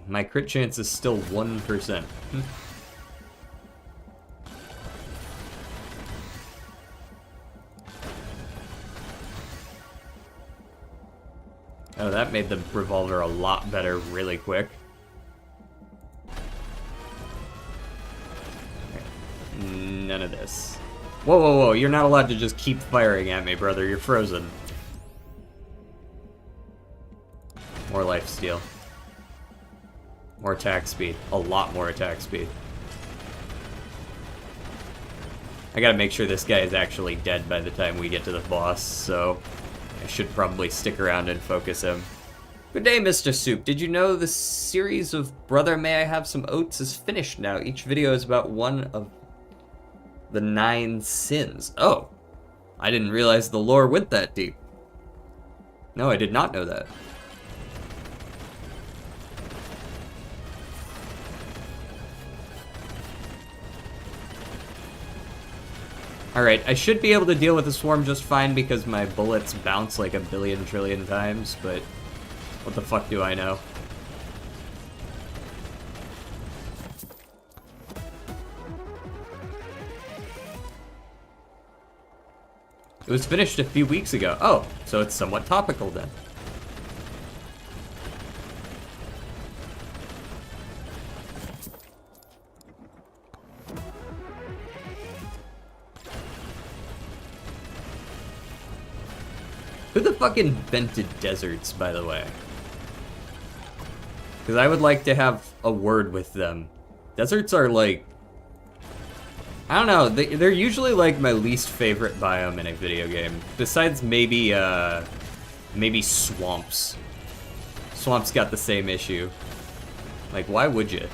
My crit chance is still 1%. Oh, that made the revolver a lot better really quick. Okay. None of this. Whoa, whoa, whoa, you're not allowed to just keep firing at me, brother. You're frozen. More lifesteal. More attack speed. A lot more attack speed. I gotta make sure this guy is actually dead by the time we get to the boss, so I should probably stick around and focus him. Good day, Mr. Soup. Did you know the series of Brother May I Have Some Oats is finished now? Each video is about one of the 9 sins. Oh, I didn't realize the lore went that deep. No, I did not know that. Alright, I should be able to deal with the swarm just fine because my bullets bounce like a billion trillion times, but what the fuck do I know? It was finished a few weeks ago. Oh, so it's somewhat topical then. Who the fuck invented deserts, by the way? Because I would like to have a word with them. Deserts are like... I don't know, they're usually like my least favorite biome in a video game. Besides maybe, maybe swamps. Swamps got the same issue. Like, why would you?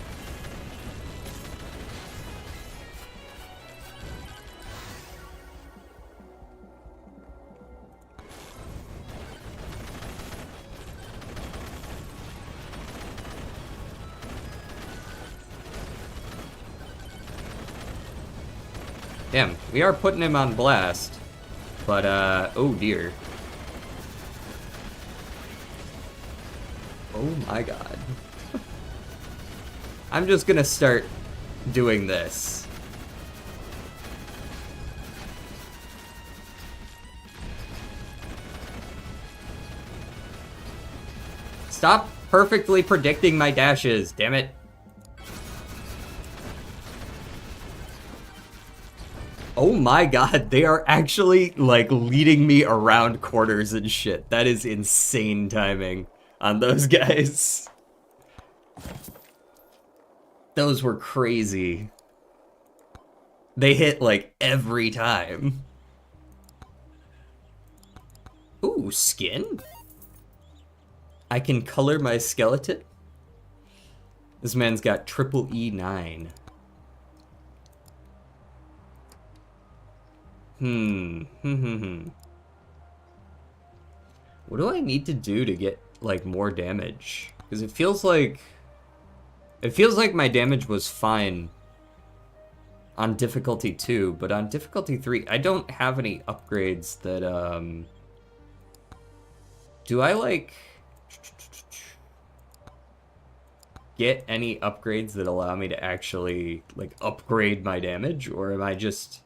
Damn, we are putting him on blast, but, oh dear. Oh my god. I'm just gonna start doing this. Stop perfectly predicting my dashes, damn it. Oh my god, they are actually, like, leading me around corners and shit. That is insane timing on those guys. Those were crazy. They hit, like, every time. Ooh, skin? I can color my skeleton? This man's got triple E9. What do I need to do to get, like, more damage? Because it feels like... It feels like my damage was fine on difficulty 2, but on difficulty 3, I don't have any upgrades that, Do I, like... get any upgrades that allow me to actually, like, upgrade my damage? Or am I just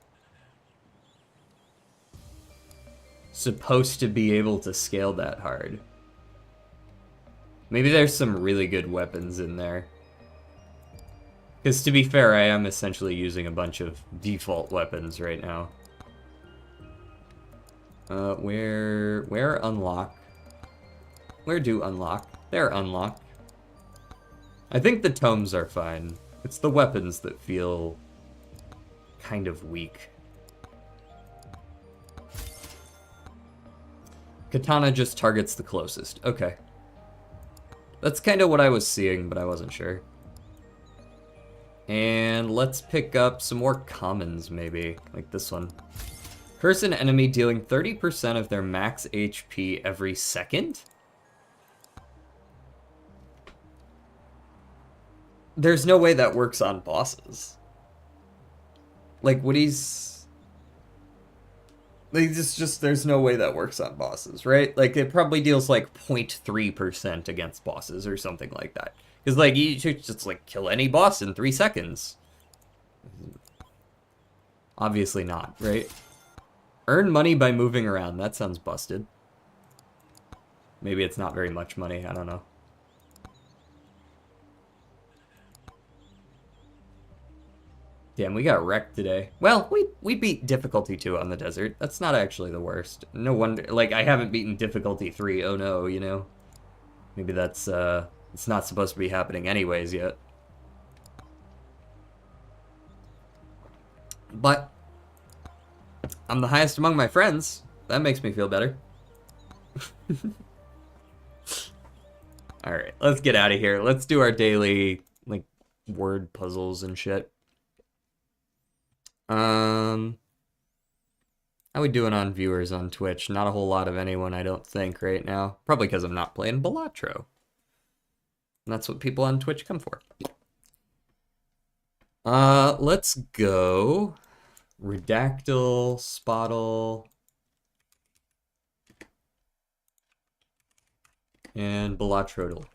supposed to be able to scale that hard? Maybe there's some really good weapons in there. Because to be fair, I am essentially using a bunch of default weapons right now. Where unlock? Where do unlock? They're unlocked. I think the tomes are fine. It's the weapons that feel kind of weak. Katana just targets the closest. Okay. That's kind of what I was seeing, but I wasn't sure. And let's pick up some more commons, maybe. Like this one. Curse an enemy dealing 30% of their max HP every second? There's no way that works on bosses. Like, Woody's... Like, it's just, there's no way that works on bosses, right? Like, it probably deals, like, 0.3% against bosses or something like that. Because, like, you should just, like, kill any boss in 3 seconds. Obviously not, right? Earn money by moving around. That sounds busted. Maybe it's not very much money. I don't know. Damn, we got wrecked today. Well, we beat difficulty 2 on the desert. That's not actually the worst. No wonder, like, I haven't beaten difficulty 3. Oh no, you know? Maybe that's, it's not supposed to be happening anyways yet. But I'm the highest among my friends. That makes me feel better. Alright, let's get out of here. Let's do our daily, like, word puzzles and shit. How we doing on viewers on Twitch? Not a whole lot of anyone, I don't think, right now. Probably because I'm not playing Balatro. And that's what people on Twitch come for. Let's go. Redactyl, Spottle, and Balatrodal.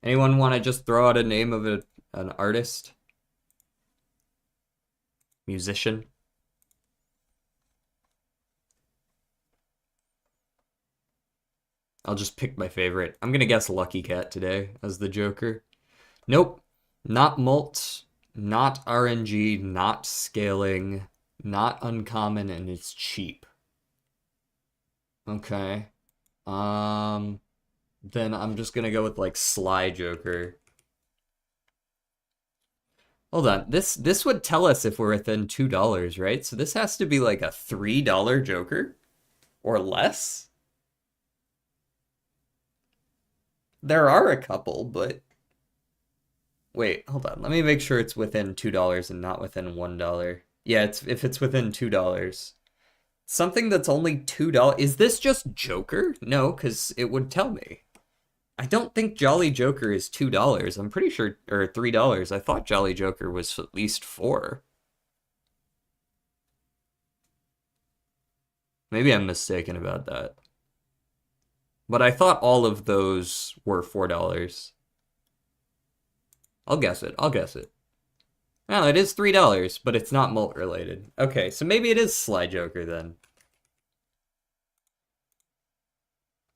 Anyone want to just throw out a name of an artist? Musician? I'll just pick my favorite. I'm gonna guess Lucky Cat today as the Joker. Nope. Not Molt, not RNG, not scaling, not uncommon, and it's cheap. Okay. Then I'm just gonna go with, like, Sly Joker. Hold on, this would tell us if we're within $2, right? So this has to be like a $3 Joker? Or less? There are a couple, but... Wait, hold on. Let me make sure it's within $2 and not within $1. Yeah, if it's within $2. Something that's only $2... Is this just Joker? No, because it would tell me. I don't think Jolly Joker is $2. I'm pretty sure... Or $3. I thought Jolly Joker was at least $4. Maybe I'm mistaken about that. But I thought all of those were $4. I'll guess it. I'll guess it. Oh, it is $3, but it's not Molt related. Okay, so maybe it is Sly Joker then.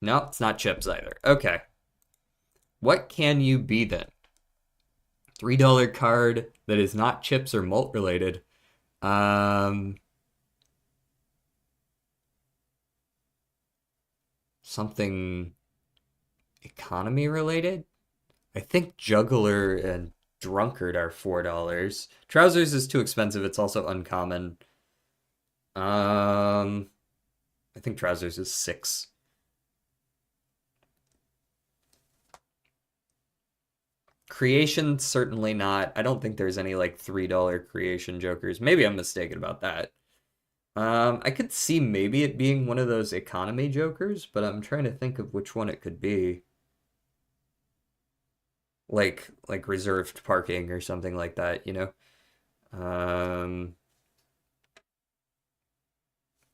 No, it's not Chips either. Okay. What can you be then? $3 card that is not Chips or Molt related. Something economy related? I think Juggler and Drunkard are $4. Trousers is too expensive. It's also uncommon. I I think trousers is 6. Creation, certainly not. I don't think there's any like $3 creation jokers. Maybe I'm mistaken about that. I could see maybe it being one of those economy jokers, but I'm trying to think of which one it could be. Like reserved parking or something like that, you know? Um,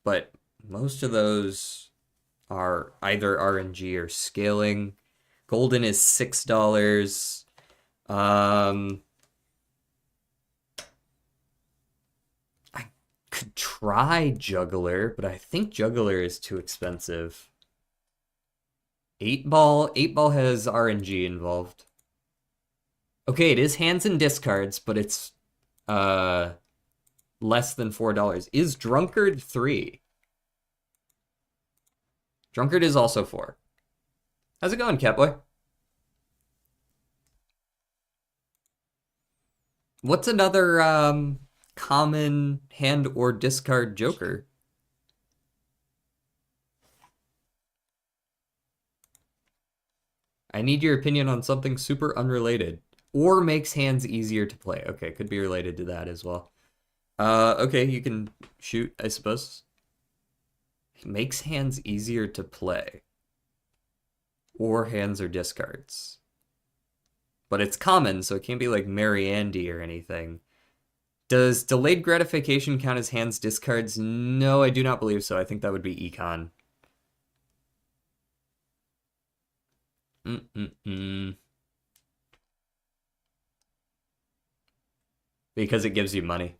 but most of those are either RNG or scaling. Golden is $6. Um, I could try Juggler, but I think Juggler is too expensive. 8 ball has RNG involved. Okay, it is hands and discards, but it's uh less than $4. Is Drunkard 3? Drunkard is also 4. How's it going, Catboy? What's another common hand or discard joker? I need your opinion on something super unrelated. Or makes hands easier to play. Okay, could be related to that as well. Okay, you can shoot, I suppose. Makes hands easier to play. Or hands or discards. But it's common, so it can't be like Mary Andy or anything. Does delayed gratification count as hands discards? No, I do not believe so. I think that would be econ. Because it gives you money.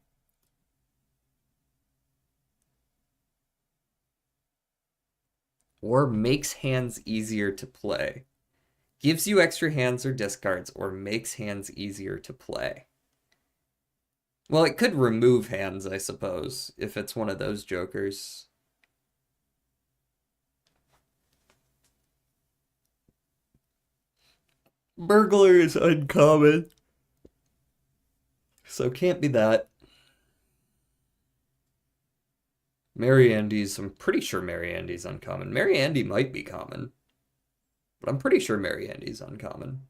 Or makes hands easier to play. Gives you extra hands or discards, or makes hands easier to play. Well, it could remove hands, I suppose, if it's one of those jokers. Burglar is uncommon. So can't be that. Mary Andy's, I'm pretty sure Mary Andy's uncommon. Mary Andy might be common. But I'm pretty sure Mary Andy's uncommon.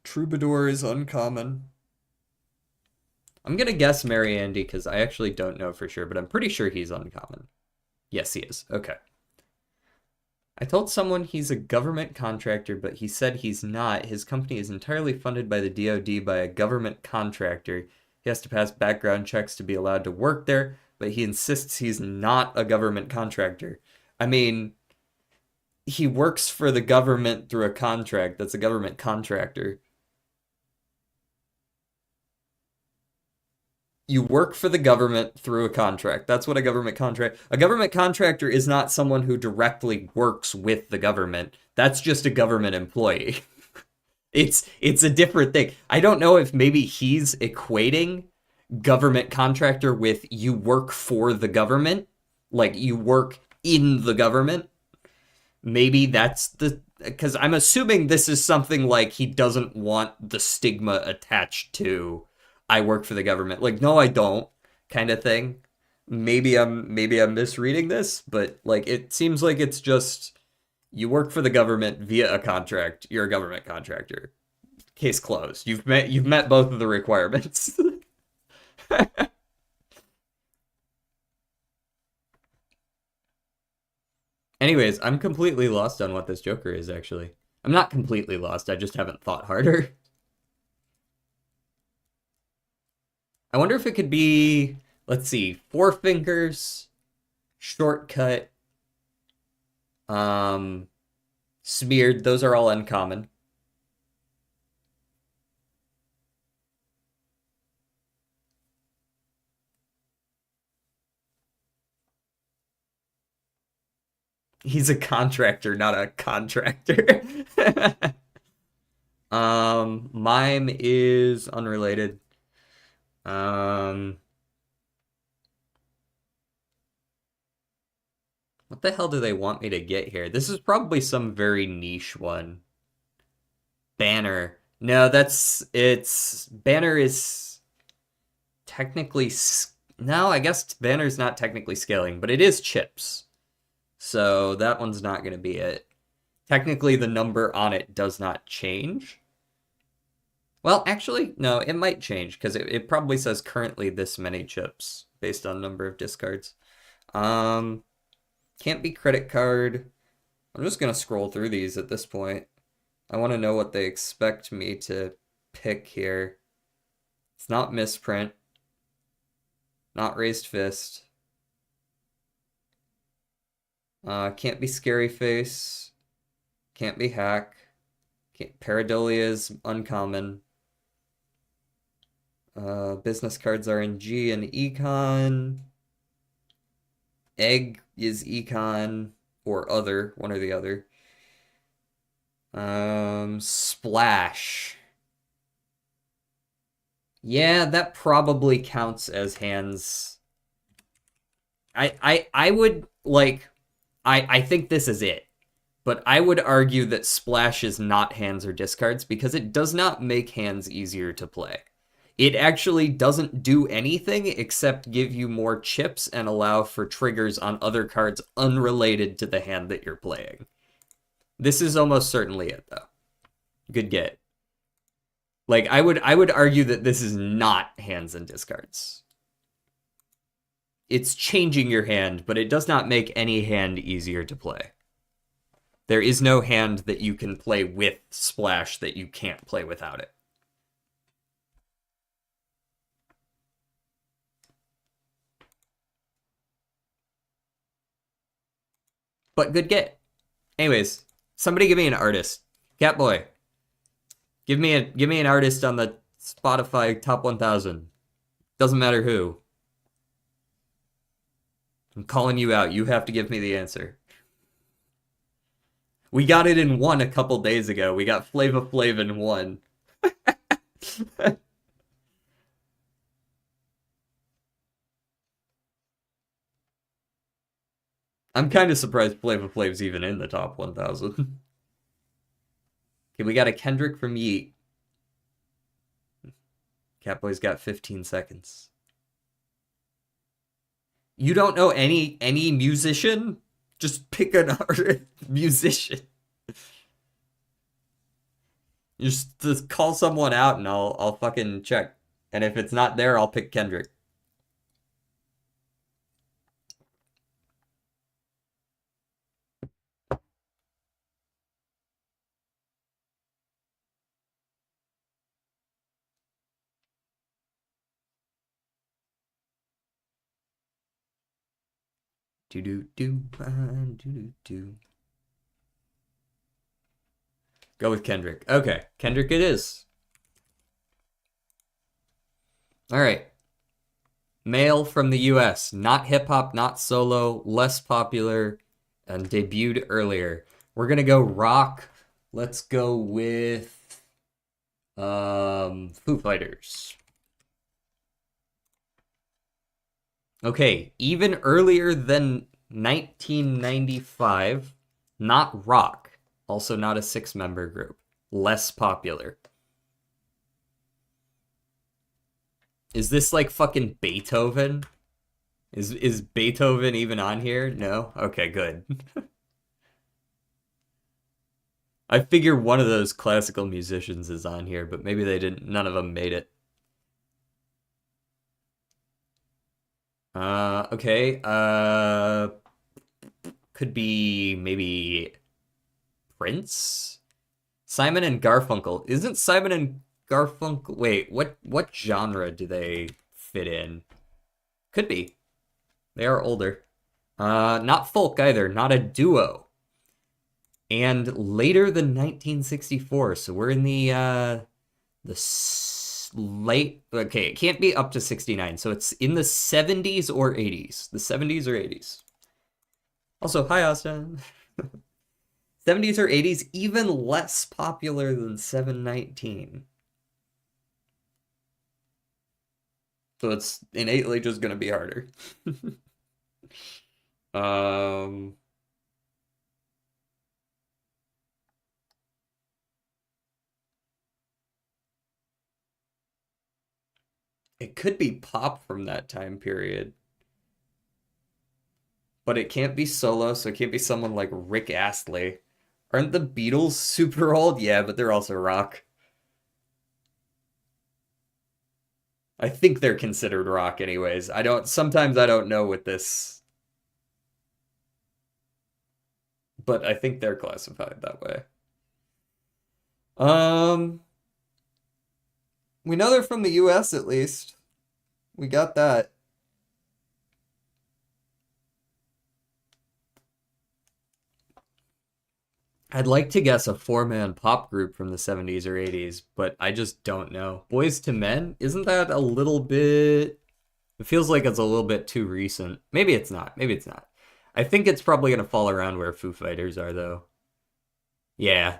Troubadour is uncommon. I'm gonna guess Mary Andy because I actually don't know for sure, but I'm pretty sure he's uncommon. Yes, he is. Okay. I told someone he's a government contractor, but he said he's not. His company is entirely funded by the DoD by a government contractor. He has to pass background checks to be allowed to work there, but he insists he's not a government contractor. I mean, he works for the government through a contract. That's a government contractor. You work for the government through a contract. That's what a government contract. A government contractor is not someone who directly works with the government. That's just a government employee. It's a different thing. I don't know if maybe he's equating government contractor with you work for the government, like you work in the government. Maybe that's the because I'm assuming this is something like he doesn't want the stigma attached to I work for the government. Like, no, I don't, kind of thing. Maybe I'm misreading this, but like it seems like it's just you work for the government via a contract. You're a government contractor. Case closed. You've met both of the requirements. Anyways, I'm completely lost on what this Joker is actually. I'm not completely lost. I just haven't thought harder. I wonder if it could be, let's see, Four Fingers, Shortcut, um, Smeared. Those are all uncommon. He's a contractor, not a contractor. Mime is unrelated. Um, what the hell do they want me to get here? This is probably some very niche one. Banner. No, it's Banner is technically No, I guess banner's not technically scaling, but it is chips. So that one's not going to be it. Technically, the number on it does not change. Well, actually, no, it might change because it probably says currently this many chips based on number of discards. Um, can't be credit card. I'm just gonna scroll through these at this point. I want to know what they expect me to pick here. It's not misprint, not raised fist. Can't be scary face. Can't be hack. Pareidolia is uncommon. Business cards are in G and Econ. Egg is Econ or other, one or the other. Splash. Yeah, that probably counts as hands. I would like I think this is it. But I would argue that Splash is not hands or discards because it does not make hands easier to play. It actually doesn't do anything except give you more chips and allow for triggers on other cards unrelated to the hand that you're playing. This is almost certainly it, though. Good get. Like I would argue that this is not hands and discards. It's changing your hand, but it does not make any hand easier to play. There is no hand that you can play with Splash that you can't play without it. But good get. Anyways, somebody give me an artist. Catboy, give me an artist on the Spotify top 1000. Doesn't matter who. I'm calling you out. You have to give me the answer. We got it in one a couple days ago. We got Flava Flav in one. I'm kind of surprised Flava Flav's even in the top 1000. Okay, we got a Kendrick from Yeet. Catboy's got 15 seconds. You don't know any musician? Just pick an artist musician. Just call someone out and I'll fucking check. And if it's not there, I'll pick Kendrick. Do do do do do do. Go with Kendrick. Okay, Kendrick it is. All right. Male from the US, not hip hop, not solo, less popular, and debuted earlier. We're gonna go rock. Let's go with Foo Fighters. Okay, even earlier than 1995, not rock, also not a six-member group, less popular. Is this like fucking Beethoven? Is Beethoven even on here? No? Okay, good. I figure one of those classical musicians is on here, but maybe they didn't, none of them made it. Okay, could be maybe Prince? Simon and Garfunkel. Isn't Simon and Garfunkel... Wait, what genre do they fit in? Could be. They are older. Not folk either. Not a duo. And later than 1964. So we're in the late... Okay, it can't be up to 69. So it's in the 70s or 80s. The 70s or 80s. Also, hi, Austin. 70s or 80s, even less popular than 719. So it's innately just going to be harder. um, It could be pop from that time period, but it can't be solo, so it can't be someone like Rick Astley. Aren't the Beatles super old? Yeah, but they're also rock. I think they're considered rock anyways. Sometimes I don't know with this, but I think they're classified that way. Um, we know they're from the US at least. We got that. I'd like to guess a four-man pop group from the 70s or 80s, but I just don't know. Boys to Men? Isn't that a little bit... It feels like it's a little bit too recent. Maybe it's not. Maybe it's not. I think it's probably going to fall around where Foo Fighters are, though. Yeah.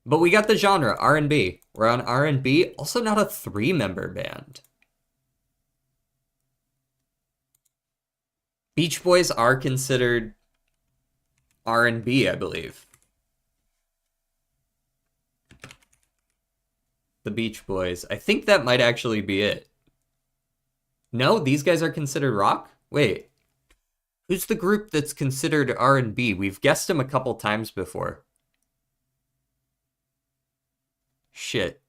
But we got the genre, R&B. We're on R&B, also not a three-member band. Beach Boys are considered R&B, I believe. The Beach Boys. I think that might actually be it. No, these guys are considered rock? Wait. Who's the group that's considered R&B? We've guessed them a couple times before. Shit.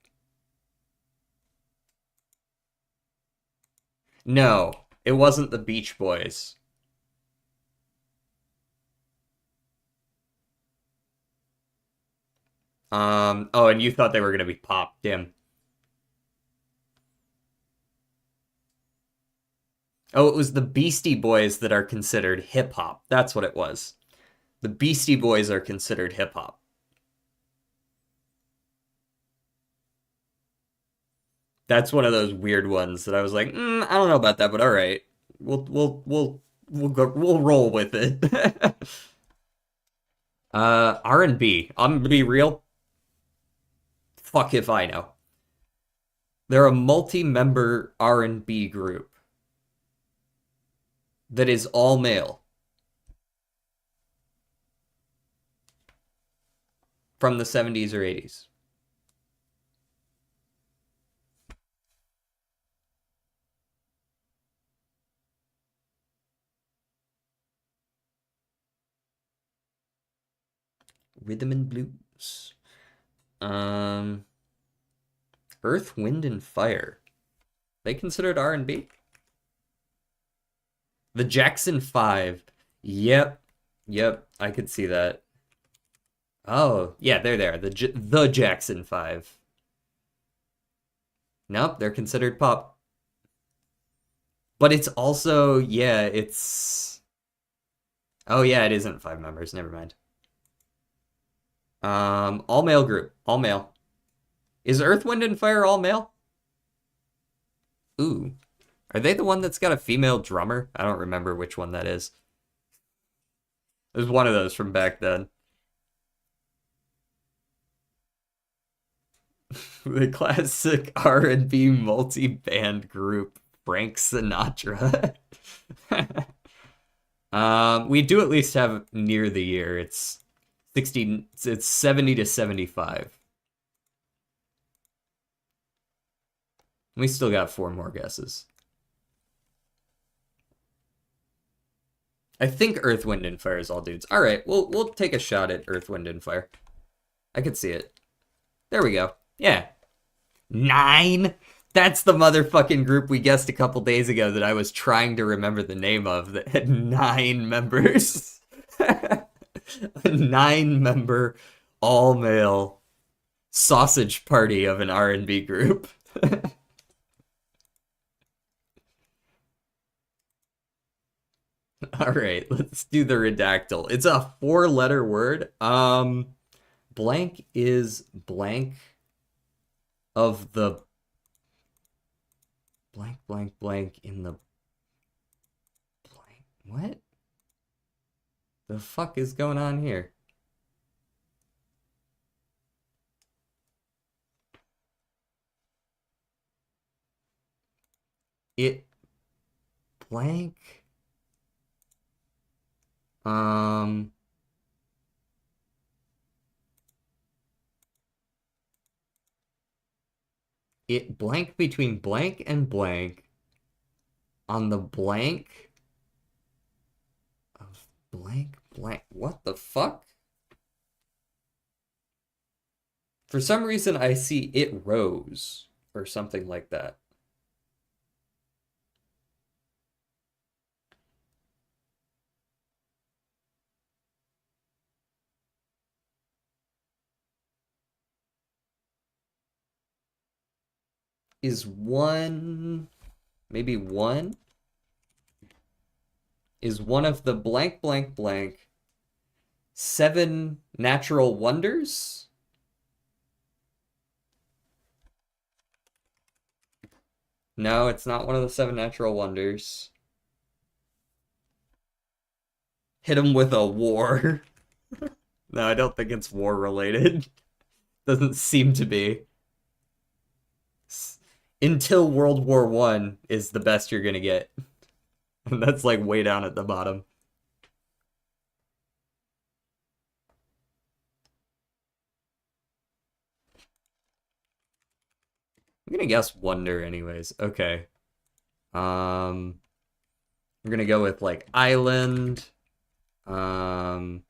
No, it wasn't the Beach Boys. Oh, and you thought they were gonna be pop. Damn. Oh, it was the Beastie Boys that are considered hip hop. That's what it was. The Beastie Boys are considered hip hop. That's one of those weird ones that I was like, I don't know about that, but all right, we'll roll with it. R&B. I'm gonna be real. Fuck if I know. They're a multi-member R&B group that is all male from the 70s or 80s. Rhythm and blues. Um, Earth, Wind, and Fire. They considered R&B? The Jackson 5. Yep. Yep, I could see that. Oh, yeah, they're there. The Jackson 5. Nope, they're considered pop. But it's also, yeah, it's... Oh, yeah, it isn't five members. Never mind. All male group. All male. Is Earth, Wind, and Fire all male? Ooh. Are they the one that's got a female drummer? I don't remember which one that is. There's one of those from back then. The classic R&B multi-band group, Frank Sinatra. We do at least have near the year. It's 60, it's 70 to 75. We still got four more guesses. I think Earth, Wind, and Fire is all dudes. All right, we'll take a shot at Earth, Wind, and Fire. I could see it. There we go. Yeah. 9? That's the motherfucking group we guessed a couple days ago that I was trying to remember the name of that had 9 members. A 9-member, all-male sausage party of an R&B group. All right, let's do the redactyl. It's a 4-letter word. Blank is blank of the blank blank blank in the blank. What the fuck is going on here? It blank um it blank between blank and blank On the blank of blank. What the fuck? For some reason, I see it rose or something like that. Is one, maybe one? Is one of the blank seven natural wonders? No, it's not one of the seven natural wonders. Hit him with a war. No, I don't think it's war related. Doesn't seem to be. Until World War One is the best you're gonna get. And that's like way down at the bottom. I'm gonna guess wonder anyways. Okay. I'm gonna go with like island. Um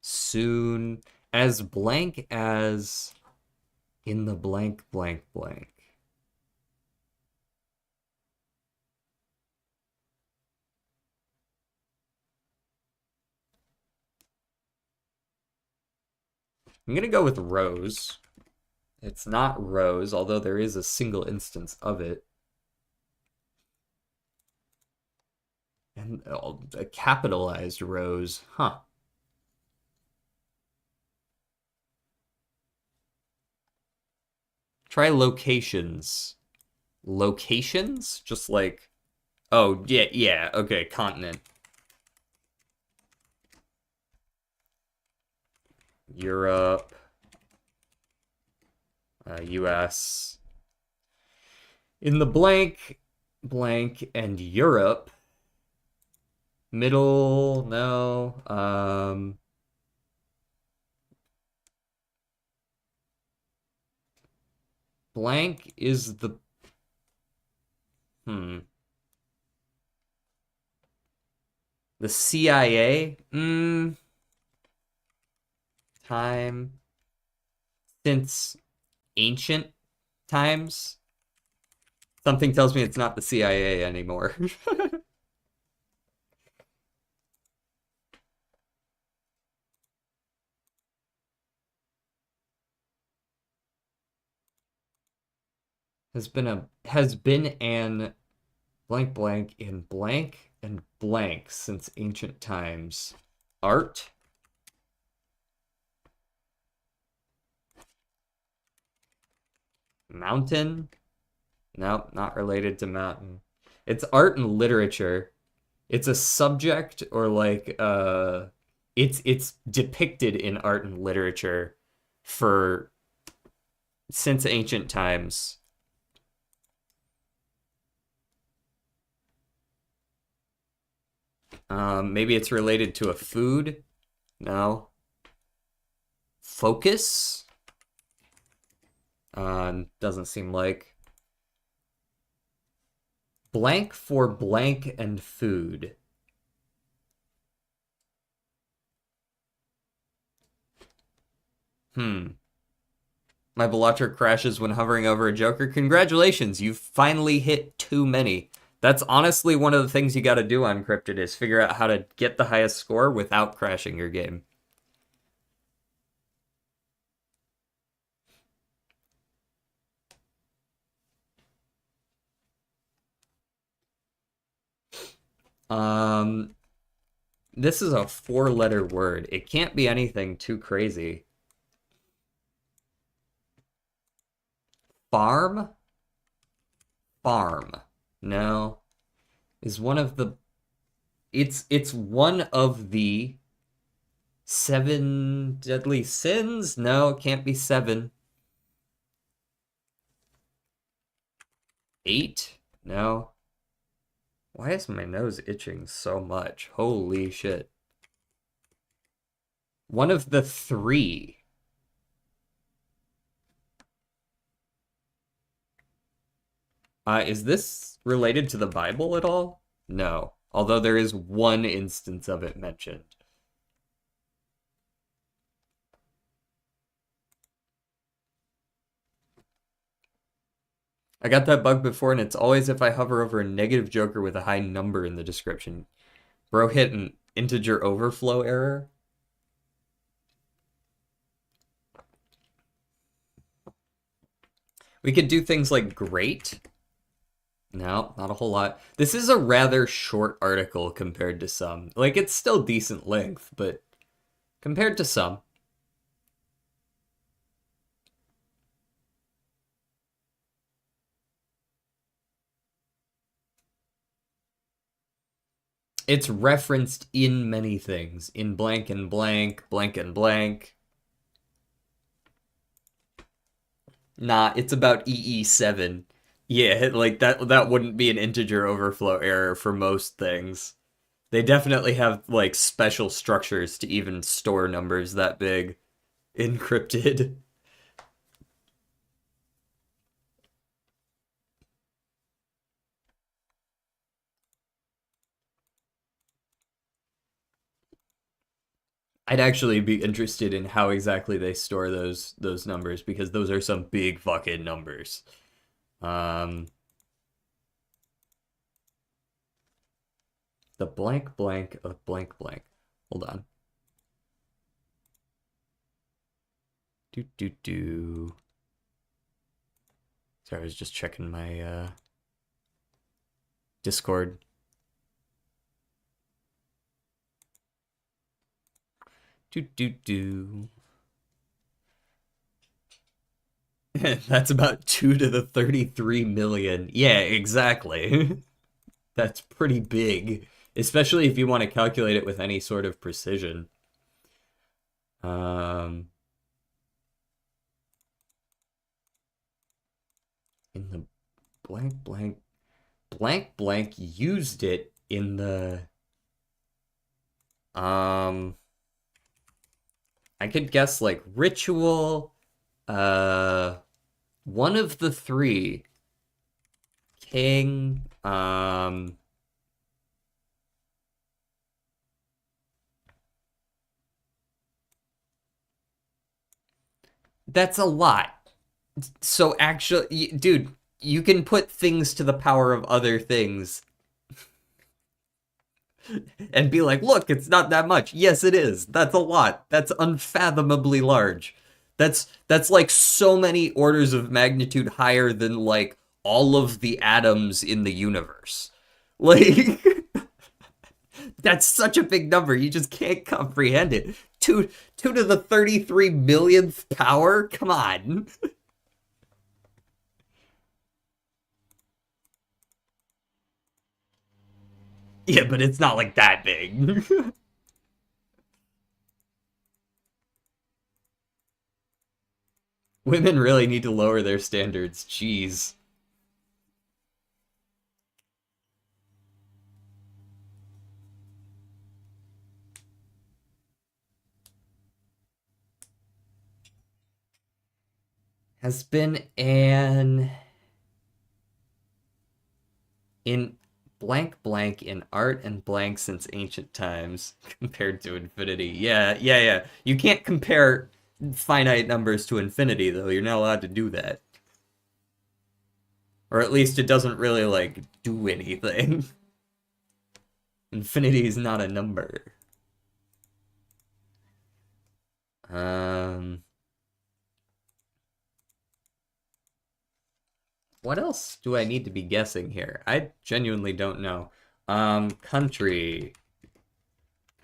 Soon, as blank as in the blank. I'm gonna go with rose. It's not rose, although there is a single instance of it. And a capitalized rose. Huh. Try locations. Locations? Just like, oh, yeah, okay, continent. Europe. US. In the blank, and Europe. Middle, no. Blank is the the CIA. Time since ancient times. Something tells me it's not the CIA anymore. Has been an blank in blank and blank since ancient times. Art? Mountain? Nope, not related to mountain. It's art and literature. It's a subject or like it's depicted in art and literature for since ancient times. Maybe it's related to a food. No. Focus? Doesn't seem like. Blank for blank and food. My Belacher crashes when hovering over a Joker. Congratulations, you finally hit too many. That's honestly one of the things you gotta do on Cryptid is figure out how to get the highest score without crashing your game. This is a four-letter word. It can't be anything too crazy. Farm? Farm. No. Is one of the it's one of the seven deadly sins? No, it can't be seven. Eight? No. Why is my nose itching so much? Holy shit. One of the three. Is this related to the Bible at all? No. Although there is one instance of it mentioned. I got that bug before, and it's always if I hover over a negative joker with a high number in the description. Bro hit an integer overflow error. We could do things like great. No, not a whole lot. This is a rather short article compared to some. Like, it's still decent length, but compared to some. It's referenced in many things. In blank and blank, blank and blank. Nah, it's about EE7. Yeah, like that wouldn't be an integer overflow error for most things. They definitely have like special structures to even store numbers that big encrypted. I'd actually be interested in how exactly they store those numbers because those are some big fucking numbers. Um, the blank blank of blank blank. Hold on. Do do do. Sorry, I was just checking my Discord. Do do do. That's about 2 to the 33 million. Yeah, exactly. That's pretty big, especially if you want to calculate it with any sort of precision. Um, in the blank blank blank blank used it in the um I could guess like ritual, uh one of the three, king, that's a lot. So actually, dude, you can put things to the power of other things and be like, look, it's not that much. Yes, it is. That's a lot. That's unfathomably large. That's like so many orders of magnitude higher than like all of the atoms in the universe. Like that's such a big number. You just can't comprehend it. Two to the 33 millionth power? Come on. Yeah, but it's not like that big. Women really need to lower their standards. Jeez. Has been an in blank blank in art and blank since ancient times compared to infinity. Yeah, yeah, yeah. You can't compare finite numbers to infinity though. You're not allowed to do that. Or at least it doesn't really like do anything. Infinity is not a number. Um what else do I need to be guessing here? I genuinely don't know. Country.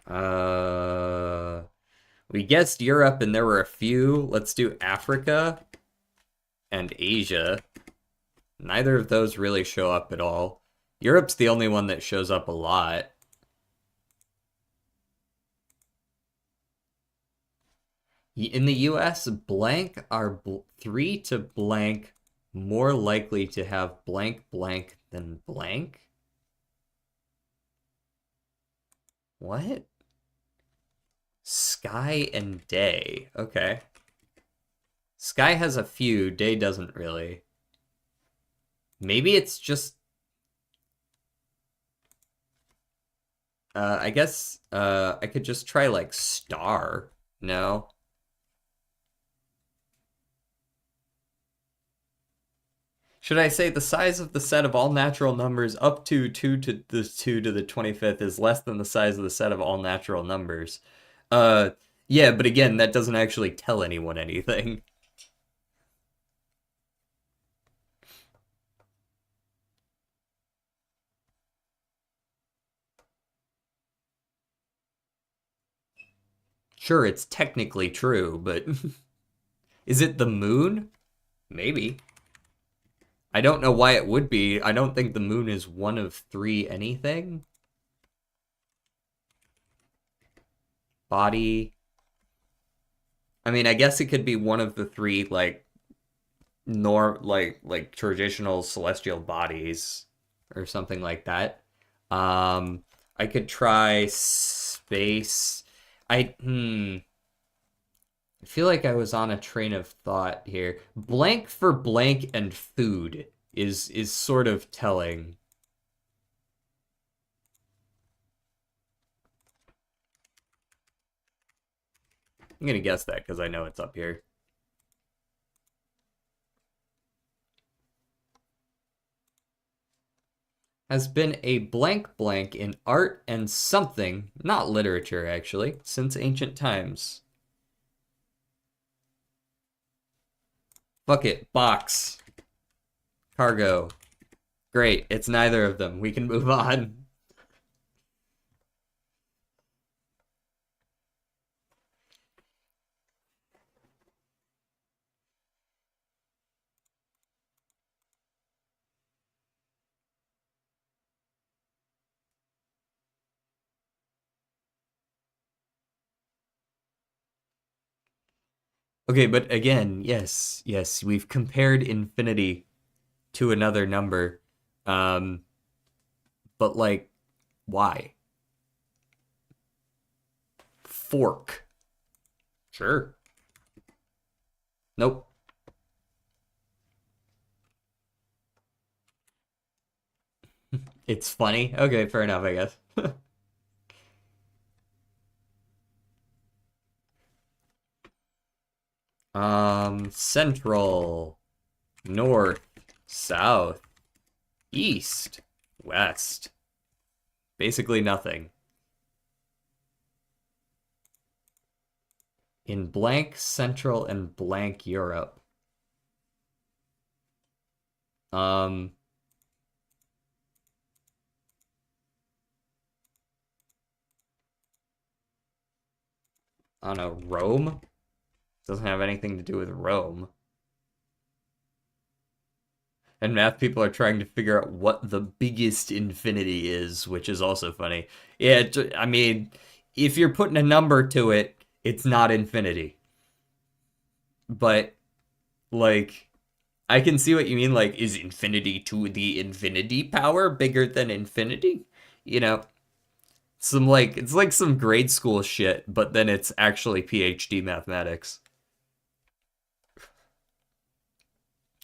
Uh we guessed Europe and there were a few. Let's do Africa and Asia. Neither of those really show up at all. Europe's the only one that shows up a lot. In the US, blank are 3 to blank more likely to have blank blank than blank? What? Sky and day. Okay. Sky has a few, day doesn't really. Maybe it's just I guess I could just try like star. No. Should I say the size of the set of all natural numbers up to 2 to the 25th is less than the size of the set of all natural numbers? Uh yeah, but again, that doesn't actually tell anyone anything. Sure, it's technically true, but is it the moon? Maybe. I don't know why it would be. I don't think the moon is one of three anything. Body. I mean, I guess it could be one of the three like traditional celestial bodies or something like that. I could try space. I feel like I was on a train of thought here. Blank for blank and food is sort of telling. I'm gonna guess that because I know it's up here. Has been a blank blank in art and something, not literature actually, since ancient times. Fuck it, box, cargo. Great, it's neither of them. We can move on. Okay, but again, yes, yes, we've compared infinity to another number. Um, but like, why? Fork. Sure. Nope. It's funny. Okay, fair enough, I guess. Central, north, south, east, west. Basically nothing. In blank Central and blank Europe. Um, I don't know, Rome? Doesn't have anything to do with Rome. And math people are trying to figure out what the biggest infinity is, which is also funny. Yeah, I mean, if you're putting a number to it, it's not infinity. But, like, I can see what you mean. Like, is infinity to the infinity power bigger than infinity? You know, it's like some grade school shit, but then it's actually PhD mathematics.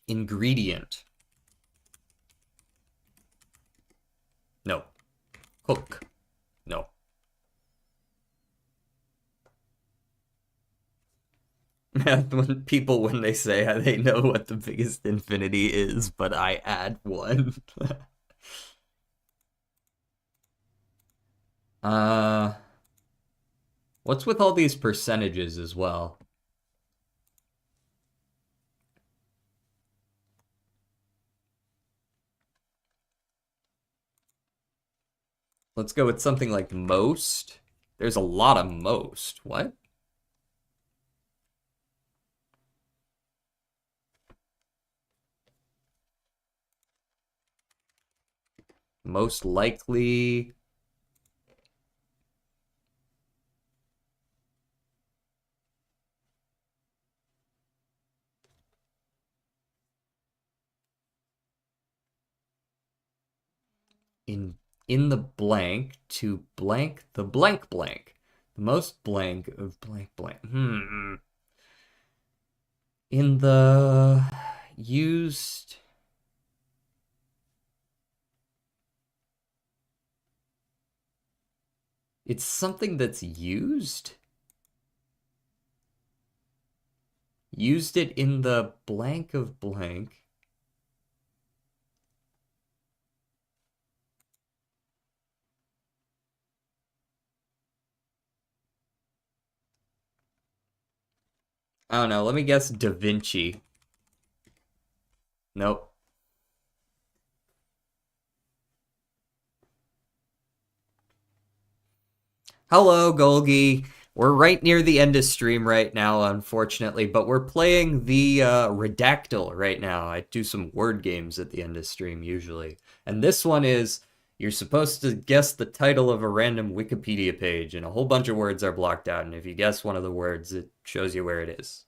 Ingredient. No. Hook. No. When people when they say how they know what the biggest infinity is, but I add one. uh what's with all these percentages as well? Let's go with something like most. There's a lot of most. What? Most likely. in in the blank to blank the blank blank. The most blank of blank blank. In the used It's something that's used? Used it in the blank of blank. I don't know. Let me guess Da Vinci. Nope. Hello, Golgi. We're right near the end of stream right now, unfortunately, but we're playing the Redactyl right now. I do some word games at the end of stream usually. And this one is you're supposed to guess the title of a random Wikipedia page, and a whole bunch of words are blocked out. And if you guess one of the words, it shows you where it is.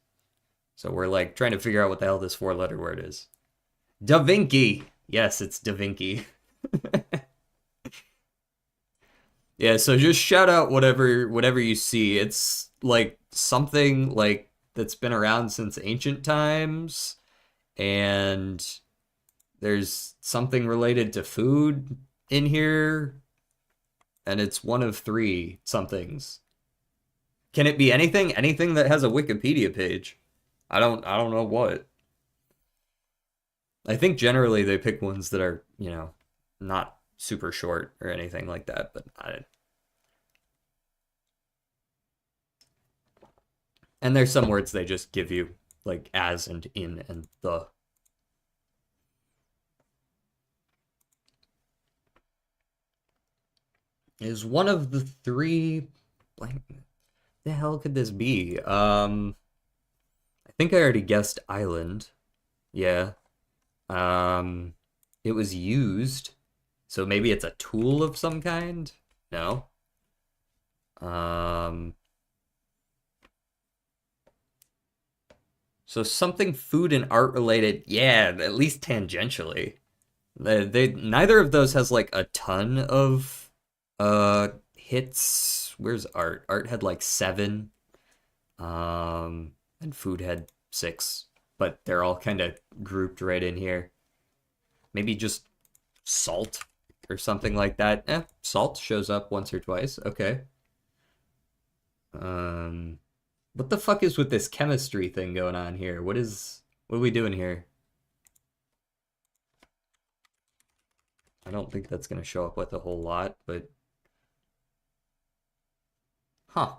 So we're like trying to figure out what the hell this four-letter word is. Da Vinci. Yes, it's Da Vinci. Yeah, so just shout out whatever you see. It's like something like that's been around since ancient times, and there's something related to food in here, and it's one of three somethings. Can it be anything? Anything that has a Wikipedia page? I don't know what. I think generally they pick ones that are, not super short or anything like that, but and there's some words they just give you, like as and in and the. Is one of the three blank the hell could this be? I think I already guessed island. Yeah. Um it was used. So maybe it's a tool of some kind? No. Um so something food and art related. Yeah, at least tangentially. They neither of those has like a ton of hits. Where's art? Art had like 7. And food had 6, but they're all kind of grouped right in here. Maybe just salt or something like that. Salt shows up once or twice. Okay. Um, what the fuck is with this chemistry thing going on here? What are we doing here? I don't think that's gonna show up with a whole lot, but huh.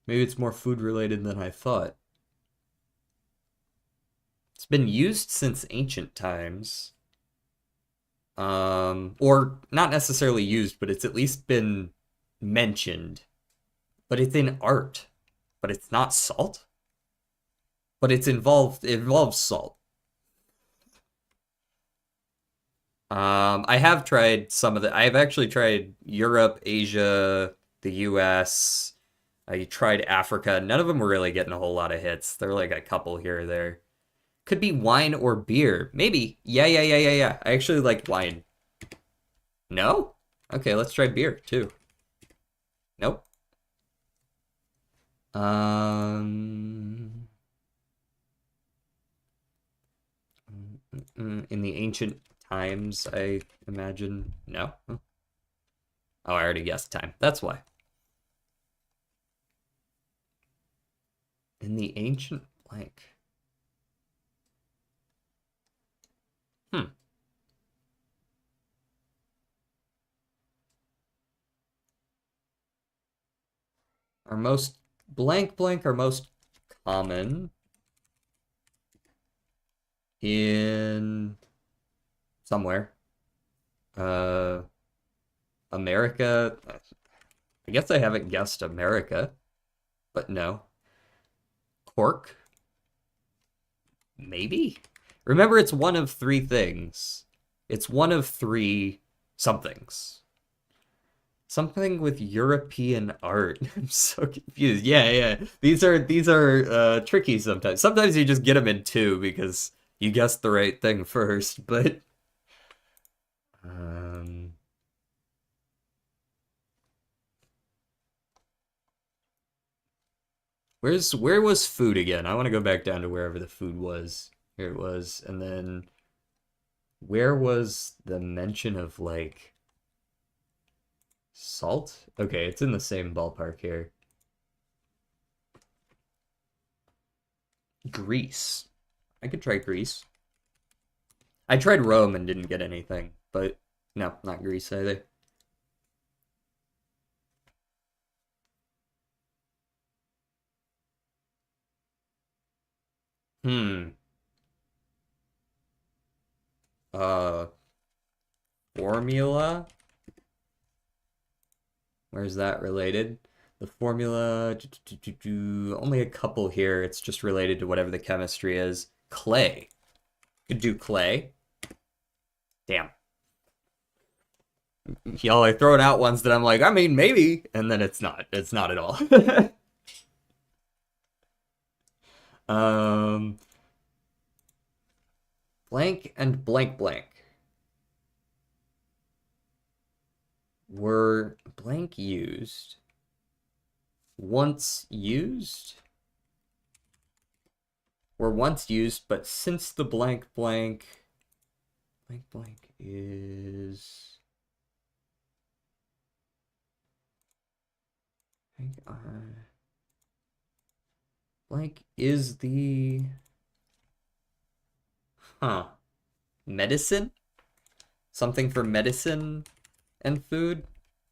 Maybe it's more food related than I thought. It's been used since ancient times. Or not necessarily used, but it's at least been mentioned. But it's in art. But it's not salt. But it involves salt. I have tried some of the. I've actually tried Europe, Asia, the U.S. I tried Africa. None of them were really getting a whole lot of hits. There were like a couple here or there. Could be wine or beer. Maybe. Yeah. I actually like wine. No? Okay, let's try beer too. Nope. Um, in the ancient times, I imagine. No? Oh, I already guessed time. That's why. In the ancient blank. Hmm. Our most blank are most common in somewhere. Uh, America. I guess I haven't guessed America, but no. Cork? Maybe? Remember, it's one of three things. It's one of three somethings. Something with European art. I'm so confused. Yeah. These are tricky sometimes. Sometimes you just get them in two because you guessed the right thing first, but um where was food again? I want to go back down to wherever the food was. Here it was. And then where was the mention of like Salt? Okay, it's in the same ballpark here. Greece. I could try Greece. I tried Rome and didn't get anything, but no, not Greece either. Hmm. Uh, formula? Where's that related? The formula, only a couple here. It's just related to whatever the chemistry is. Clay. Could do clay. Damn. Y'all are throwing out ones that I'm like, I mean, maybe, and then it's not. It's not at all. um, blank and blank blank. Were blank used? Once used? Were once used, but since the blank blank blank is blank is the medicine? Something for medicine and food?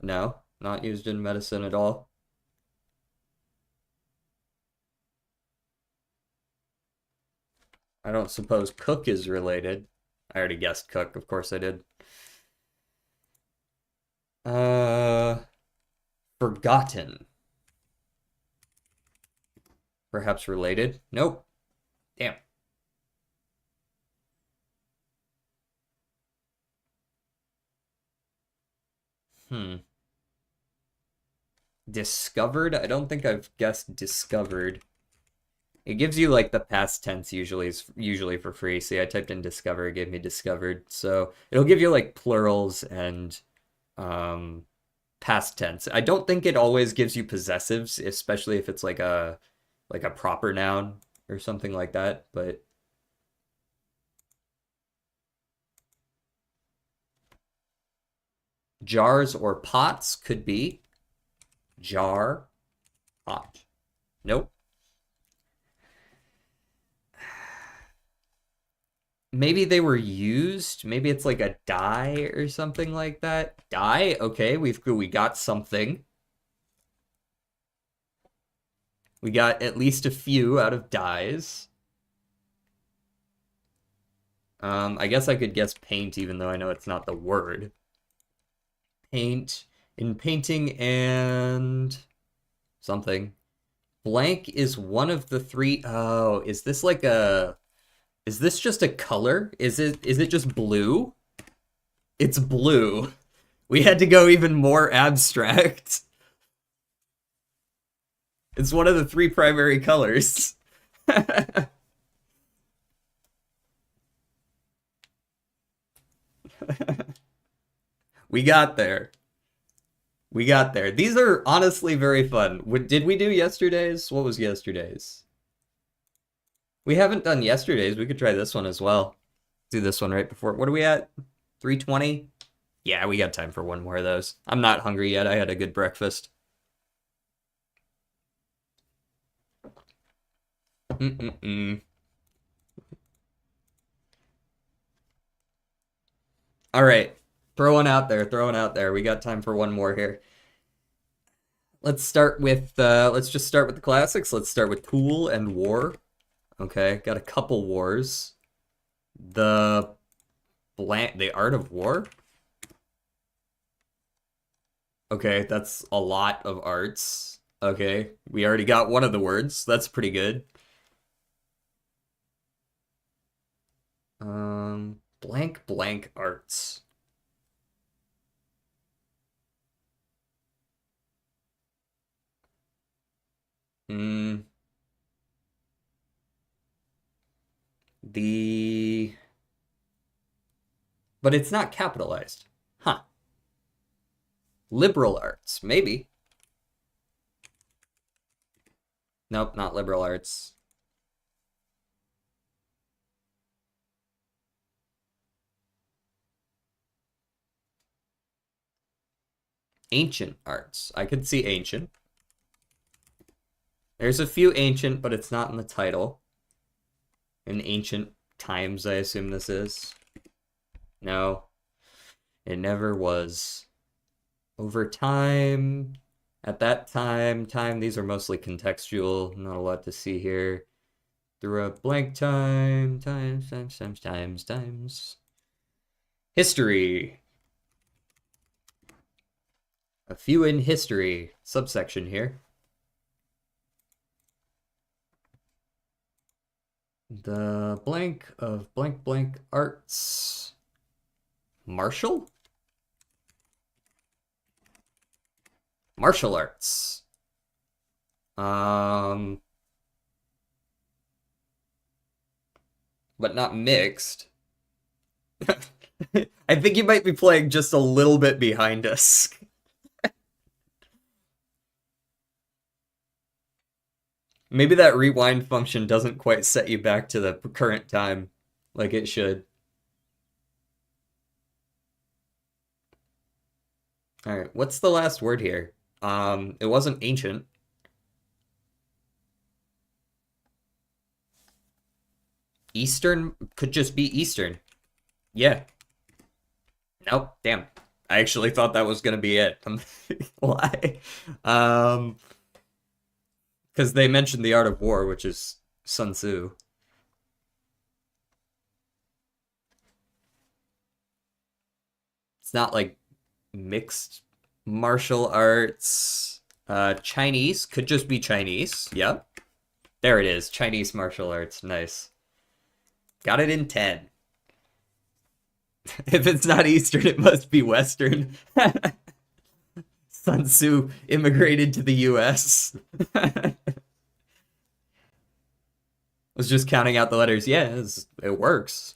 No, not used in medicine at all. I don't suppose cook is related. I already guessed cook, of course I did. Uh, forgotten. Perhaps related? Nope. Damn. Hmm. Discovered? I don't think I've guessed discovered. It gives you like the past tense usually for free. See, I typed in discover, it gave me discovered. So it'll give you like plurals and um past tense. I don't think it always gives you possessives, especially if it's like a proper noun or something like that, but jars or pots could be jar, pot. Nope. Maybe they were used. Maybe it's like a die or something like that. Die? Okay, we got something. We got at least a few out of dies. I guess I could guess paint even though I know it's not the word. Paint in painting and something. Blank is one of the three. Oh, is this like a is this just a color? Is it just blue? It's blue. We had to go even more abstract. It's one of the three primary colors. We got there. We got there. These are honestly very fun. Did we do yesterday's? What was yesterday's? We haven't done yesterday's. We could try this one as well. Do this one right before. What are we at? 3:20? Yeah, we got time for one more of those. I'm not hungry yet. I had a good breakfast. Mm-mm-mm. All right. Throw one out there. Throw one out there. We got time for one more here. Let's just start with the classics. Let's start with Cool and War. Okay, got a couple wars. The the Art of War? Okay, that's a lot of arts. Okay, we already got one of the words. That's pretty good. Blank blank arts. Hmm. The but it's not capitalized. Huh. Liberal arts, maybe. Nope, not liberal arts. Ancient arts. I could see ancient. There's a few ancient, but it's not in the title. In ancient times, I assume this is. No, it never was. Over time, at that time, these are mostly contextual. Not a lot to see here. Through a blank times. History. A few in history. Subsection here. The blank of blank arts. Martial? Martial arts. But not mixed. I think you might be playing just a little bit behind us. Maybe that rewind function doesn't quite set you back to the current time like it should. All right, what's the last word here? It wasn't ancient. Eastern could just be Eastern. Yeah. Nope, damn. I actually thought that was gonna be it. Why? Because they mentioned the art of war, which is Sun Tzu. It's not like mixed martial arts. Chinese could just be Chinese. Yep. There it is. Chinese martial arts. Nice. Got it in 10. If it's not Eastern, it must be Western. Sun Tzu immigrated to the US. Was just counting out the letters. Yeah, it works.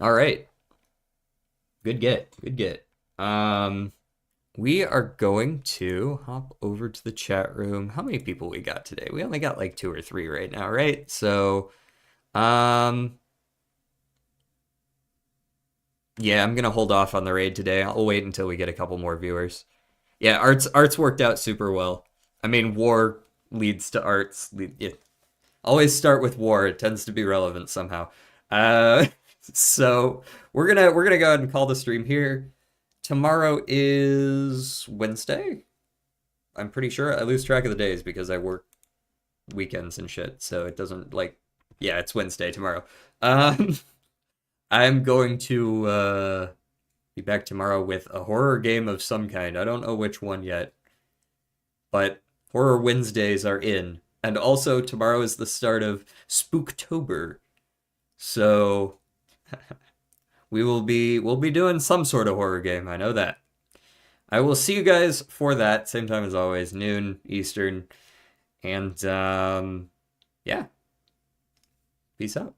All right. Good get. Good get. We are going to hop over to the chat room. How many people we got today? We only got like 2 or 3 right now, right? So, yeah, I'm gonna hold off on the raid today. I'll wait until we get a couple more viewers. Yeah, arts worked out super well. I mean, war leads to arts. Yeah. Always start with war. It tends to be relevant somehow. Uh, so we're gonna go ahead and call the stream here. Tomorrow is Wednesday. I'm pretty sure. I lose track of the days because I work weekends and shit, so it doesn't like. Yeah, it's Wednesday tomorrow. Um, I'm going to be back tomorrow with a horror game of some kind. I don't know which one yet, but Horror Wednesdays are in. And also tomorrow is the start of Spooktober. So we'll be doing some sort of horror game. I know that. I will see you guys for that, same time as always, noon Eastern. And yeah. Peace out.